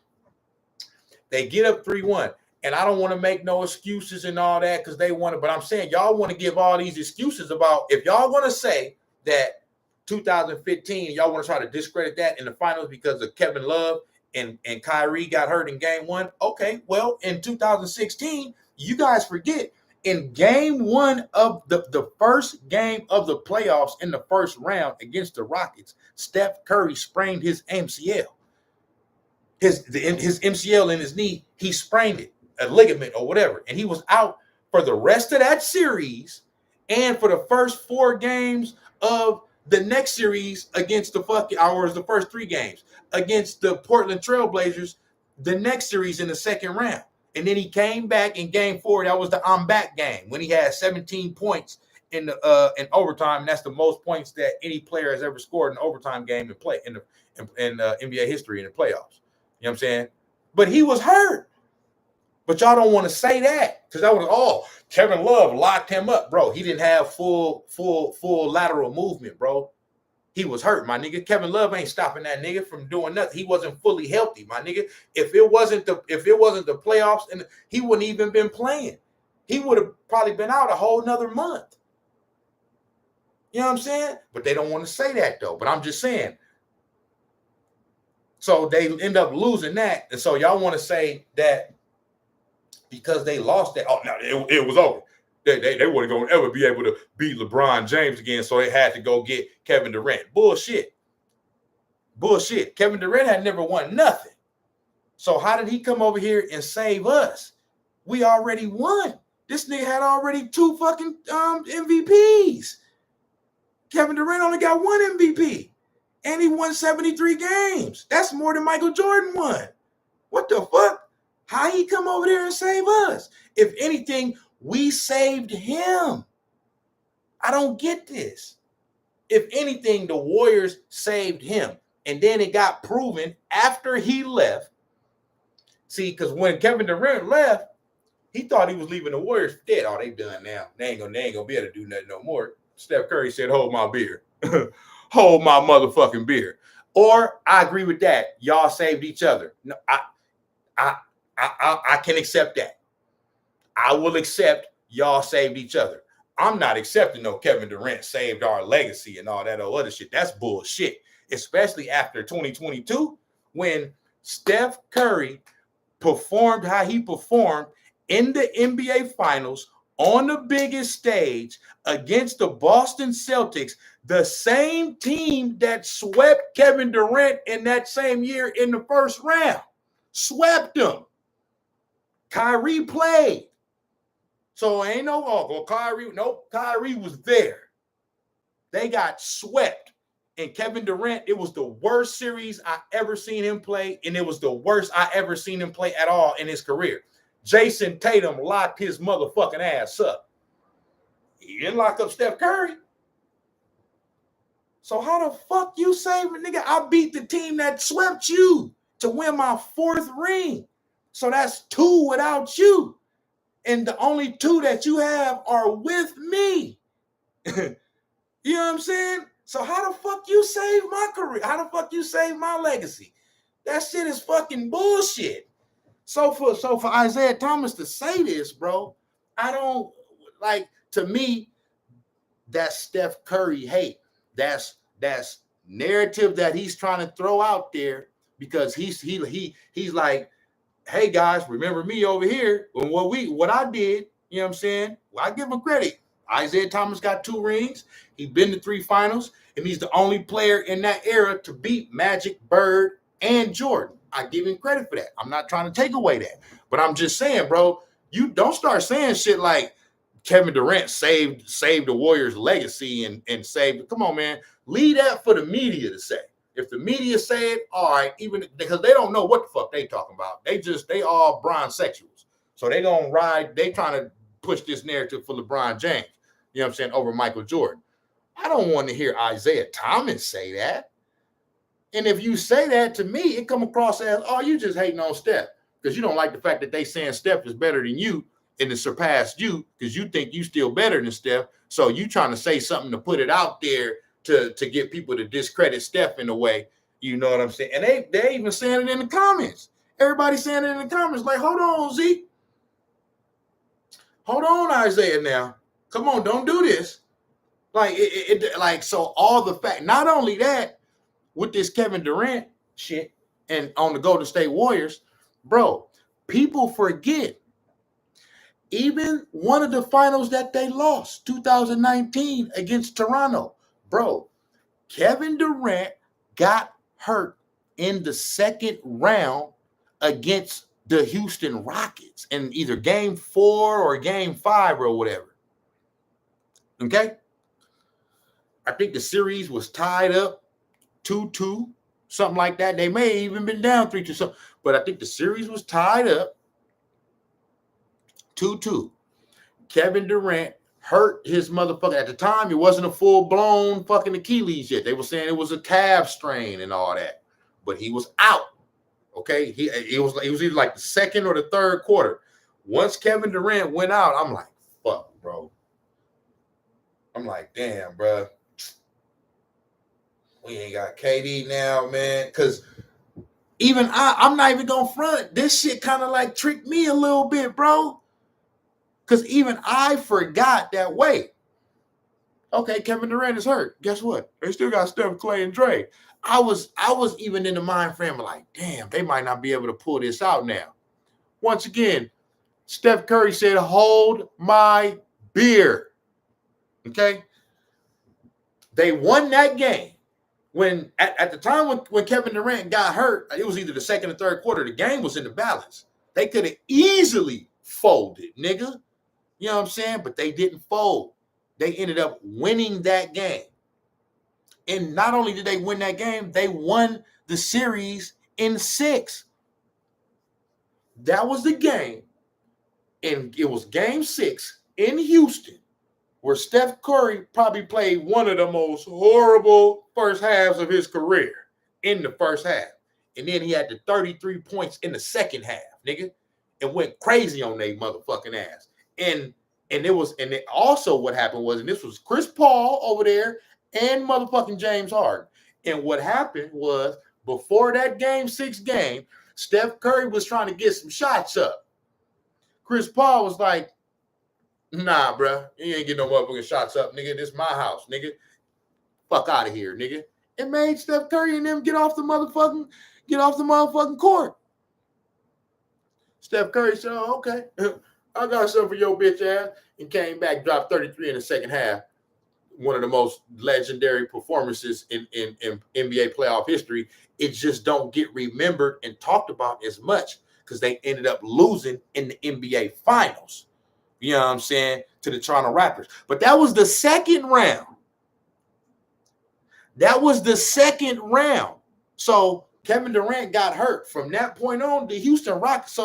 They get up 3-1. And I don't want to make no excuses and all that because they want to, but I'm saying y'all want to give all these excuses about if y'all want to say that 2015, y'all want to try to discredit that in the finals because of Kevin Love and Kyrie got hurt in game 1. Okay, well, in 2016, you guys forget in game 1 of the first game of the playoffs in the first round against the Rockets, Steph Curry sprained his MCL. His MCL in his knee, he sprained it, a ligament or whatever, and he was out for the rest of that series and for the first 4 games of the next series against the first 3 games against the Portland Trailblazers, the next series in the second round. And then he came back in game 4. That was the I'm back game when he had 17 points in overtime. And that's the most points that any player has ever scored in an overtime game in NBA history in the playoffs. You know what I'm saying? But he was hurt. But y'all don't want to say that because that was Kevin Love locked him up, bro. He didn't have full lateral movement, bro. He was hurt, my nigga. Kevin Love ain't stopping that nigga from doing nothing. He wasn't fully healthy, my nigga. If it wasn't the playoffs, and he wouldn't even been playing. He would have probably been out a whole nother month. You know what I'm saying? But they don't want to say that though. But I'm just saying. So they end up losing that, and so y'all want to say that because they lost that. Oh no, it was over. They weren't going to ever be able to beat LeBron James again, so they had to go get Kevin Durant. Bullshit. Kevin Durant had never won nothing. So how did he come over here and save us? We already won. This nigga had already 2 fucking MVPs. Kevin Durant only got 1 MVP. And he won 73 games. That's more than Michael Jordan won. What the fuck? How he come over there and save us? If anything, we saved him. I don't get this. If anything, the Warriors saved him. And then it got proven after he left. See, because when Kevin Durant left, he thought he was leaving the Warriors for dead. Oh, they done now. They ain't gonna be able to do nothing no more. Steph Curry said, hold my beer. Hold my motherfucking beer. Or I agree with that. Y'all saved each other. No, I can accept that. I will accept y'all saved each other. I'm not accepting no Kevin Durant saved our legacy and all that other shit. That's bullshit. Especially after 2022, when Steph Curry performed how he performed in the NBA Finals on the biggest stage against the Boston Celtics, the same team that swept Kevin Durant in that same year in the first round. Swept them. Kyrie played. So ain't no, well, Kyrie, nope, Kyrie was there. They got swept. And Kevin Durant, it was the worst series I ever seen him play, and it was the worst I ever seen him play at all in his career. Jason Tatum locked his motherfucking ass up. He didn't lock up Steph Curry. So how the fuck you saving, nigga? I beat the team that swept you to win my 4th ring. So that's 2 without you. And the only 2 that you have are with me. You know what I'm saying? So how the fuck you save my career? How the fuck you save my legacy? That shit is fucking bullshit. So for Isaiah Thomas to say this, bro, I don't like. To me, that's Steph Curry hate. That's narrative that he's trying to throw out there because he's like, hey guys, remember me over here when what I did. You know what I'm saying? Well, I give him credit. Isaiah Thomas got 2 rings. He's been to 3 finals, and he's the only player in that era to beat Magic, Bird, and Jordan. I give him credit for that. I'm not trying to take away that. But I'm just saying, bro, you don't start saying shit like Kevin Durant saved the Warriors' legacy and saved. Come on, man. Leave that for the media to say. If the media say it, all right, even because they don't know what the fuck they talking about. They all bronzexuals. So they gonna ride, they trying to push this narrative for LeBron James. You know what I'm saying, over Michael Jordan. I don't want to hear Isaiah Thomas say that. And if you say that to me, it come across as, oh, you just hating on Steph because you don't like the fact that they saying Steph is better than you and it surpassed you because you think you still better than Steph. So you trying to say something to put it out there to get people to discredit Steph in a way. You know what I'm saying? And they even saying it in the comments. Everybody saying it in the comments like, hold on, Zeke. Hold on, Isaiah now. Come on, don't do this. Like, so all the fact, not only that, with this Kevin Durant shit and on the Golden State Warriors, bro, people forget even one of the finals that they lost, 2019 against Toronto, bro, Kevin Durant got hurt in the 2nd round against the Houston Rockets in either game 4 or game 5 or whatever. Okay? I think the series was tied up 2-2, something like that. They may have even been down 3-2, something, but I think the series was tied up 2-2. Kevin Durant hurt his motherfucker. At the time, it wasn't a full-blown fucking Achilles yet. They were saying it was a calf strain and all that, but he was out. Okay, it was either like the 2nd or the 3rd quarter. Once Kevin Durant went out, I'm like, fuck, bro. I'm like, damn, bro. We ain't got KD now, man. Because even I'm not even gonna front. This shit kind of like tricked me a little bit, bro. Because even I forgot that, wait, okay, Kevin Durant is hurt. Guess what? They still got Steph, Clay, and Dre. I was even in the mind frame of like, damn, they might not be able to pull this out now. Once again, Steph Curry said, hold my beer. Okay? They won that game. When at the time when Kevin Durant got hurt, it was either the 2nd or 3rd quarter. The game was in the balance. They could have easily folded, nigga. You know what I'm saying? But they didn't fold. They ended up winning that game. And not only did they win that game, they won the series in 6. That was the game, and it was game 6 in Houston, where Steph Curry probably played one of the most horrible first halves of his career in the first half. And then he had the 33 points in the second half, nigga, and went crazy on they motherfucking ass. And it also what happened was, and this was Chris Paul over there and motherfucking James Harden. And what happened was, before that game 6 game, Steph Curry was trying to get some shots up. Chris Paul was like, nah, bro, you ain't getting no motherfucking shots up, nigga. This is my house, nigga. Fuck out of here, nigga. It made Steph Curry and them get off the motherfucking court. Steph Curry said, oh, okay, I got something for your bitch ass, and came back, dropped 33 in the second half. One of the most legendary performances in NBA playoff history. It just don't get remembered and talked about as much because they ended up losing in the NBA Finals. You know what I'm saying? To the Toronto Raptors. But that was the second round. So Kevin Durant got hurt. From that point on, the Houston Rockets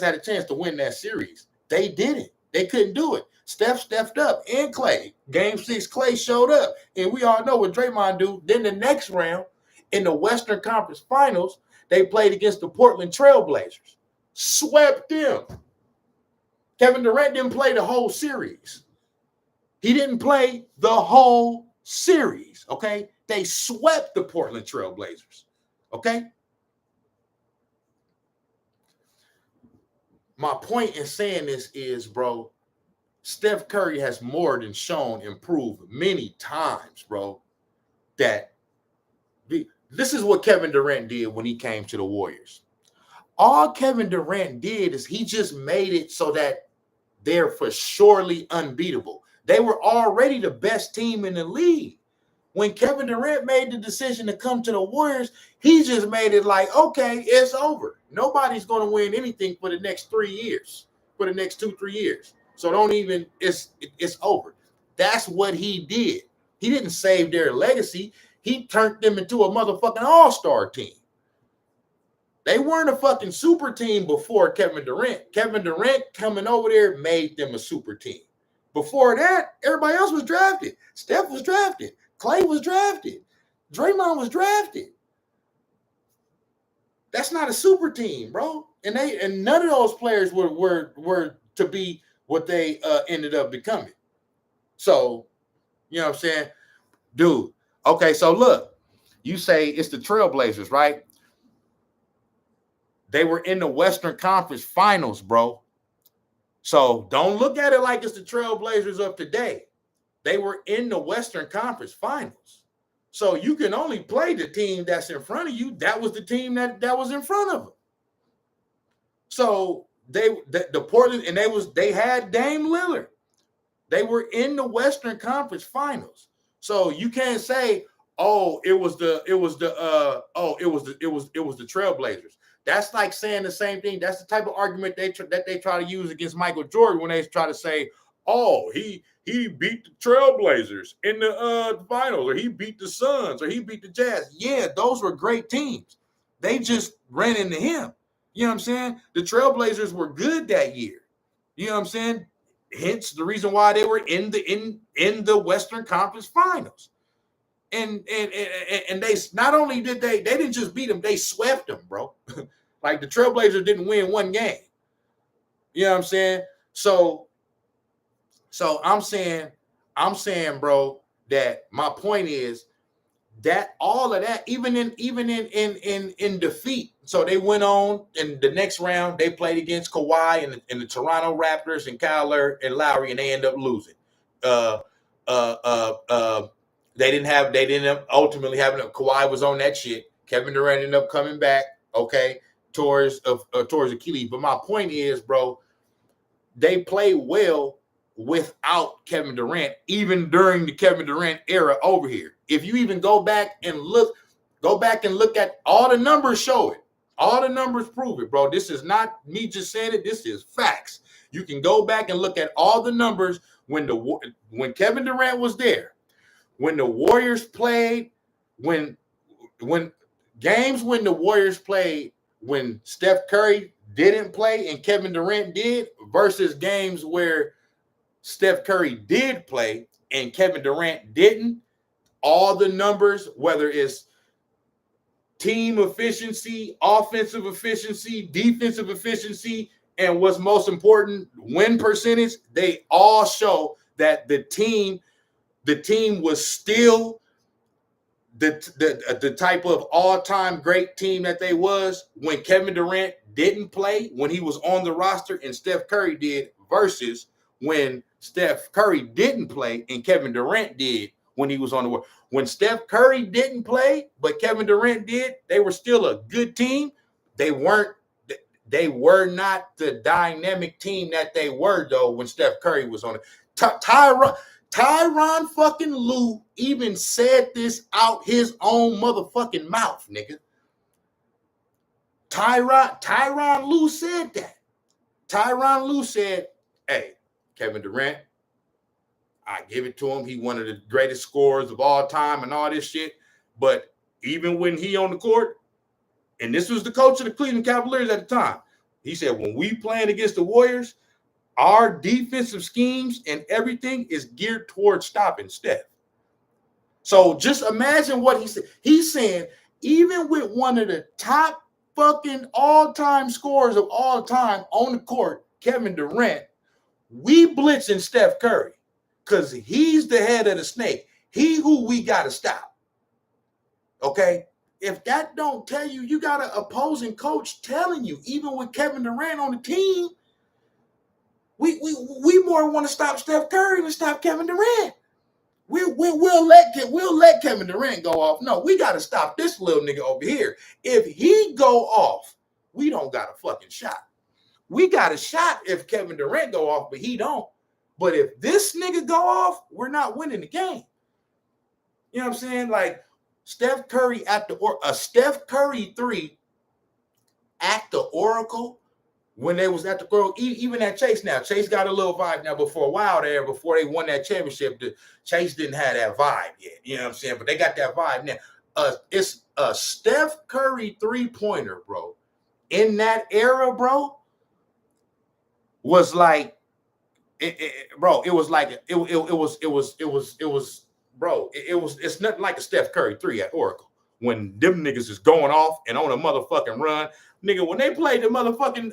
had a chance to win that series. They didn't. They couldn't do it. Steph stepped up, and Clay. Game 6, Clay showed up. And we all know what Draymond do. Then the next round, in the Western Conference Finals, they played against the Portland Trailblazers. Swept them. Kevin Durant didn't play the whole series. He didn't play the whole series, okay? They swept the Portland Trailblazers, okay? My point in saying this is, bro, Steph Curry has more than shown improved many times, bro, that this is what Kevin Durant did when he came to the Warriors. All Kevin Durant did is he just made it so that they're for surely unbeatable. They were already the best team in the league. When Kevin Durant made the decision to come to the Warriors, he just made it like, okay, it's over. Nobody's going to win anything for the next 3 years, for the next 2-3 years. So it's over. That's what he did. He didn't save their legacy. He turned them into a motherfucking all-star team. They weren't a fucking super team before Kevin Durant. Kevin Durant coming over there made them a super team. Before that, everybody else was drafted. Steph was drafted. Clay was drafted. Draymond was drafted. That's not a super team, bro. And none of those players were to be what they ended up becoming. So, you know what I'm saying? Dude, okay, so look, you say it's the Trailblazers, right? They were in the Western Conference Finals, bro. So don't look at it like it's the Trailblazers of today. They were in the Western Conference Finals. So you can only play the team that's in front of you. That was the team that was in front of them. So the Portland, and they had Dame Lillard. They were in the Western Conference Finals. So you can't say, it was the Trailblazers. That's like saying the same thing. That's the type of argument that they try to use against Michael Jordan when they try to say, he beat the Trailblazers in the finals, or he beat the Suns, or he beat the Jazz. Yeah, those were great teams. They just ran into him. You know what I'm saying? The Trailblazers were good that year. You know what I'm saying? Hence the reason why they were in the Western Conference Finals. And they not only did they didn't just beat them, they swept them, bro. Like the Trailblazers didn't win one game. You know what I'm saying? So I'm saying, bro, that my point is that all of that, even in defeat. So they went on in the next round. They played against Kawhi and the Toronto Raptors and Kyle Lowry, and they end up losing. They didn't ultimately have enough. Kawhi was on that shit. Kevin Durant ended up coming back, okay, towards Achilles. But my point is, bro, they played well without Kevin Durant, even during the Kevin Durant era over here. If you even go back and look at all the numbers, show it. All the numbers prove it, bro. This is not me just saying it. This is facts. You can go back and look at all the numbers when Kevin Durant was there. When the Warriors played, when games when the Warriors played, when Steph Curry didn't play and Kevin Durant did versus games where Steph Curry did play and Kevin Durant didn't, all the numbers, whether it's team efficiency, offensive efficiency, defensive efficiency, and what's most important, win percentage, they all show that the team was still the type of all-time great team that they was when Kevin Durant didn't play, when he was on the roster and Steph Curry did, versus when Steph Curry didn't play and Kevin Durant did when he was on the world. When Steph Curry didn't play, but Kevin Durant did, they were still a good team. They were not the dynamic team that they were, though, when Steph Curry was on it. Tyronn fucking Lue even said this out his own motherfucking mouth, nigga. Tyronn Lue said that. Tyronn Lue said, hey, Kevin Durant, I give it to him. He one of the greatest scorers of all time and all this shit. But even when he on the court, and this was the coach of the Cleveland Cavaliers at the time, he said, when we playing against the Warriors, our defensive schemes and everything is geared towards stopping Steph. So just imagine what he said. He's saying, even with one of the top fucking all-time scorers of all time on the court, Kevin Durant, we blitzing Steph Curry because he's the head of the snake. He who we got to stop. Okay? If that don't tell you, you got an opposing coach telling you, even with Kevin Durant on the team, we more want to stop Steph Curry than stop Kevin Durant. We'll let Kevin Durant go off. No, we got to stop this little nigga over here. If he go off, we don't got a fucking shot. We got a shot if Kevin Durant go off, but he don't. But if this nigga go off, we're not winning the game. You know what I'm saying? Like Steph Curry a Steph Curry 3 at the Oracle. When they was at the girl, even at Chase now, Chase got a little vibe now. But for a while there, before they won that championship, Chase didn't have that vibe yet. You know what I'm saying? But they got that vibe now. It's a Steph Curry 3-pointer, bro. In that era, bro, was like, it's nothing like a Steph Curry 3 at Oracle. When them niggas is going off and on a motherfucking run. Nigga, when they played the motherfucking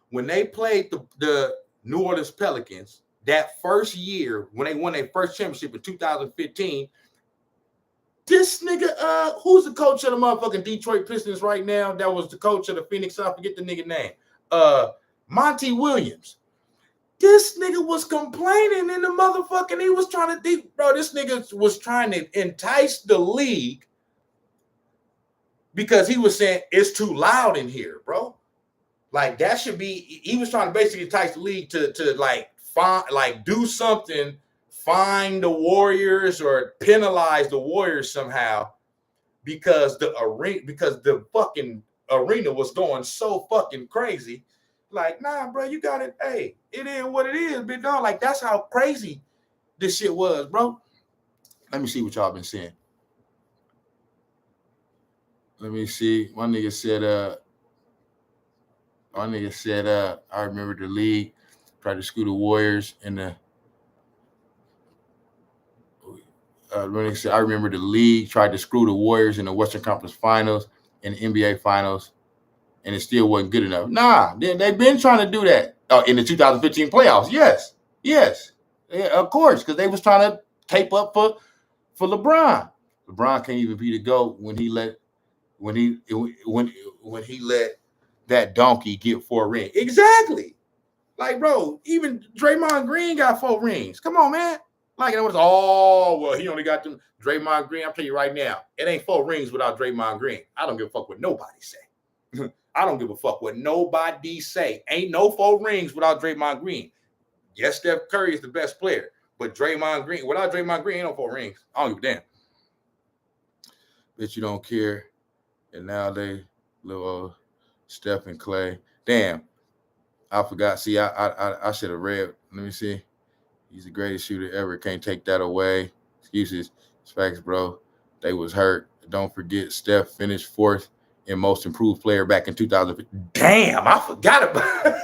when they played the New Orleans Pelicans that first year when they won their first championship in 2015, this nigga, who's the coach of the motherfucking Detroit Pistons right now? That was the coach of the Phoenix. I forget the nigga name. Monty Williams. This nigga was complaining in the motherfucking. He was trying to, bro. This nigga was trying to entice the league. Because he was saying it's too loud in here, bro. Like that should be. He was trying to basically entice the league to do something, find the Warriors or penalize the Warriors somehow, because the fucking arena was going so fucking crazy. Like, nah, bro, you got it. Hey, it is what it is, big dog. Like that's how crazy this shit was, bro. Let me see what y'all been saying. Let me see. One nigga said, I remember the league tried to screw the Warriors in the. I remember the league tried to screw the Warriors in the Western Conference Finals and the NBA Finals, and it still wasn't good enough. Nah, they've been trying to do that in the 2015 playoffs. Yes, yeah, of course, because they was trying to tape up for LeBron. LeBron can't even be the GOAT when he let that donkey get 4 rings. Exactly. Like, bro, even Draymond Green got 4 rings. Come on, man. Like, it was, he only got them. Draymond Green, I'll tell you right now, it ain't 4 rings without Draymond Green. I don't give a fuck what nobody say. I don't give a fuck what nobody say. Ain't no 4 rings without Draymond Green. Yes, Steph Curry is the best player, but without Draymond Green, ain't no 4 rings. I don't give a damn. Bitch, you don't care. And now they little Steph and Clay. Damn, I forgot. See, I should have read. Let me see. He's the greatest shooter ever. Can't take that away. Excuses. It's facts, bro. They was hurt. Don't forget, Steph finished 4th in most improved player back in 2000. Damn, I forgot about it.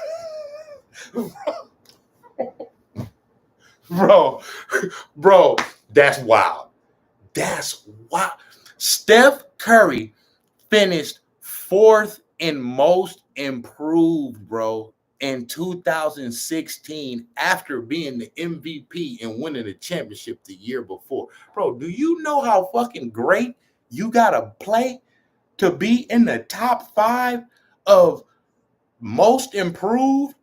Bro, that's wild. That's wild. Steph Curry finished 4th in most improved, bro, in 2016 after being the MVP and winning the championship the year before. Bro, do you know how fucking great you gotta play to be in the top 5 of most improved?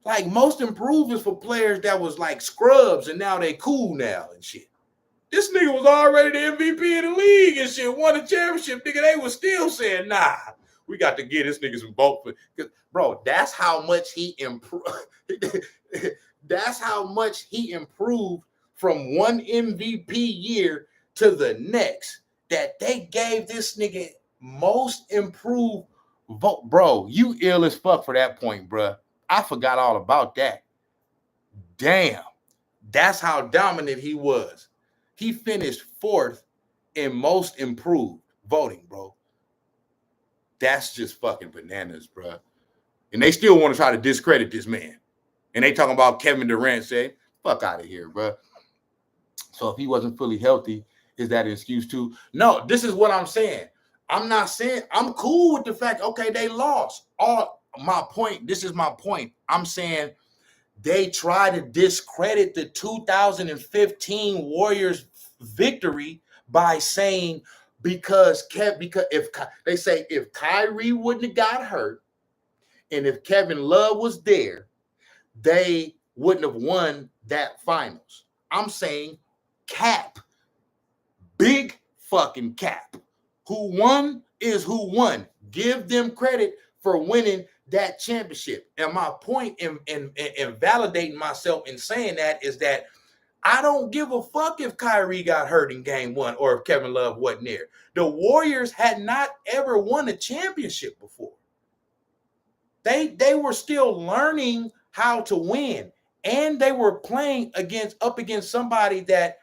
Like, most improved is for players that was like scrubs and now they cool now and shit. This nigga was already the MVP of the league and shit, won the championship. Nigga, they was still saying, nah, we got to get this nigga some vote. Bro, that's how much he improved. That's how much he improved from one MVP year to the next, that they gave this nigga most improved vote. Bro, you ill as fuck for that point, bro. I forgot all about that. Damn. That's how dominant he was. He finished 4th in most improved voting, bro. That's just fucking bananas, bro. And they still want to try to discredit this man. And they talking about Kevin Durant saying, fuck out of here, bro. So if he wasn't fully healthy, is that an excuse too? No, this is what I'm saying. I'm not saying, I'm cool with the fact, okay, they lost. This is my point. I'm saying they try to discredit the 2015 Warriors victory by saying because if Kyrie wouldn't have got hurt and if Kevin Love was there, they wouldn't have won that finals. I'm saying cap. Big fucking cap. Who won is who won. Give them credit for winning that championship. And my point in validating myself in saying that is that I don't give a fuck if Kyrie got hurt in game 1 or if Kevin Love wasn't there. The Warriors had not ever won a championship before. They were still learning how to win, and they were playing up against somebody that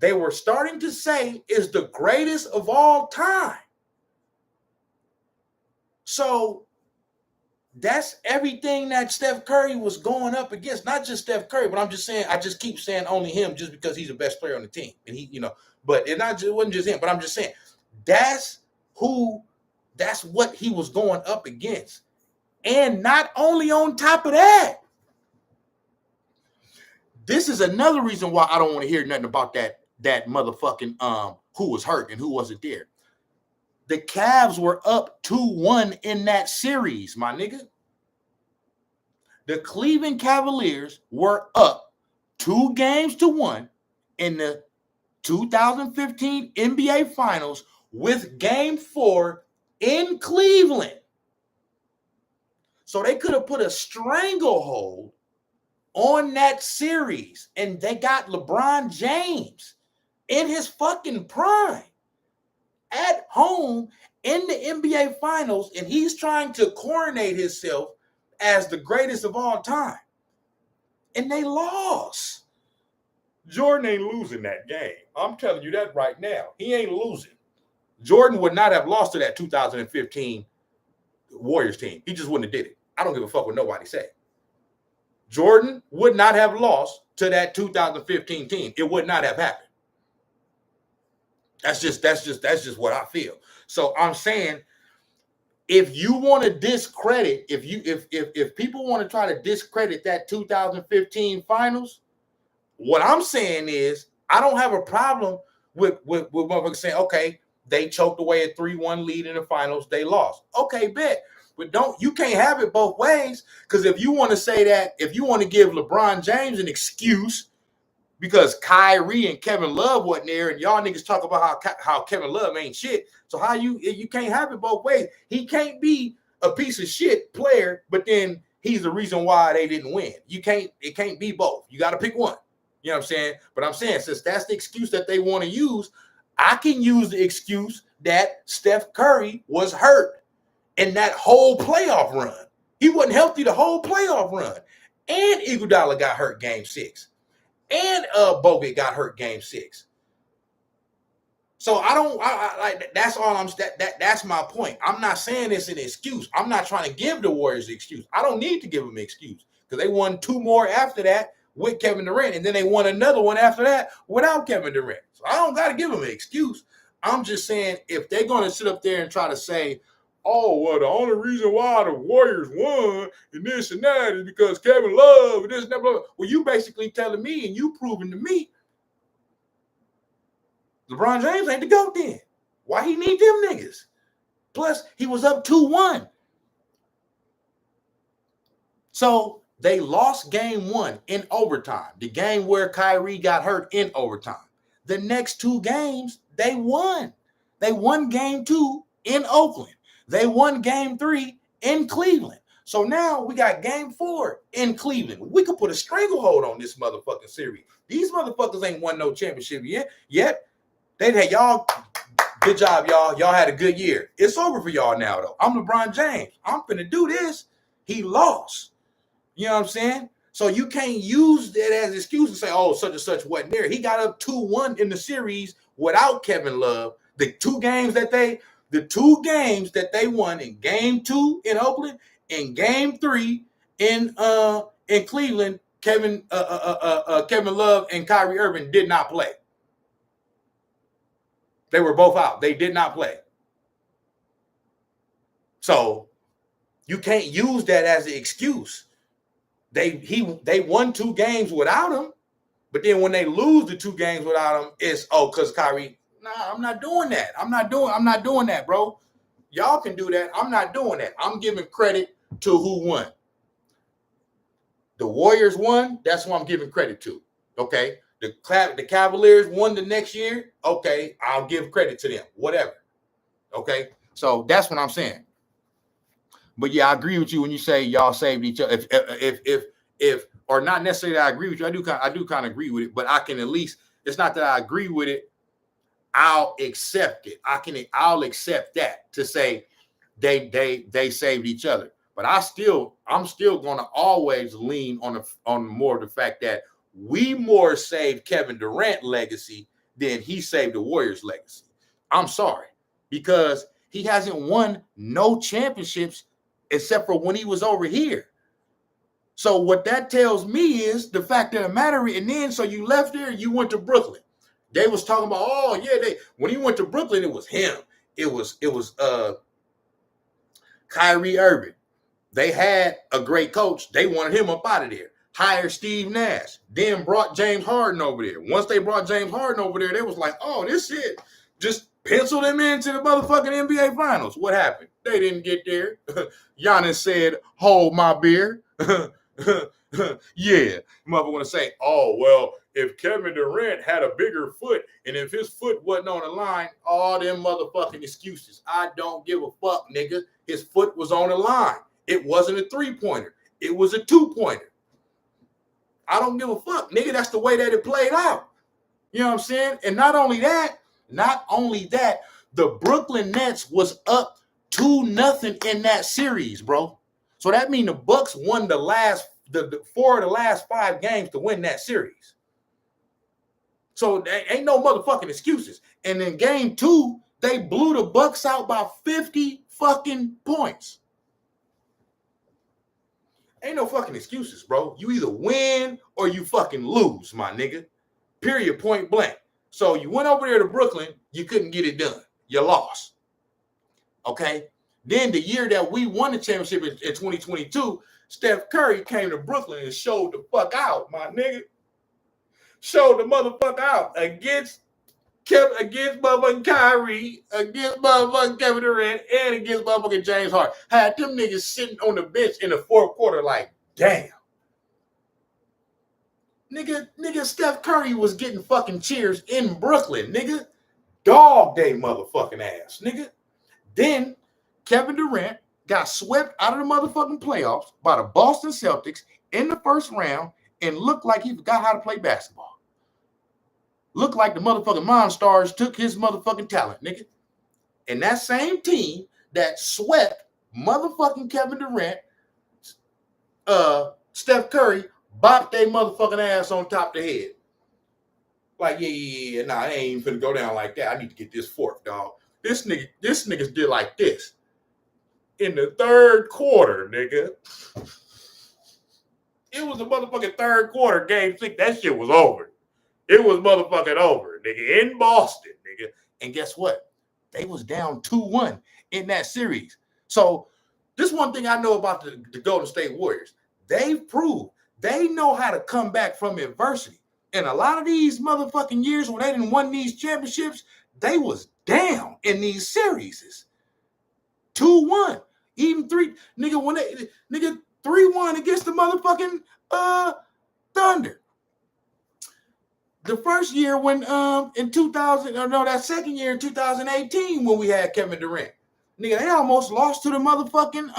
they were starting to say is the greatest of all time. So that's everything that Steph Curry was going up against. Not just Steph Curry, but I'm just saying, I just keep saying only him just because he's the best player on the team. And he, but it wasn't just him, but I'm just saying that's what he was going up against. And not only on top of that, this is another reason why I don't want to hear nothing about that motherfucking who was hurt and who wasn't there. The Cavs were up 2-1 in that series, my nigga. The Cleveland Cavaliers were up 2-1 in the 2015 NBA Finals with Game 4 in Cleveland. So they could have put a stranglehold on that series, and they got LeBron James in his fucking prime at home in the NBA Finals, and he's trying to coronate himself as the greatest of all time. And they lost. Jordan ain't losing that game. I'm telling you that right now. He ain't losing. Jordan would not have lost to that 2015 Warriors team. He just wouldn't have did it. I don't give a fuck what nobody say. Jordan would not have lost to that 2015 team. It would not have happened. That's just what I feel. So I'm saying, if you want to discredit, if people want to try to discredit that 2015 finals, what I'm saying is I don't have a problem with motherfuckers saying, okay, they choked away a 3-1 lead in the finals, they lost. Okay, bet. But you can't have it both ways, because if you want to say that, if you want to give LeBron James an excuse because Kyrie and Kevin Love wasn't there, and y'all niggas talk about how Kevin Love ain't shit, so how you can't have it both ways. He can't be a piece of shit player, but then he's the reason why they didn't win. It can't be both. You got to pick one. You know what I'm saying? But I'm saying, since that's the excuse that they want to use, I can use the excuse that Steph Curry was hurt in that whole playoff run. He wasn't healthy the whole playoff run. And Iguodala got hurt game 6. And Bogut got hurt game 6. So I like that's all that's my point. I'm not saying it's an excuse. I'm not trying to give the Warriors an excuse. I don't need to give them an excuse because they won 2 more after that with Kevin Durant, and then they won another one after that without Kevin Durant. So I don't got to give them an excuse. I'm just saying if they're going to sit up there and try to say, oh, well, the only reason why the Warriors won and this and that is because Kevin Love and this and that, blah, blah. Well, you basically telling me and you proving to me LeBron James ain't the GOAT then. Why he need them niggas? Plus, he was up 2-1. So they lost game 1 in overtime, the game where Kyrie got hurt in overtime. The next 2 games, they won. They won game 2 in Oakland. They won game 3 in Cleveland. So now we got game 4 in Cleveland. We could put a stranglehold on this motherfucking series. These motherfuckers ain't won no championship yet. They had y'all, good job, y'all. Y'all had a good year. It's over for y'all now, though. I'm LeBron James. I'm finna do this. He lost. You know what I'm saying? So you can't use that as an excuse and say, oh, such and such wasn't there. He got up 2-1 in the series without Kevin Love. The two games that they won in game 2 in Oakland and game 3 in Cleveland, Kevin Love and Kyrie Irving did not play. They were both out. They did not play. So you can't use that as an excuse. They won 2 games without him, but then when they lose the 2 games without him, it's because Kyrie. Nah, I'm not doing that. I'm not doing that, bro. Y'all can do that. I'm not doing that. I'm giving credit to who won. The Warriors won. That's who I'm giving credit to. Okay. The Cavaliers won the next year. Okay, I'll give credit to them. Whatever. Okay, so that's what I'm saying. But yeah, I agree with you when you say y'all saved each other. If or not necessarily I agree with you. I do kind of agree with it, but I can at least. It's not that I agree with it. I'll accept it. I'll accept that to say they saved each other. But I'm still going to always lean on more of the fact that we more saved Kevin Durant legacy than he saved the Warriors legacy. I'm sorry, because he hasn't won no championships except for when he was over here. So what that tells me is the fact of the matter, and then so you left there, you went to Brooklyn. They was talking about, oh yeah, when he went to Brooklyn, it was him. It was Kyrie Irving. They had a great coach. They wanted him up out of there. Hired Steve Nash, then brought James Harden over there. Once they brought James Harden over there, they was like, oh, this shit. Just pencil them into the motherfucking NBA Finals. What happened? They didn't get there. Giannis said, hold my beer. Yeah. Mother want to say, oh, well, if Kevin Durant had a bigger foot and if his foot wasn't on the line, all them motherfucking excuses. I don't give a fuck, nigga. His foot was on the line. It wasn't a 3-pointer. It was a 2-pointer. I don't give a fuck, nigga. That's the way that it played out. You know what I'm saying? And not only that, the Brooklyn Nets was up 2-0 in that series, bro. So that means the Bucks won the 4 of the last 5 games to win that series. So there ain't no motherfucking excuses. And in game 2, they blew the Bucks out by 50 fucking points. Ain't no fucking excuses, bro. You either win or you fucking lose, my nigga. Period, point blank. So you went over there to Brooklyn, you couldn't get it done. You lost. Okay? Then the year that we won the championship in 2022, Steph Curry came to Brooklyn and showed the fuck out, my nigga. Showed the motherfucker out against motherfucking Kyrie, against motherfucking Kevin Durant, and against motherfucking James Harden. Had them niggas sitting on the bench in the 4th quarter like, damn. Nigga, Steph Curry was getting fucking cheers in Brooklyn, nigga. Dog day motherfucking ass, nigga. Then Kevin Durant got swept out of the motherfucking playoffs by the Boston Celtics in the 1st round and looked like he forgot how to play basketball. Looked like the motherfucking Monstars took his motherfucking talent, nigga. And that same team that swept motherfucking Kevin Durant, Steph Curry, bopped their motherfucking ass on top of the head. Like, yeah, nah, I ain't even finna go down like that. I need to get this fourth, dog. This niggas did like this. In the third quarter, nigga. It was the motherfucking third quarter, game 6. That shit was over. It was motherfucking over, nigga, in Boston, nigga. And guess what? They was down 2-1 in that series. So this one thing I know about the Golden State Warriors. They've proved they know how to come back from adversity. And a lot of these motherfucking years when they didn't win these championships, they was down in these series. 2-1. Even 3, nigga, when they 3-1 against the motherfucking Thunder. The first year when in 2000, that second year in 2018 when we had Kevin Durant. Nigga, they almost lost to the motherfucking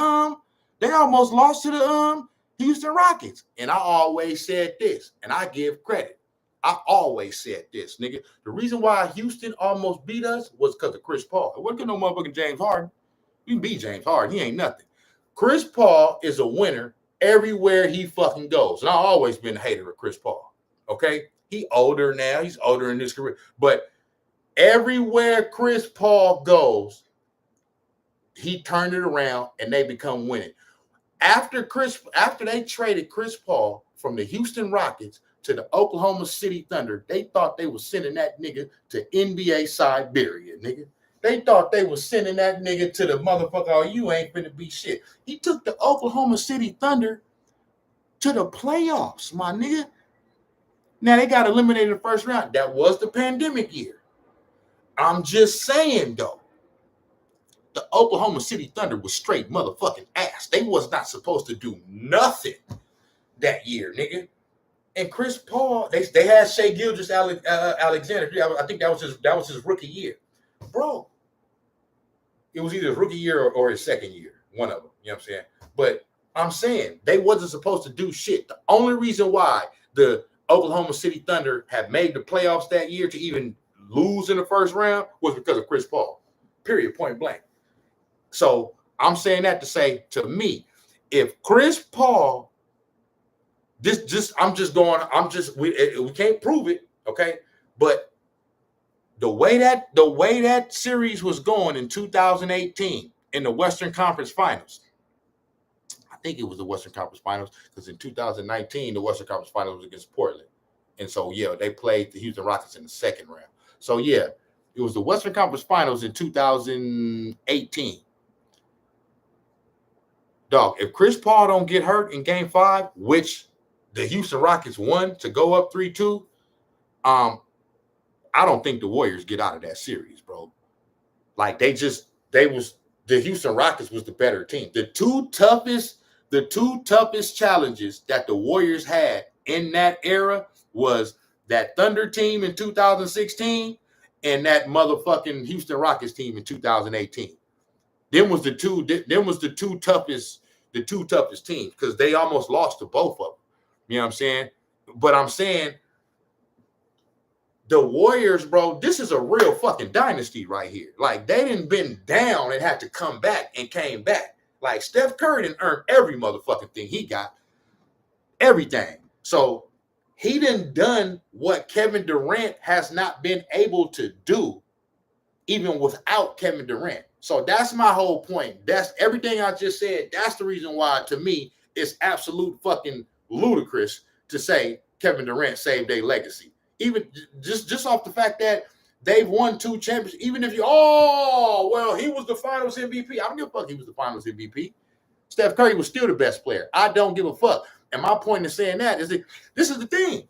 Houston Rockets. And I always said this, and I give credit. I always said this, nigga. The reason why Houston almost beat us was because of Chris Paul. It wasn't no motherfucking James Harden. You can beat James Harden. He ain't nothing. Chris Paul is a winner everywhere he fucking goes. And I've always been a hater of Chris Paul. Okay? He older now. He's older in his career. But everywhere Chris Paul goes, he turned it around and they become winning. After they traded Chris Paul from the Houston Rockets to the Oklahoma City Thunder, they thought they was sending that nigga to NBA Siberia, nigga. They thought they was sending that nigga to the motherfucker, oh, you ain't finna be shit. He took the Oklahoma City Thunder to the playoffs, my nigga. Now, they got eliminated in the first round. That was the pandemic year. I'm just saying, though, the Oklahoma City Thunder was straight motherfucking ass. They was not supposed to do nothing that year, nigga. And Chris Paul, they had Shai Gilgeous-Alexander. I think that was his rookie year. Bro, it was either his rookie year or his second year. One of them, you know what I'm saying? But I'm saying they wasn't supposed to do shit. The only reason why the Oklahoma City Thunder have made the playoffs that year to even lose in the first round was because of Chris Paul. Period, point blank. So I'm saying that to say, to me, if Chris Paul, we can't prove it, okay? But the way that series was going in 2018 in the Western Conference Finals, I think it was the Western Conference Finals because in 2019 the Western Conference Finals was against Portland, and so yeah, they played the Houston Rockets in the second round. So yeah, it was the Western Conference Finals in 2018. Dog, if Chris Paul don't get hurt in Game 5, which the Houston Rockets won to go up 3-2, I don't think the Warriors get out of that series, bro. Like the Houston Rockets was the better team. The two toughest challenges that the Warriors had in that era was that Thunder team in 2016 and that motherfucking Houston Rockets team in 2018. Them was the two toughest teams because they almost lost to both of them. You know what I'm saying? But I'm saying the Warriors, bro, this is a real fucking dynasty right here. Like, they didn't been down and had to come back and came back. Like, Steph Curry didn't earn every motherfucking thing he got. Everything. So he done done what Kevin Durant has not been able to do even without Kevin Durant. So that's my whole point. That's everything I just said. That's the reason why, to me, it's absolute fucking ludicrous to say Kevin Durant saved their legacy. Even just off the fact that they've won 2 championships. Even if he was the finals MVP. I don't give a fuck he was the finals MVP. Steph Curry was still the best player. I don't give a fuck. And my point in saying that is that this is the thing.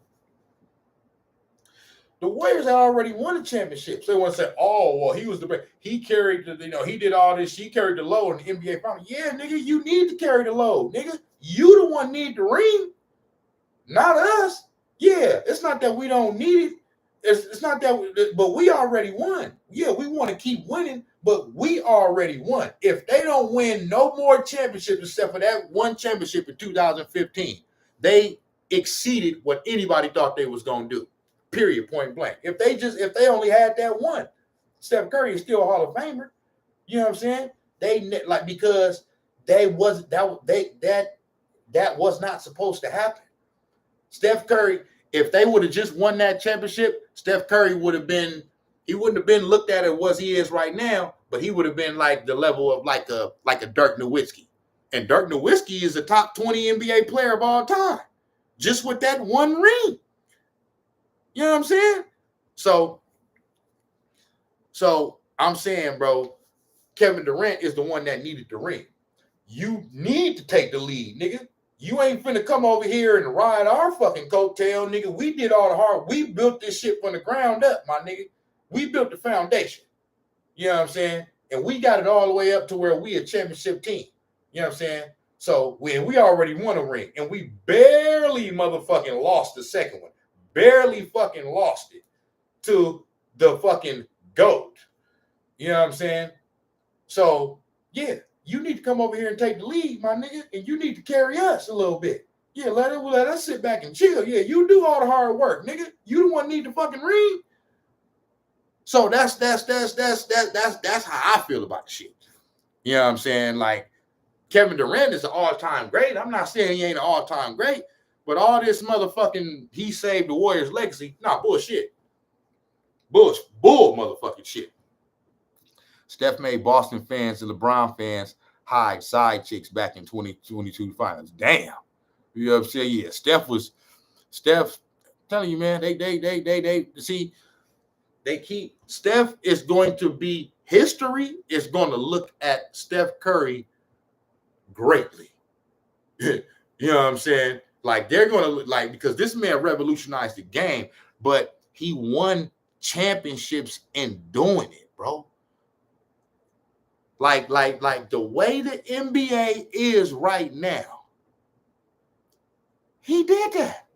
The Warriors had already won the championship. So they want to say, he was the best. He carried he did all this. He carried the load in the NBA finals. Yeah, nigga, you need to carry the load. Nigga, you the one need the ring, not us. Yeah, it's not that we don't need it. It's not that, but we already won. Yeah, we want to keep winning, but we already won. If they don't win no more championships except for that one championship in 2015, they exceeded what anybody thought they was going to do. Period, point blank. If they only had that one, Steph Curry is still a Hall of Famer. You know what I'm saying? Because that was not supposed to happen. Steph Curry, if they would have just won that championship, Steph Curry would have been, he wouldn't have been looked at as he is right now, but he would have been like the level of like a Dirk Nowitzki. And Dirk Nowitzki is a top 20 NBA player of all time, just with that one ring. You know what I'm saying? So I'm saying, bro, Kevin Durant is the one that needed the ring. You need to take the lead, nigga. You ain't finna come over here and ride our fucking coattail, nigga. We did all the hard. We built this shit from the ground up, my nigga. We built the foundation. You know what I'm saying? And we got it all the way up to where we a championship team. You know what I'm saying? So we already won a ring, and we barely motherfucking lost the second one. Barely fucking lost it to the fucking GOAT. You know what I'm saying? So, yeah, you need to come over here and take the lead, my nigga, and you need to carry us a little bit. Yeah, let us sit back and chill. Yeah, you do all the hard work, nigga. You the one need the fucking ring. So that's how I feel about the shit. You know what I'm saying? Like, Kevin Durant is an all-time great. I'm not saying he ain't an all-time great, but all this motherfucking he saved the Warriors legacy, nah, bullshit. Bull motherfucking shit. Steph made Boston fans and LeBron fans hide side chicks back in 2022 finals. Damn. You know what I'm saying? Yeah, Steph, I'm telling you, man, they see, they keep, Steph is going to be, history is going to look at Steph Curry greatly. You know what I'm saying? Like, they're going to look like, because this man revolutionized the game, but he won championships in doing it, bro. Like the way the NBA is right now, he did that.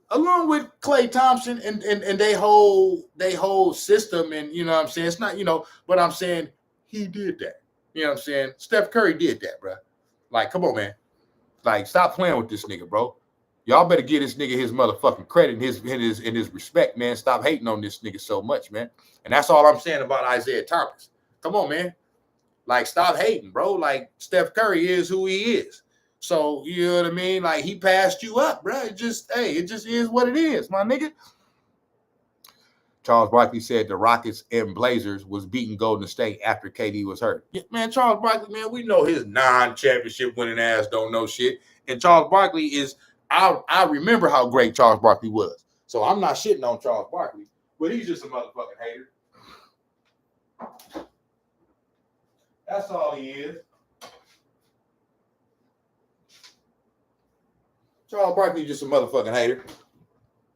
Along with Klay Thompson and they whole system, and you know what I'm saying? It's not, you know, but I'm saying he did that. You know what I'm saying? Steph Curry did that, bro. Like, come on, man. Like, stop playing with this nigga, bro. Y'all better give this nigga his motherfucking credit and his respect, man. Stop hating on this nigga so much, man. And that's all I'm saying about Isaiah Thomas. Come on, man. Like, stop hating, bro. Like, Steph Curry is who he is. So, you know what I mean? Like, he passed you up, bro. It just is what it is, my nigga. Charles Barkley said the Rockets and Blazers was beating Golden State after KD was hurt. Yeah, man, Charles Barkley, man, we know his non-championship winning ass don't know shit. And Charles Barkley is, I remember how great Charles Barkley was. So I'm not shitting on Charles Barkley, but he's just a motherfucking hater. That's all he is. Charles Barkley just a motherfucking hater.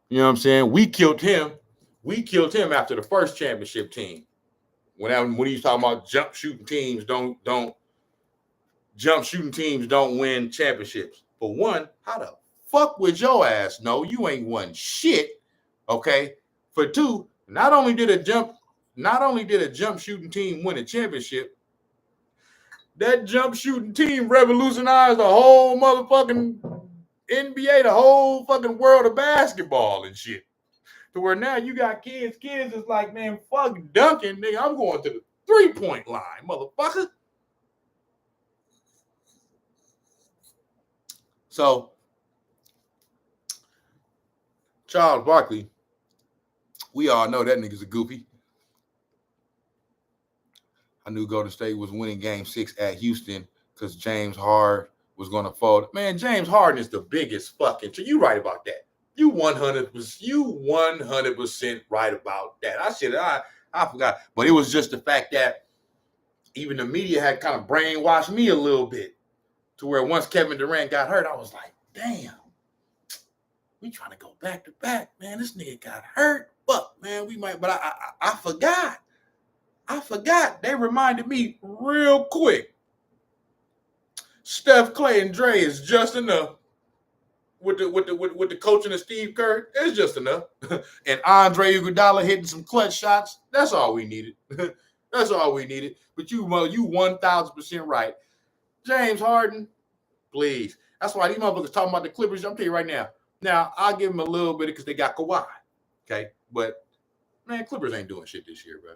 You know what I'm saying? We killed him after the first championship team. When he's talking about jump shooting teams don't win championships. For one, how the fuck would your ass know you ain't won shit? Okay. For two, not only did a jump shooting team win a championship, that jump shooting team revolutionized the whole motherfucking NBA, the whole fucking world of basketball and shit. To where now you got kids is like, man, fuck dunking, nigga. I'm going to the 3-point line, motherfucker. So, Charles Barkley, we all know that nigga's a goofy. I knew Golden State was winning Game 6 at Houston because James Harden was going to fold. Man, James Harden is the biggest fucking. You right about that. You 100% right about that. I forgot. But it was just the fact that even the media had kind of brainwashed me a little bit to where once Kevin Durant got hurt, I was like, damn, we trying to go back to back, man. This nigga got hurt. Fuck, man, we might, but I forgot. They reminded me real quick. Steph, Clay, and Dre is just enough. With the coaching of Steve Kerr, it's just enough. And Andre Iguodala hitting some clutch shots. That's all we needed. That's all we needed. But you 1,000% right. James Harden, please. That's why these motherfuckers talking about the Clippers. I'm telling you right now. Now, I'll give them a little bit because they got Kawhi. Okay? But, man, Clippers ain't doing shit this year, bro.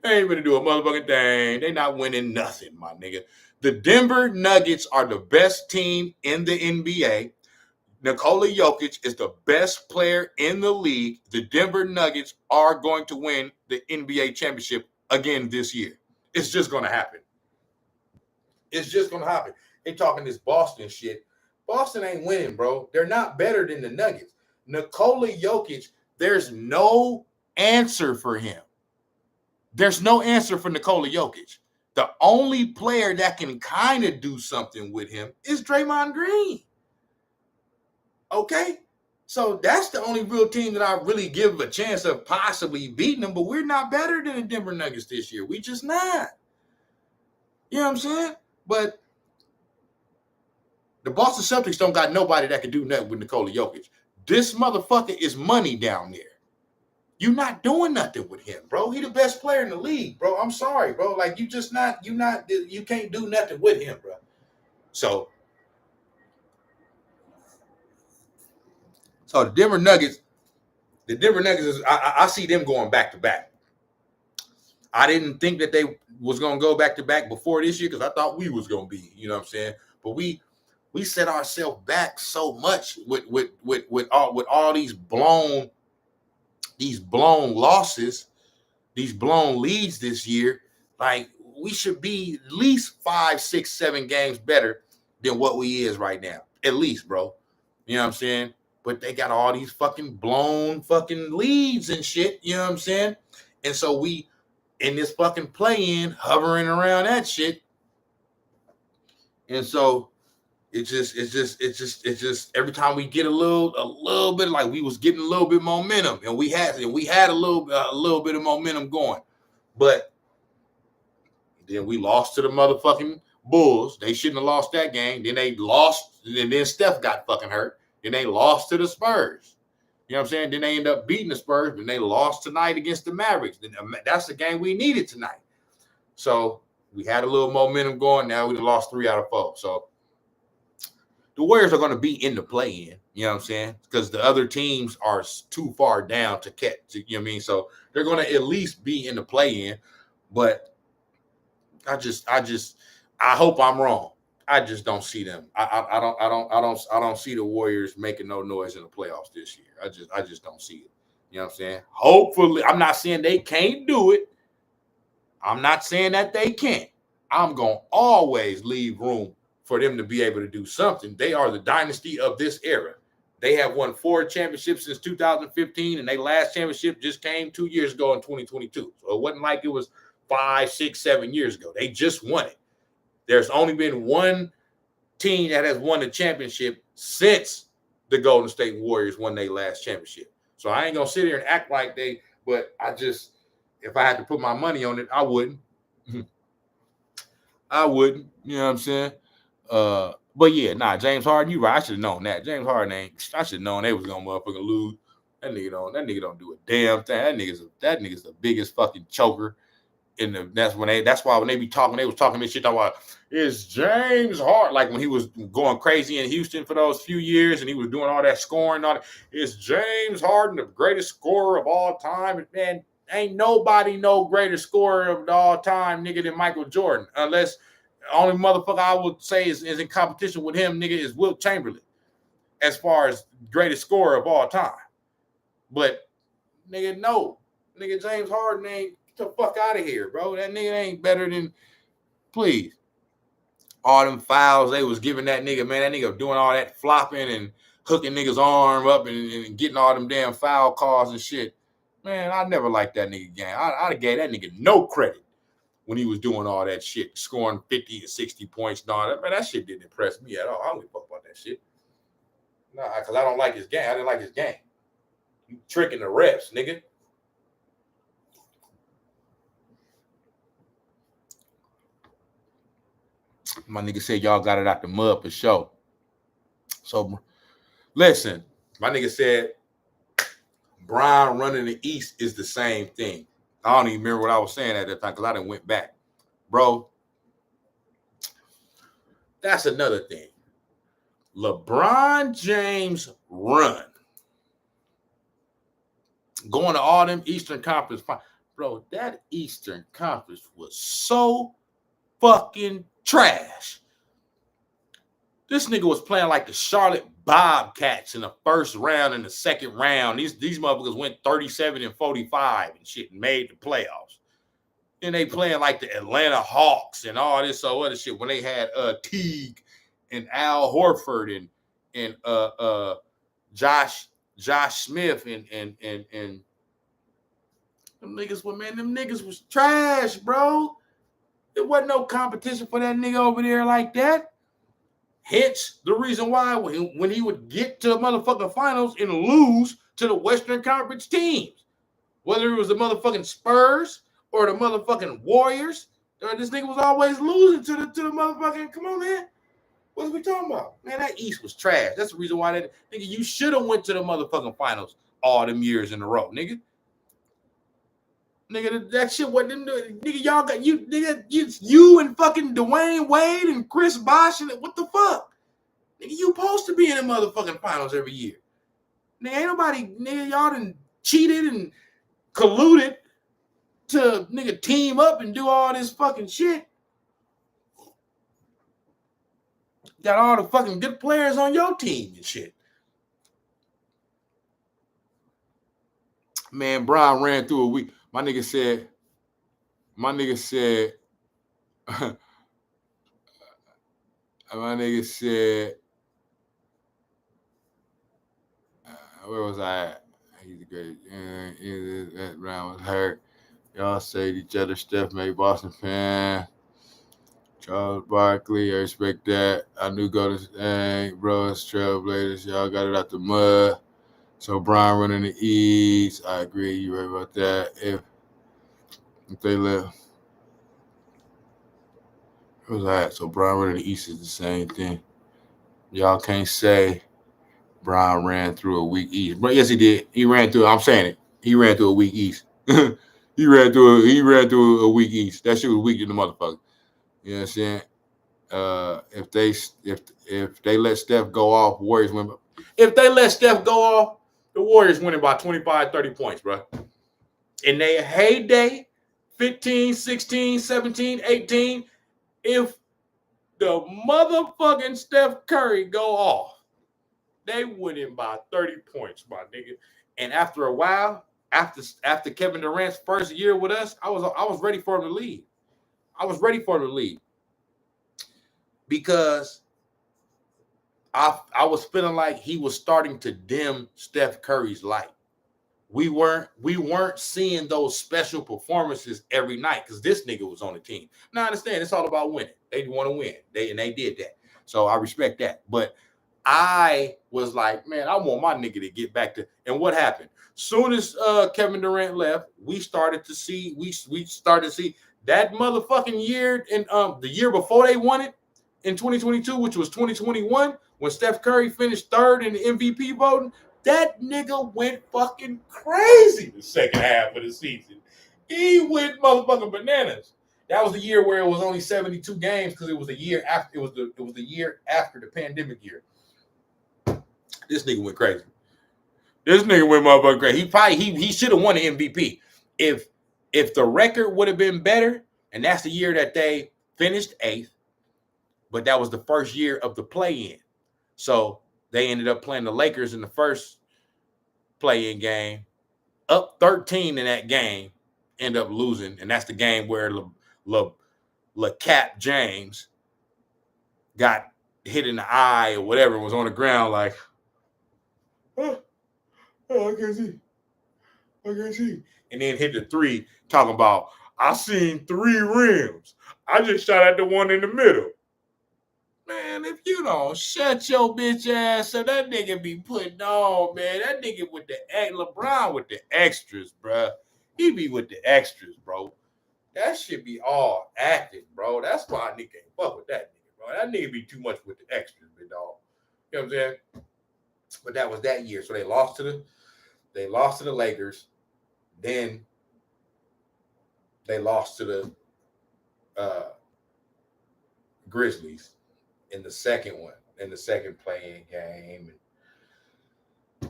They ain't gonna do a motherfucking thing. They not winning nothing, my nigga. The Denver Nuggets are the best team in the NBA. Nikola Jokic is the best player in the league. The Denver Nuggets are going to win the NBA championship again this year. It's just going to happen. It's just going to happen. They talking this Boston shit. Boston ain't winning, bro. They're not better than the Nuggets. Nikola Jokic, there's no answer for him. There's no answer for Nikola Jokic. The only player that can kind of do something with him is Draymond Green. Okay? So that's the only real team that I really give a chance of possibly beating them, but we're not better than the Denver Nuggets this year. We just not. You know what I'm saying? But the Boston Celtics don't got nobody that can do nothing with Nikola Jokic. This motherfucker is money down there. You're not doing nothing with him, bro. He the best player in the league, bro. I'm sorry, bro. Like, you can't do nothing with him, bro. So the Denver Nuggets is, I see them going back to back. I didn't think that they was gonna go back to back before this year because I thought we was gonna be, you know what I'm saying? But we set ourselves back so much with all these blown losses, these blown leads this year. Like, we should be at least 5, 6, 7 games better than what we is right now. At least, bro. You know what I'm saying? But they got all these fucking blown fucking leads and shit. You know what I'm saying? And so we in this fucking play-in hovering around that shit. And so it's just every time we get a little bit, like we was getting a little bit momentum, and we had a little bit of momentum going, but then we lost to the motherfucking Bulls. They shouldn't have lost that game. Then they lost, and then Steph got fucking hurt. Then they lost to the Spurs. You know what I'm saying? Then they end up beating the Spurs, and they lost tonight against the Mavericks. That's the game we needed tonight. So we had a little momentum going. Now we lost 3 out of 4. So the Warriors are going to be in the play-in, you know what I'm saying? Because the other teams are too far down to catch, you know what I mean? So they're going to at least be in the play-in. But I hope I'm wrong. I just don't see them. I don't see the Warriors making no noise in the playoffs this year. I just don't see it. You know what I'm saying? Hopefully, I'm not saying they can't do it. I'm not saying that they can't. I'm going to always leave room for them to be able to do something. They are the dynasty of this era. They have won 4 championships since 2015, and their last championship just came 2 years ago in 2022. So it wasn't like it was 5, 6, 7 years ago. They just won it. There's only been one team that has won the championship since the Golden State Warriors won their last championship. So I ain't going to sit here and act like they, but if I had to put my money on it, I wouldn't. I wouldn't, you know what I'm saying? But yeah, James Harden, you right. I should have known that. James Harden I should have known they was going to motherfucking lose. That nigga don't do a damn thing. That nigga's the biggest fucking choker. That's why when they be talking, they was talking this shit about is James Harden, like when he was going crazy in Houston for those few years and he was doing all that scoring, is James Harden the greatest scorer of all time? Man, ain't nobody no greater scorer of all time, nigga, than Michael Jordan, unless the only motherfucker I would say is in competition with him, nigga, is Wilt Chamberlain, as far as greatest scorer of all time. But nigga, no, nigga, James Harden ain't. Get the fuck out of here, bro. That nigga ain't better than, please. All them fouls they was giving that nigga, man. That nigga doing all that flopping and hooking niggas' arm up and getting all them damn foul calls and shit. Man, I never liked that nigga game. I'd have gave that nigga no credit when he was doing all that shit, scoring 50 to 60 points and all that. Man, that shit didn't impress me at all. I don't give a fuck about that shit. Nah, because I don't like his game. I didn't like his game. You tricking the refs, nigga. My nigga said y'all got it out the mud for sure. So, listen, my nigga said Brian running the East is the same thing. I don't even remember what I was saying at that time because I done went back. Bro, that's another thing. LeBron James run. Going to all them Eastern Conference. Bro, that Eastern Conference was so fucking trash. This nigga was playing like the Charlotte Bobcats in the first round and the second round. These motherfuckers went 37-45 and shit and made the playoffs. Then they playing like the Atlanta Hawks and all this other shit when they had Teague and Al Horford and Josh Smith and them niggas was trash, bro. There wasn't no competition for that nigga over there like that. Hence the reason why when he would get to the motherfucking finals and lose to the Western Conference teams, whether it was the motherfucking Spurs or the motherfucking Warriors, this nigga was always losing to the motherfucking. Come on, man. What are we talking about? Man, that East was trash. That's the reason why that nigga, you should have went to the motherfucking finals all them years in a row, nigga. Nigga, that shit wasn't them. Nigga, y'all got you and fucking Dwayne Wade and Chris Bosh and what the fuck? Nigga, you supposed to be in the motherfucking finals every year. Nigga, ain't nobody, nigga, y'all done cheated and colluded to nigga team up and do all this fucking shit. Got all the fucking good players on your team and shit. Man, Brian ran through a week. My nigga said, where was I at? He's a great. That round was hurt. Y'all say each other. Steph made Boston fan. Charles Barkley, I respect that. I knew Golden bro, it's Trailblazers. Y'all got it out the mud. So Brian running the East. I agree. You right about that. If they left, where was I at? So Brian running the East is the same thing. Y'all can't say Brian ran through a weak East. But yes, he did. He ran through. I'm saying it. He ran through a weak East. He ran through a weak East. That shit was weak to the motherfucker. You know what I'm saying? If they let Steph go off, Warriors win. If they let Steph go off, the Warriors winning by 25, 30 points, bro. In their heyday, 15, 16, 17, 18, if the motherfucking Steph Curry go off, they winning by 30 points, my nigga. And after a while, after Kevin Durant's first year with us, I was ready for him to leave. I was ready for him to leave. Because I was feeling like he was starting to dim Steph Curry's light. We weren't seeing those special performances every night because this nigga was on the team. Now I understand it's all about winning. They want to win. They did that. So I respect that. But I was like, man, I want my nigga to get back to. And what happened? Soon as Kevin Durant left, we started to see that motherfucking year in the year before they won it in 2022, which was 2021, when Steph Curry finished third in the MVP voting. That nigga went fucking crazy the second half of the season. He went motherfucking bananas. That was the year where it was only 72 games because it was the year after. It was the year after the pandemic year. This nigga went crazy. This nigga went motherfucking crazy. He should have won the MVP if the record would have been better. And that's the year that they finished 8th, but that was the first year of the play-in. So they ended up playing the Lakers in the first play-in game, up 13 in that game, end up losing, and that's the game where LeCap James got hit in the eye or whatever and was on the ground like, oh, I can't see. And then hit the 3 talking about, I seen 3 rims. I just shot at the one in the middle. Man, if you don't shut your bitch ass up, that nigga be putting on, man. That nigga with the LeBron with the extras, bro. He be with the extras, bro. That shit be all acting, bro. That's why I nigga can't fuck with that nigga, bro. That nigga be too much with the extras, big dog. You know what I'm saying? But that was that year. So they lost to the Lakers. Then they lost to the Grizzlies in the second play-in game. You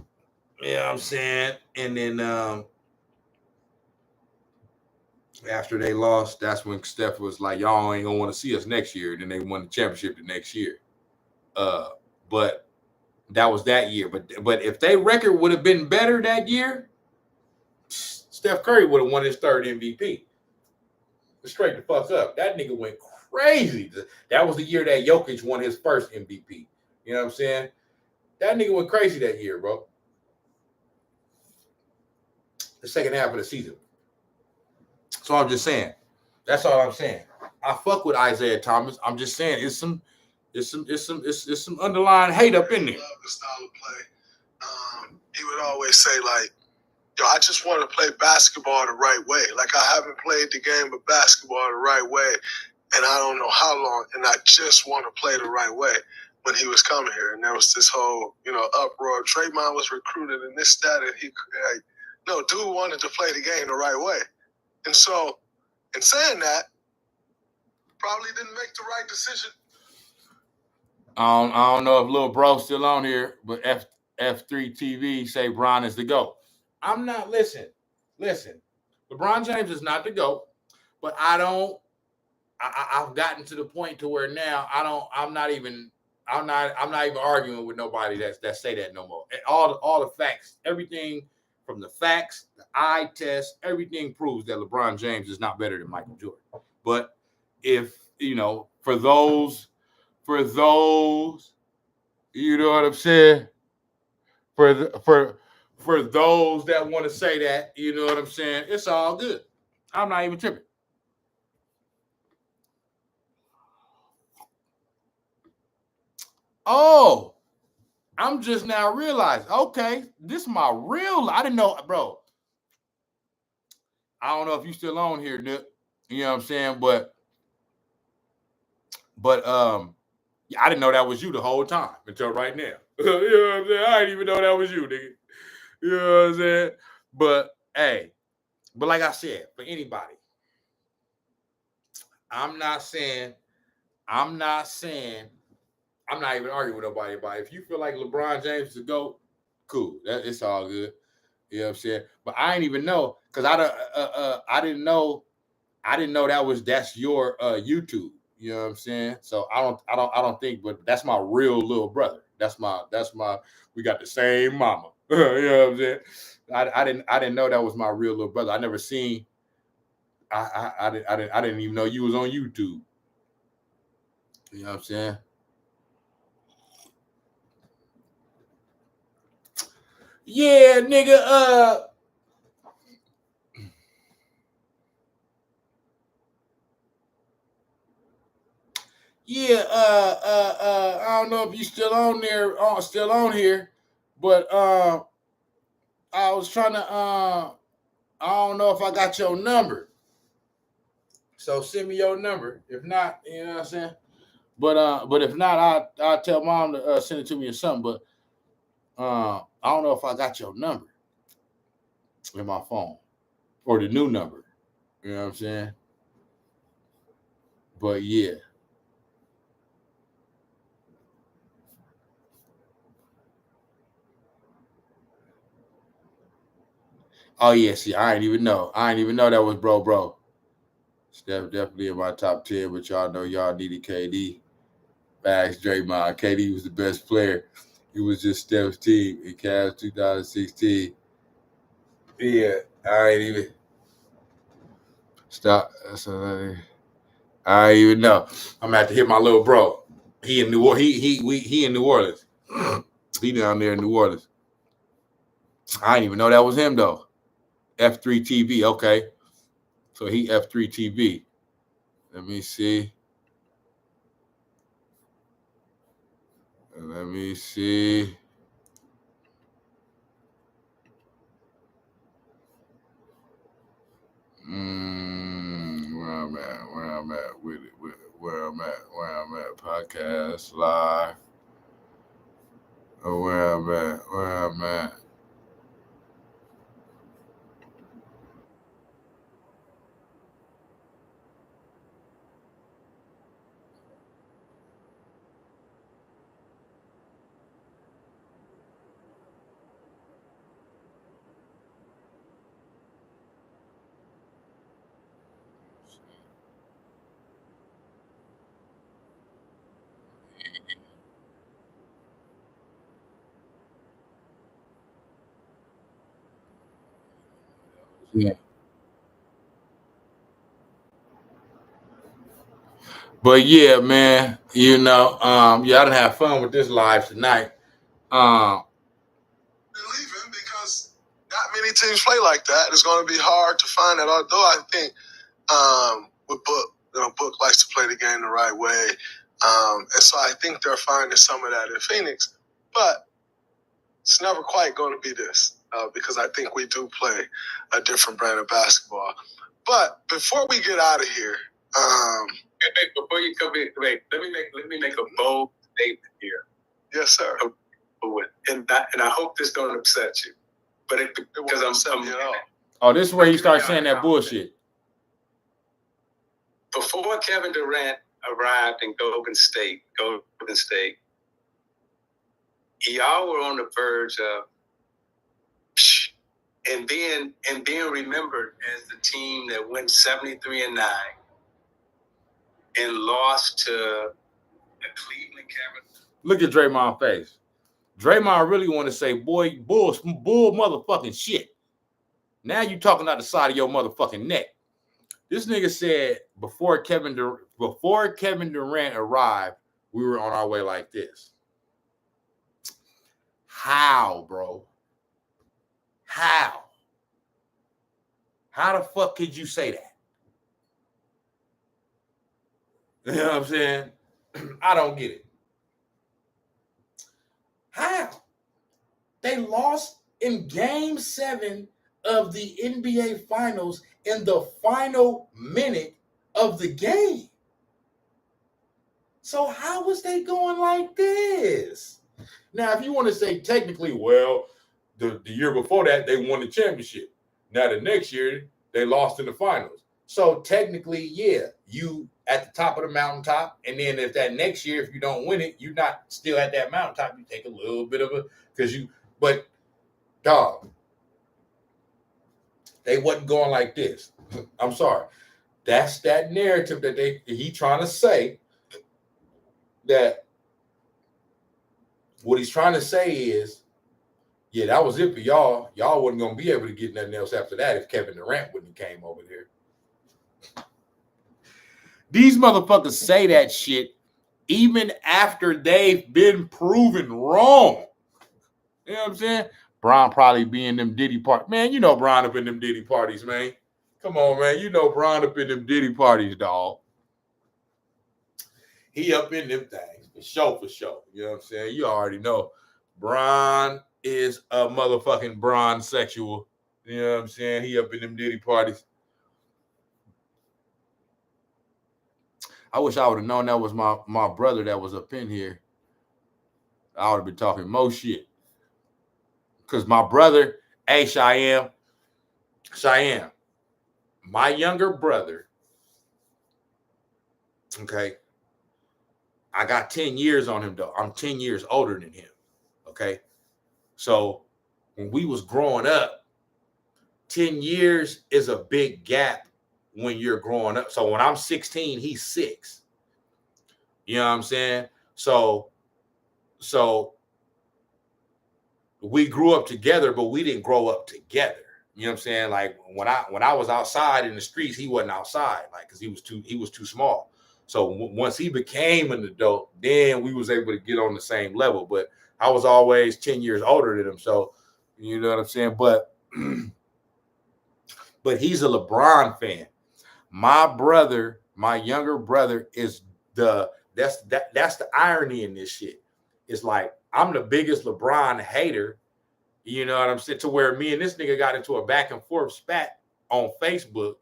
know what I'm saying? And then after they lost, that's when Steph was like, y'all ain't gonna want to see us next year. And then they won the championship the next year. But that was that year. But if their record would have been better that year, Steph Curry would have won his third MVP. Straight the fuck up. That nigga went crazy. That was the year that Jokic won his first MVP. You know what I'm saying? That nigga went crazy that year, bro. The second half of the season. So I'm just saying. That's all I'm saying. I fuck with Isaiah Thomas. I'm just saying it's some underlying hate up in there. I love the style of play. He would always say, like, yo, I just want to play basketball the right way. Like, I haven't played the game of basketball the right way, and I don't know how long, and I just want to play the right way when he was coming here. And there was this whole, uproar. Draymond was recruited and this, that, and no, dude wanted to play the game the right way. And so, in saying that, probably didn't make the right decision. I don't know if little bro's still on here, but F3 TV say Bron is the GOAT. I'm not, listen. LeBron James is not the GOAT, but I've gotten to the point to where now I'm not even arguing with nobody that say that no more. And all the facts, everything from the facts, the eye test, everything proves that LeBron James is not better than Michael Jordan. But if, for those, you know what I'm saying? For those that want to say that, you know what I'm saying? It's all good. I'm not even tripping. Oh, I'm just now realizing, okay, this is my real, I didn't know, bro. I don't know if you still on here, Nick. You know what I'm saying? But yeah, I didn't know that was you the whole time until right now. You know what I'm saying? I didn't even know that was you, nigga. You know what I'm saying? But hey, like I said, for anybody, I'm not even arguing with nobody about it. If you feel like LeBron James is a GOAT, cool. It's all good. You know what I'm saying? But I didn't even know, because I didn't know that's your YouTube. You know what I'm saying? So I don't think, but that's my real little brother. That's my we got the same mama. You know what I'm saying? I didn't know that was my real little brother. I never seen. I didn't even know you was on YouTube. You know what I'm saying? Yeah, nigga. Yeah, I don't know if you still on there, still on here, but I was trying to I don't know if I got your number. So send me your number. If not, you know what I'm saying? But if not, I'll tell mom to send it to me or something. But I don't know if I got your number in my phone or the new number. You know what I'm saying? But yeah. Oh yeah, see, I didn't even know that was bro. Steph definitely in my top 10, but y'all know y'all needed KD. Bags Draymond. KD was the best player. He was just Steph's team in Cavs 2016. Yeah, I ain't even stop. I ain't even know. I'm gonna have to hit my little bro. He in New Orleans. He in New Orleans. He down there in New Orleans. I didn't even know that was him though. F3 TV. Okay, so he F3 TV. Let me see. Let me see. Where I'm at with it, where I'm at, podcast live. Oh, where I'm at. Yeah. But yeah, man, I done have fun with this live tonight. Leaving because not many teams play like that. It's going to be hard to find that. Although I think with Book likes to play the game the right way, and so I think they're finding some of that in Phoenix. But it's never quite going to be this because I think we do play a different brand of basketball. But before we get out of here, before you come in, wait, let me make a bold statement here. Yes, sir. And I hope this don't upset you, but because oh, this is where you start saying that bullshit. Before Kevin Durant arrived in Golden State, y'all were on the verge of, and then remembered as the team that went 73-9 and lost to the Cleveland Cavaliers. Look at Draymond's face. Draymond really want to say, boy, bull motherfucking shit. Now you talking out the side of your motherfucking neck. This nigga said before Kevin Durant arrived, we were on our way like this. How, bro? How? How the fuck could you say that? You know what I'm saying? I don't get it. How? They lost in Game 7 of the NBA Finals in the final minute of the game. So how was they going like this? Now, if you want to say technically, well, the year before that, they won the championship. Now, the next year, they lost in the finals. So technically, yeah, you at the top of the mountaintop. And then if that next year, if you don't win it, you're not still at that mountaintop. You take a little bit of it but dog, they wasn't going like this. I'm sorry. That's that narrative that he trying to say that what he's trying to say is, yeah, that was it for y'all. Y'all wasn't going to be able to get nothing else after that if Kevin Durant wouldn't have came over there. These motherfuckers say that shit even after they've been proven wrong. You know what I'm saying? Bron probably be in them Diddy parties. Man, you know Bron up in them Diddy parties, man. Come on, man. You know Bron up in them Diddy parties, dog. He up in them things. For sure. You know what I'm saying? You already know. Bron is a motherfucking Bron sexual. You know what I'm saying? He up in them Diddy parties. I wish I would have known that was my brother that was up in here. I would have been talking more shit. Because my brother, hey, Cheyenne, my younger brother, okay, I got 10 years on him, though. I'm 10 years older than him, okay? So when we was growing up, 10 years is a big gap when you're growing up. So when I'm 16, he's 6. You know what I'm saying? So we grew up together, but we didn't grow up together. You know what I'm saying? Like when I was outside in the streets, he wasn't outside, like, because he was too small. So once he became an adult, then we was able to get on the same level. But I was always 10 years older than him. So you know what I'm saying? But he's a LeBron fan. My brother, my younger brother, is that's the irony in this shit. It's like I'm the biggest LeBron hater, you know what I'm saying, to where me and this nigga got into a back and forth spat on Facebook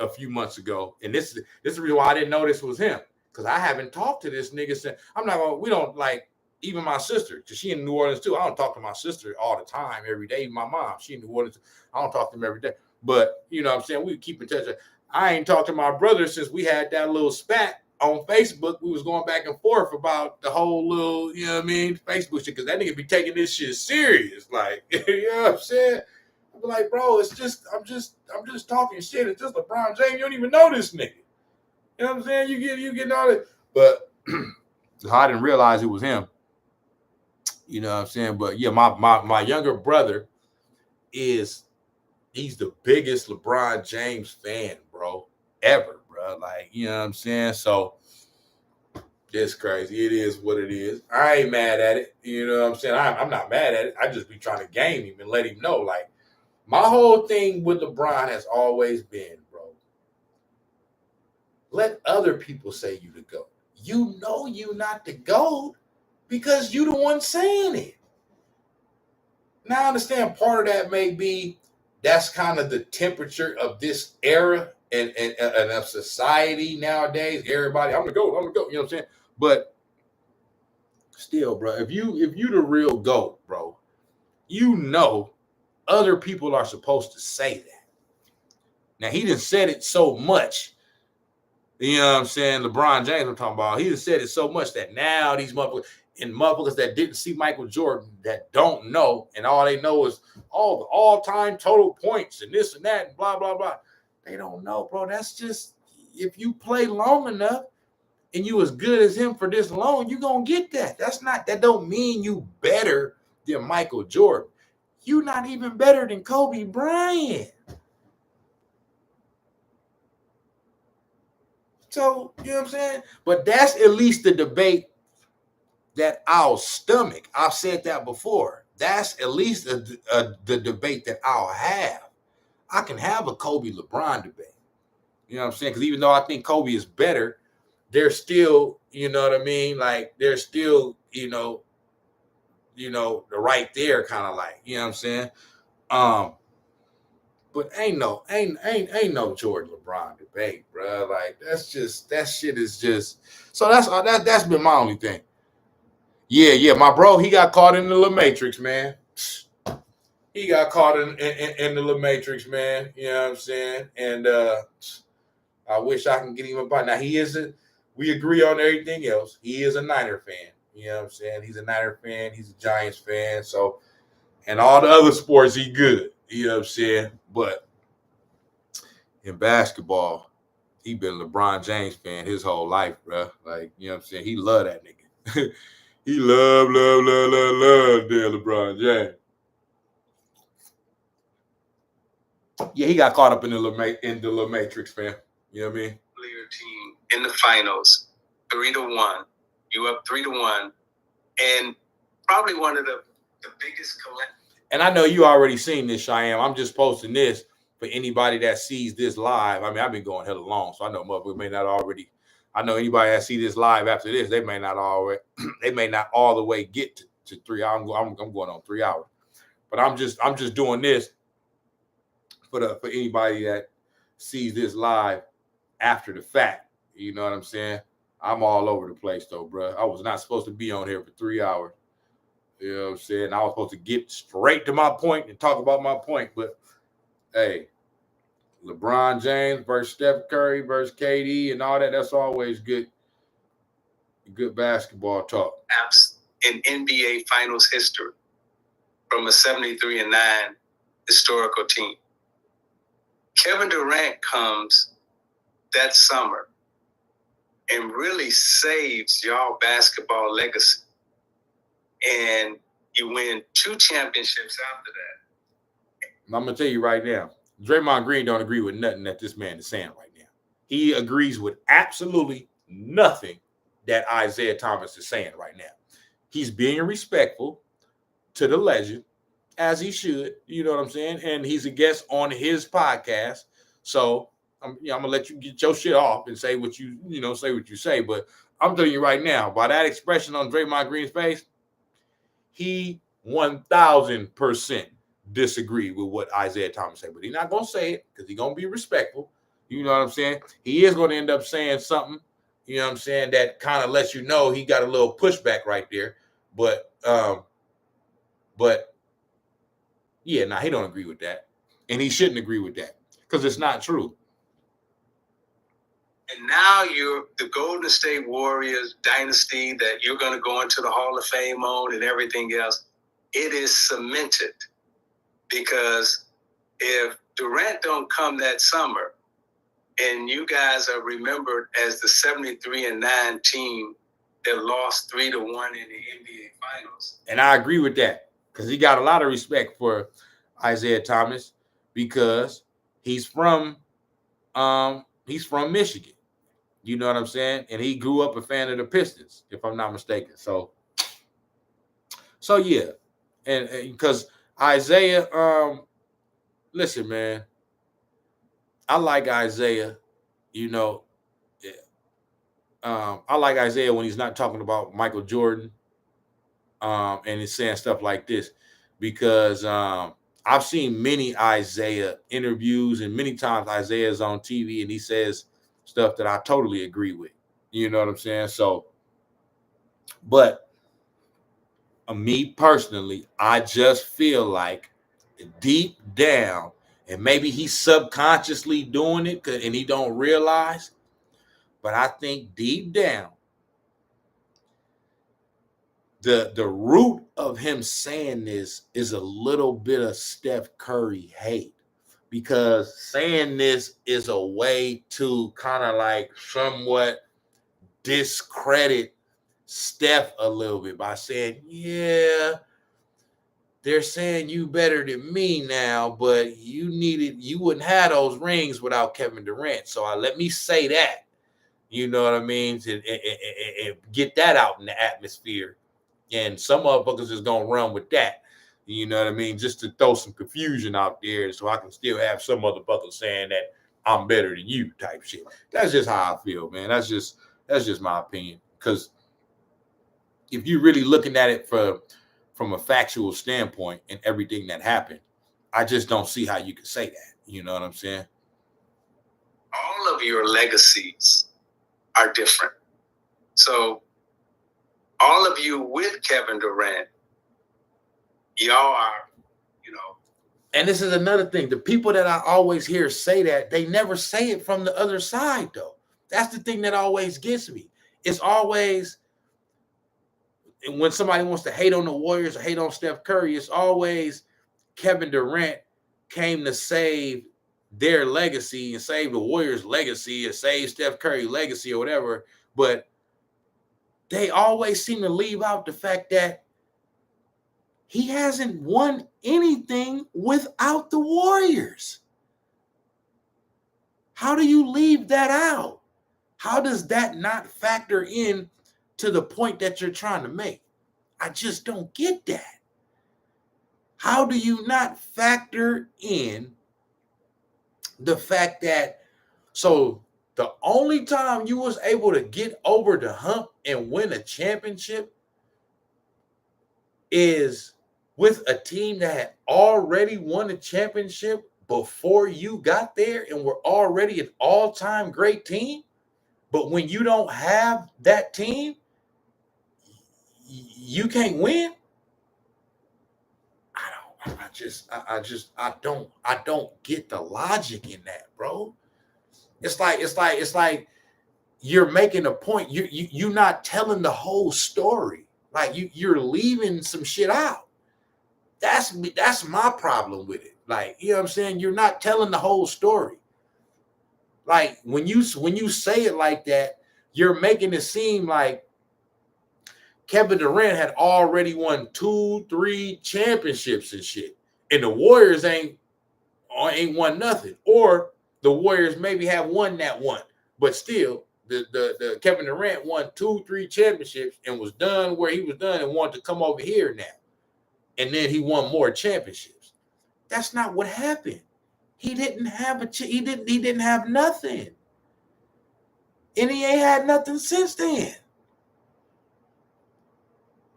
a few months ago. And this is the reason why I didn't know this was him, because I haven't talked to this nigga since. We don't, like, even my sister, because she in New Orleans too. I don't talk to my sister all the time, every day. My mom, she in New Orleans. I don't talk to them every day. But, you know what I'm saying, we keep in touch. I ain't talked to my brother since we had that little spat on Facebook. We was going back and forth about the whole little, you know what I mean, Facebook shit, because that nigga be taking this shit serious. Like, you know what I'm saying? I'm like, bro, I'm just talking shit. It's just LeBron James. You don't even know this nigga. You know what I'm saying? You getting all it. But I didn't realize it was him. You know what I'm saying? But yeah, my younger brother is he's the biggest LeBron James fan, bro, ever, bro. Like, you know what I'm saying? So it's crazy. It is what it is. I ain't mad at it. You know what I'm saying? I'm not mad at it. I just be trying to game him and let him know. Like, my whole thing with LeBron has always been, bro, let other people say you the GOAT. You know you not the GOAT because you the one saying it. Now, I understand part of that may be that's kind of the temperature of this era and of society nowadays. Everybody, I'm the GOAT, you know what I'm saying? But still, bro, if you the real GOAT, bro, you know other people are supposed to say that. Now, he done said it so much. You know what I'm saying? LeBron James, I'm talking about. He done said it so much that now these motherfuckers that didn't see Michael Jordan, that don't know, and all they know is all the all-time total points and this and that and blah, blah, blah. They don't know, bro. That's just, if you play long enough and you as good as him for this long, you gonna get that. That don't mean you better than Michael Jordan. You not even better than Kobe Bryant. So, you know what I'm saying? But that's at least the debate that I'll stomach. I've said that before. That's at least the debate that I'll have. I can have a Kobe LeBron debate. You know what I'm saying? Because even though I think Kobe is better, they're still, you know what I mean? Like, they're still, right there, kind of like, you know what I'm saying? But ain't no Jordan LeBron debate, bro. Like, that shit is just. So that's been my only thing. Yeah, my bro, he got caught in the La Matrix, man. He got caught in the La Matrix, man. You know what I'm saying? And I wish I can get him about. Now, he isn't. We agree on everything else. He is a Niner fan. You know what I'm saying? He's a Niner fan. He's a Giants fan. So, and all the other sports, he good. You know what I'm saying? But in basketball, he been a LeBron James fan his whole life, bro. Like, you know what I'm saying? He love that nigga. He love there LeBron James. Yeah, he got caught up in the La Matrix, man. You know what I mean? Your team in the finals, 3-1. You up 3-1, and probably one of the biggest collectives. And I know you already seen this, Cheyenne. I'm just posting this for anybody that sees this live. I mean, I've been going hella long, so I know motherfuckers may not already. I know anybody that see this live after this, they may not all the way get to 3 hours. I'm going on 3 hours, but I'm just doing this for anybody that sees this live after the fact. You know what I'm saying? I'm all over the place though, bro. I was not supposed to be on here for 3 hours. You know what I'm saying? I was supposed to get straight to my point and talk about my point, but hey, LeBron James versus Steph Curry versus KD and all that, that's always good basketball talk. Apps in NBA Finals history from a 73-9 historical team. Kevin Durant comes that summer and really saves y'all basketball legacy. And you win 2 championships after that. I'm going to tell you right now, Draymond Green don't agree with nothing that this man is saying right now. He agrees with absolutely nothing that Isaiah Thomas is saying right now. He's being respectful to the legend, as he should. You know what I'm saying? And he's a guest on his podcast. So I'm going to let you get your shit off and say what you say. But I'm telling you right now, by that expression on Draymond Green's face, he 1,000% disagree with what Isaiah Thomas said, but he's not going to say it because he's going to be respectful. You know what I'm saying? He is going to end up saying something, you know what I'm saying, that kind of lets you know he got a little pushback right there. But yeah, he don't agree with that. And he shouldn't agree with that because it's not true. And now you're the Golden State Warriors dynasty that you're going to go into the Hall of Fame on and everything else. It is cemented because if Durant don't come that summer and you guys are remembered as the 73-9 team that lost 3-1 in the NBA Finals. And I agree with that because he got a lot of respect for Isaiah Thomas. because he's from Michigan. You know what I'm saying? And he grew up a fan of the Pistons, if I'm not mistaken. So yeah. And because Isaiah, listen, man, I like Isaiah, you know. I like Isaiah when he's not talking about Michael Jordan, and he's saying stuff like this, because I've seen many Isaiah interviews, and many times Isaiah's on TV and he says stuff that I totally agree with. You know what I'm saying? So, but me personally, I just feel like deep down, and maybe he's subconsciously doing it and he don't realize, but I think deep down, the root of him saying this is a little bit of Steph Curry hate, because saying this is a way to kind of like somewhat discredit Steph a little bit by saying, yeah, they're saying you better than me now, but you wouldn't have those rings without Kevin Durant. So let me say that, you know what I mean, and get that out in the atmosphere. And some motherfuckers is gonna run with that, you know what I mean, just to throw some confusion out there, so I can still have some motherfuckers saying that I'm better than you type shit. That's just how I feel, man. That's just my opinion. Because if you're really looking at it from a factual standpoint and everything that happened, I just don't see how you can say that. You know what I'm saying? All of your legacies are different. So all of you with Kevin Durant, y'all are, you know. And this is another thing. The people that I always hear say that, they never say it from the other side, though. That's the thing that always gets me. It's always, when somebody wants to hate on the Warriors or hate on Steph Curry, it's always Kevin Durant came to save their legacy and save the Warriors' legacy and save Steph Curry's legacy or whatever. But they always seem to leave out the fact that he hasn't won anything without the Warriors. How do you leave that out? How does that not factor in to the point that you're trying to make? I just don't get that. How do you not factor in the fact that, so the only time you was able to get over the hump and win a championship is with a team that had already won a championship before you got there and were already an all-time great team? But when you don't have that team, you can't win? I don't get the logic in that, bro. It's like you're making a point. You're not telling the whole story. Like you're leaving some shit out. That's my problem with it. Like, you know what I'm saying? You're not telling the whole story. Like when you say it like that, you're making it seem like Kevin Durant had already won 2-3 championships and shit, and the Warriors ain't won nothing, or the Warriors maybe have won that one, but still, the Kevin Durant won 2-3 championships and was done where he was done and wanted to come over here now, and then he won more championships. That's not what happened. He didn't have he didn't have nothing, and he ain't had nothing since then.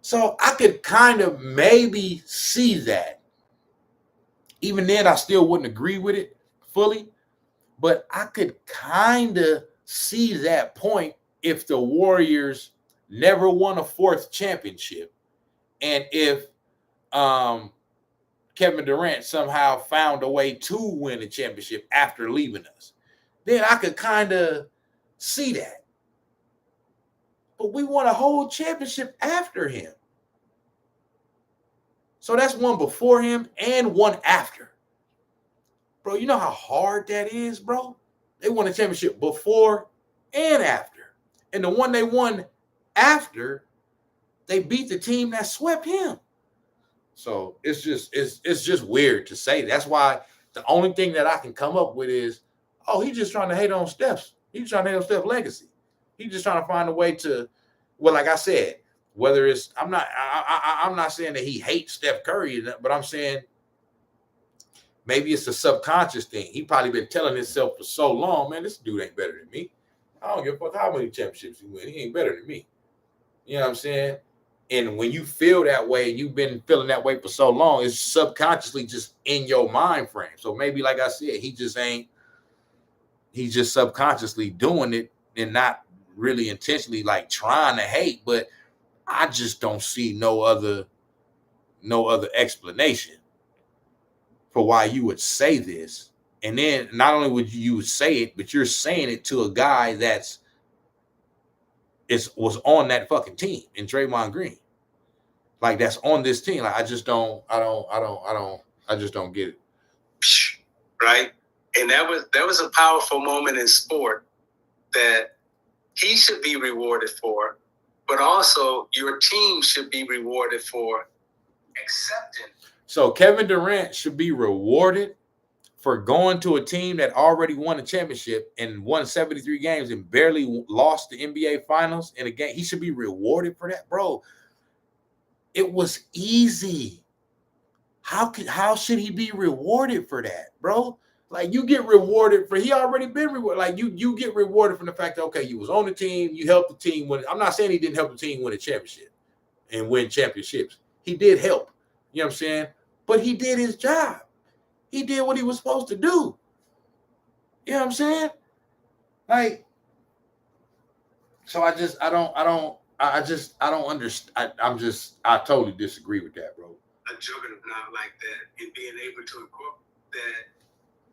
So I could kind of maybe see that. Even then, I still wouldn't agree with it fully, but I could kind of see that point if the Warriors never won a 4th championship, and if Kevin Durant somehow found a way to win a championship after leaving us, then I could kind of see that. But we won a whole championship after him. So that's one before him and one after. Bro, you know how hard that is, bro? They won a championship before and after. And the one they won after, they beat the team that swept him. So it's just weird to say. That's why The only thing that I can come up with is, oh, he's just trying to hate on Steph's. He's trying to hate on Steph's legacy. He's just trying to find a way to, well, like I said, whether it's, I'm not saying that he hates Steph Curry, but I'm saying maybe it's a subconscious thing. He probably been telling himself for so long, man, this dude ain't better than me. I don't give a fuck how many championships he win. He ain't better than me. You know what I'm saying? And when you feel that way, you've been feeling that way for so long, it's subconsciously just in your mind frame. So maybe, like I said, he's just subconsciously doing it and not really intentionally like trying to hate. But I just don't see no other explanation for why you would say this. And then not only would you say it, but you're saying it to a guy was on that fucking team in Draymond Green. Like, that's on this team. Like, I just don't get it. Right? And that was a powerful moment in sport that he should be rewarded for, but also your team should be rewarded for accepting. So Kevin Durant should be rewarded for going to a team that already won a championship and won 73 games and barely lost the NBA Finals in a game. He should be rewarded for that, bro. It was easy. How should he be rewarded for that, bro? Like, you get rewarded for, he already been rewarded. Like, you get rewarded from the fact that, okay, you was on the team, you helped the team win. I'm not saying he didn't help the team win a championship and win championships. He did help. You know what I'm saying? But he did his job. He did what he was supposed to do. You know what I'm saying? Like, so I don't understand. I totally disagree with that, bro. A juggernaut like that and being able to incorporate that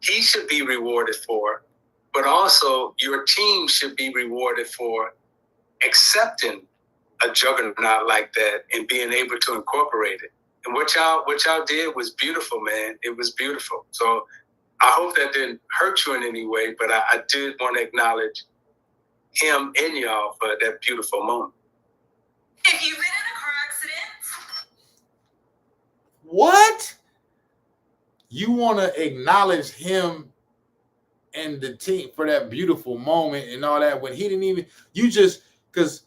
he should be rewarded for, but also your team should be rewarded for accepting a juggernaut like that and being able to incorporate it. And what y'all did was beautiful, man. It was beautiful. So I hope that didn't hurt you in any way, but I did want to acknowledge him and y'all for that beautiful moment. If you've been in a car accident. What? You want to acknowledge him and the team for that beautiful moment and all that when he didn't even, because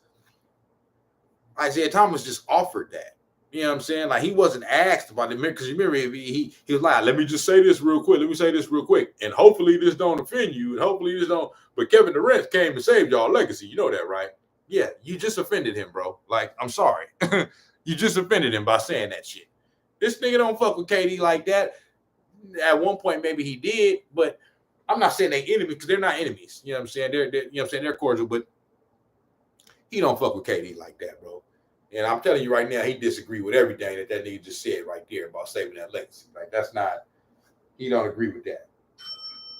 Isaiah Thomas just offered that. You know what I'm saying? Like, he wasn't asked about it, because you remember he was like, let me just say this real quick. Let me say this real quick. And hopefully this don't offend you. And hopefully this don't. But Kevin Durant came and saved y'all legacy. You know that, right? Yeah, you just offended him, bro. Like, I'm sorry. You just offended him by saying that shit. This nigga don't fuck with KD like that. At one point, maybe he did, but I'm not saying they enemies, because they're not enemies. You know what I'm saying? They're you know what I'm saying? They're cordial, but he don't fuck with KD like that, bro. And I'm telling you right now, he disagree with everything that nigga just said right there about saving that legacy. Like, that's not, he don't agree with that.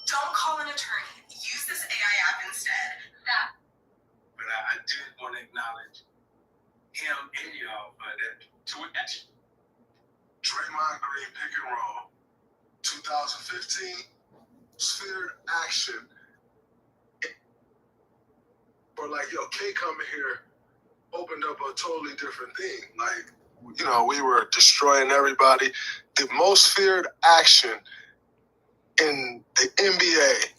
Don't call an attorney. Use this AI app instead. That. But I did want to acknowledge him and y'all for that. Draymond Green pick and roll. 2015 sphere action. Or like, yo, K coming here opened up a totally different thing. Like, you know, we were destroying everybody. The most feared action in the NBA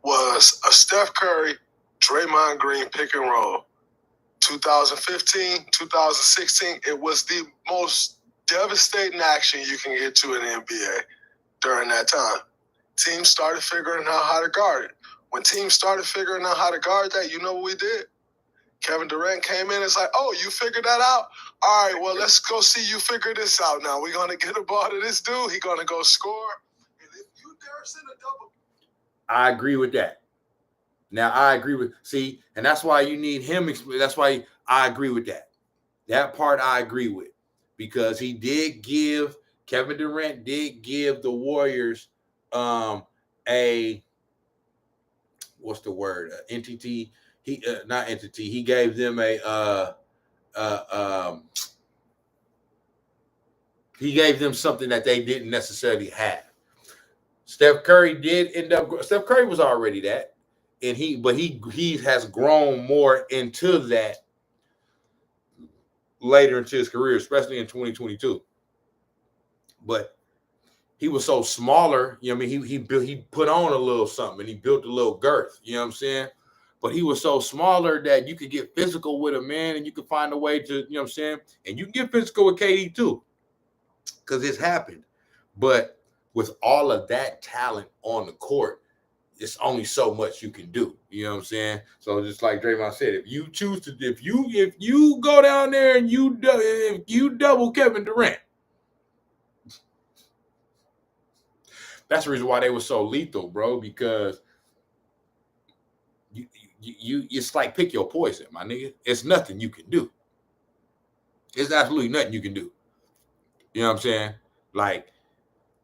was a Steph Curry, Draymond Green pick and roll. 2015, 2016, it was the most devastating action you can get to in the NBA during that time. Teams started figuring out how to guard it. When teams started figuring out how to guard that, you know what we did? Kevin Durant came in and it's like, oh, you figured that out? All right, well, let's go see you figure this out now. We're going to get a ball to this dude. He's going to go score. And if you dare send a double. I agree with that. Now, I agree with, see, and that's why you need him. That's why I agree with that. That part I agree with, because he did give, Kevin Durant did give the Warriors what's the word? Entity. Not entity. He gave them he gave them something that they didn't necessarily have. Steph Curry did end up. Steph Curry was already that, and he has grown more into that later into his career, especially in 2022. But he was so smaller, you know what I mean? He put on a little something and he built a little girth, you know what I'm saying? But he was so smaller that you could get physical with him, man, and you could find a way to, you know what I'm saying? And you can get physical with KD too, because it's happened. But with all of that talent on the court, it's only so much you can do. You know what I'm saying? So just like Draymond said, if you go down there and if you double Kevin Durant, that's the reason why they were so lethal, bro, because you it's like pick your poison, my nigga. It's nothing you can do. It's absolutely nothing you can do. You know what I'm saying? Like,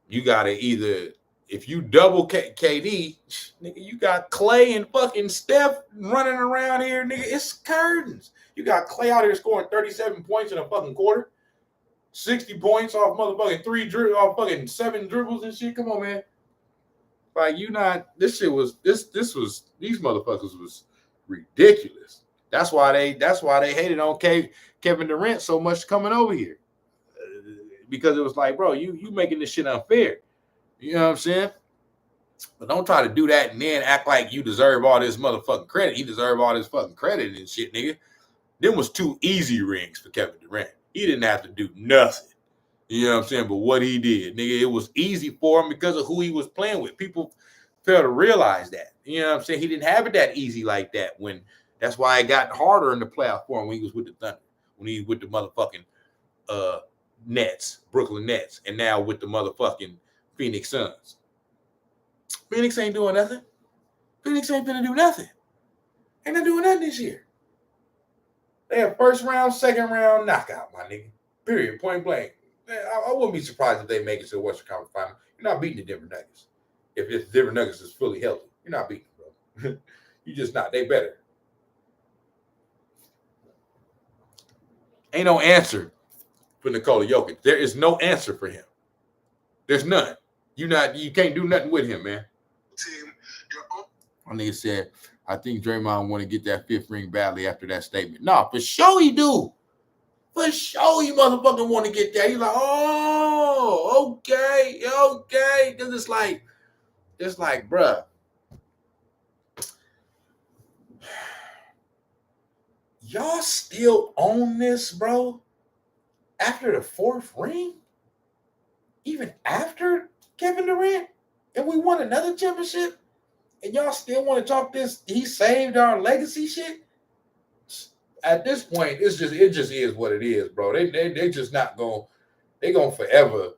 you gotta either, if you double KD, nigga, you got Clay and fucking Steph running around here, nigga. It's curtains. You got Clay out here scoring 37 points in a fucking quarter, 60 points off motherfucking off fucking 7 dribbles and shit. Come on, man. Like, these motherfuckers was ridiculous. That's why they hated on Kevin Durant so much coming over here. Because it was like, bro, you making this shit unfair. You know what I'm saying? But don't try to do that and then act like you deserve all this motherfucking credit. He deserve all this fucking credit and shit, nigga. Them was 2 easy rings for Kevin Durant. He didn't have to do nothing. You know what I'm saying? But what he did, nigga, it was easy for him because of who he was playing with. People fail to realize that. You know what I'm saying? He didn't have it that easy like that. That's why it got harder in the playoff for him when he was with the Thunder, when he was with the motherfucking Nets, Brooklyn Nets, and now with the motherfucking Phoenix Suns. Phoenix ain't doing nothing. Phoenix ain't gonna do nothing. Ain't not doing nothing this year. They have first round, second round knockout, my nigga. Period. Point blank. I wouldn't be surprised if they make it to the Western Conference Final. You're not beating the Denver Nuggets. If the Denver Nuggets is fully healthy, you're not beating them, bro. You just not. They better. Ain't no answer for Nikola Jokic. There is no answer for him. There's none. You can't do nothing with him, man. My nigga said, I think Draymond want to get that 5th ring badly after that statement. Nah, for sure he do. For sure you motherfucking want to get that. He's like, oh, okay. Because it's like, bruh. Y'all still own this, bro? After the 4th ring? Even after Kevin Durant? And we won another championship? And y'all still want to talk this, he saved our legacy shit? At this point, it just is what it is, bro. They just not going, they going forever.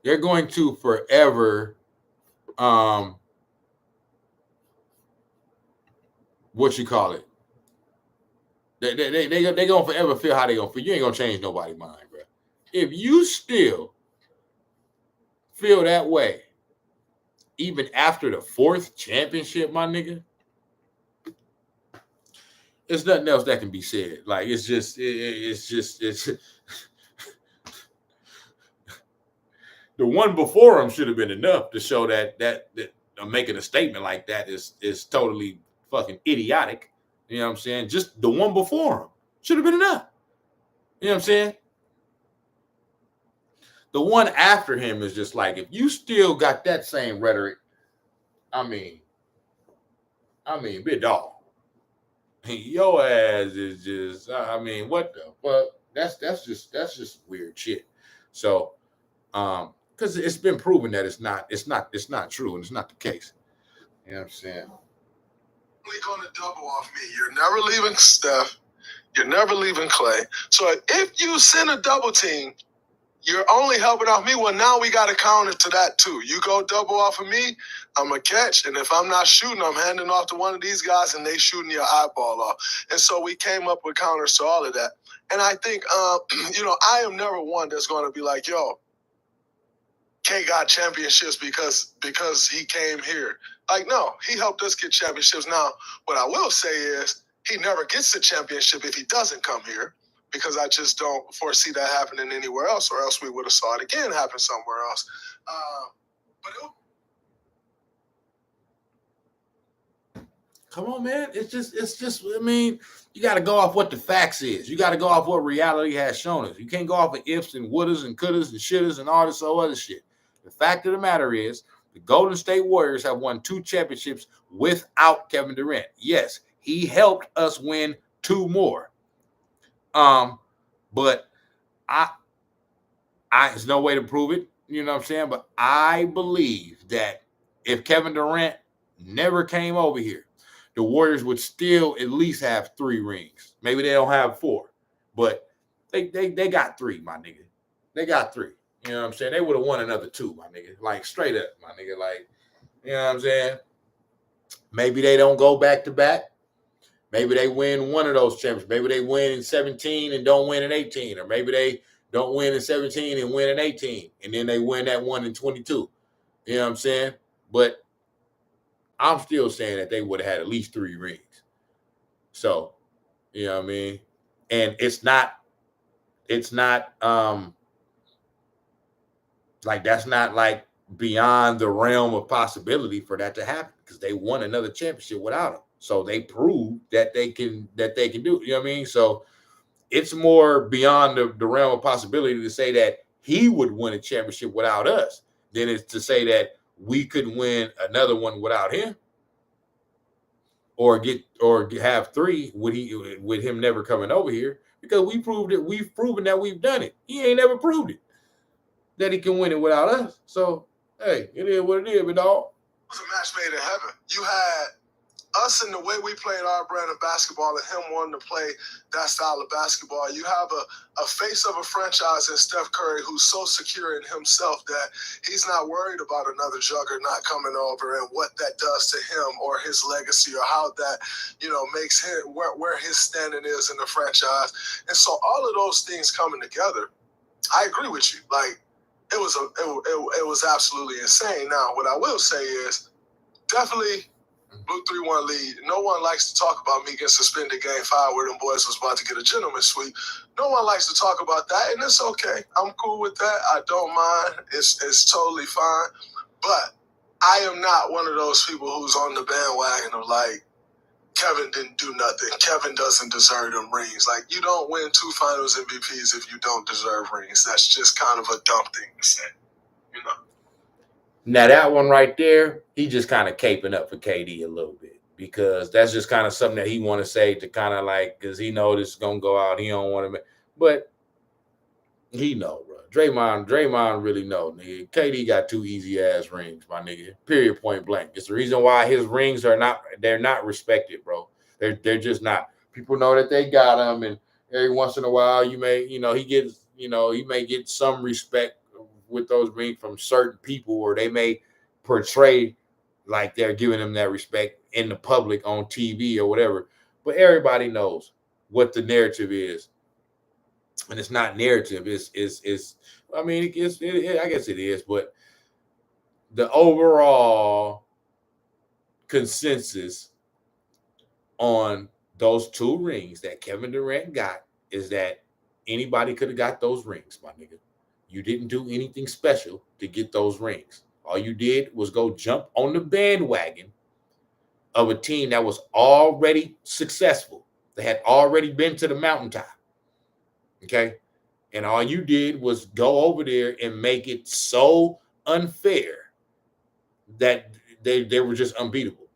They're going to forever, what you call it? They gonna forever feel how they gonna feel. You ain't gonna change nobody's mind, bro. If you still feel that way, even after the 4th championship, my nigga, there's nothing else that can be said. Like, it's the one before him should have been enough to show that making a statement like that is totally fucking idiotic. You know what I'm saying? Just the one before him should have been enough. You know what I'm saying? The one after him is just like, if you still got that same rhetoric, I mean, big dog. Your ass is just, what the fuck? That's just weird shit. So, because it's been proven that it's not true and it's not the case. You know what I'm saying? Going to double off me. You're never leaving Steph. You're never leaving Clay. So if you send a double team, you're only helping off me. Well, now we got to counter to that too. You go double off of me, I'm going to catch. And if I'm not shooting, I'm handing off to one of these guys and they shooting your eyeball off. And so we came up with counters to all of that. And I think, I am never one that's going to be like, yo, K got championships because he came here. Like, no, he helped us get championships. Now, what I will say is he never gets the championship if he doesn't come here, because I just don't foresee that happening anywhere else, or else we would have saw it again happen somewhere else. Come on, man. It's just. I mean, you got to go off what the facts is. You got to go off what reality has shown us. You can't go off of ifs and wouldas and couldas and shouldas and all this other shit. The fact of the matter is, the Golden State Warriors have won 2 championships without Kevin Durant. Yes, he helped us win 2 more. But there's no way to prove it. You know what I'm saying? But I believe that if Kevin Durant never came over here, the Warriors would still at least have 3 rings. Maybe they don't have 4, but they got 3, my nigga. They got 3. You know what I'm saying? They would have won another 2, my nigga. Like, straight up, my nigga. Like, you know what I'm saying? Maybe they don't go back to back. Maybe they win one of those championships. Maybe they win in 17 and don't win in 18. Or maybe they don't win in 17 and win in 18. And then they win that one in 22. You know what I'm saying? But I'm still saying that they would have had at least 3 rings. So, you know what I mean? And it's not like, that's not like beyond the realm of possibility for that to happen, because they won another championship without him. So they proved that they can do it. You know what I mean? So it's more beyond the realm of possibility to say that he would win a championship without us than it's to say that we could win another one without him, or have 3 with him never coming over here, because we've proven that we've done it. He ain't never proved it that he can win it without us. So hey, it is what it is, but dog. It was a match made in heaven. You had us in the way we played our brand of basketball and him wanting to play that style of basketball. You have a face of a franchise in Steph Curry who's so secure in himself that he's not worried about another juggernaut coming over and what that does to him or his legacy or how that, makes him where his standing is in the franchise. And so all of those things coming together, I agree with you. Like, it was absolutely insane. Now, what I will say is definitely Blue 3-1 lead. No one likes to talk about me getting suspended game 5 where them boys was about to get a gentleman's sweep. No one likes to talk about that, and it's okay. I'm cool with that. I don't mind. It's totally fine. But I am not one of those people who's on the bandwagon of like, Kevin didn't do nothing. Kevin doesn't deserve them rings. Like, you don't win 2 finals MVPs if you don't deserve rings. That's just kind of a dumb thing to say, Now, that one right there, he just kind of caping up for KD a little bit, because that's just kind of something that he want to say to kind of like, because he know this is going to go out. He don't want to, but he know, bro. Draymond really know, nigga. KD got 2 easy-ass rings, my nigga. Period, point blank. It's the reason why his rings they're not respected, bro. They're just not. People know that they got them, and every once in a while, he may get some respect with those rings from certain people, or they may portray like they're giving them that respect in the public on TV or whatever. But everybody knows what the narrative is, and it's not narrative. I guess it is, but the overall consensus on those 2 rings that Kevin Durant got is that anybody could have got those rings, my nigga. You didn't do anything special to get those rings. All you did was go jump on the bandwagon of a team that was already successful. They had already been to the mountaintop. Okay? And all you did was go over there and make it so unfair that they were just unbeatable.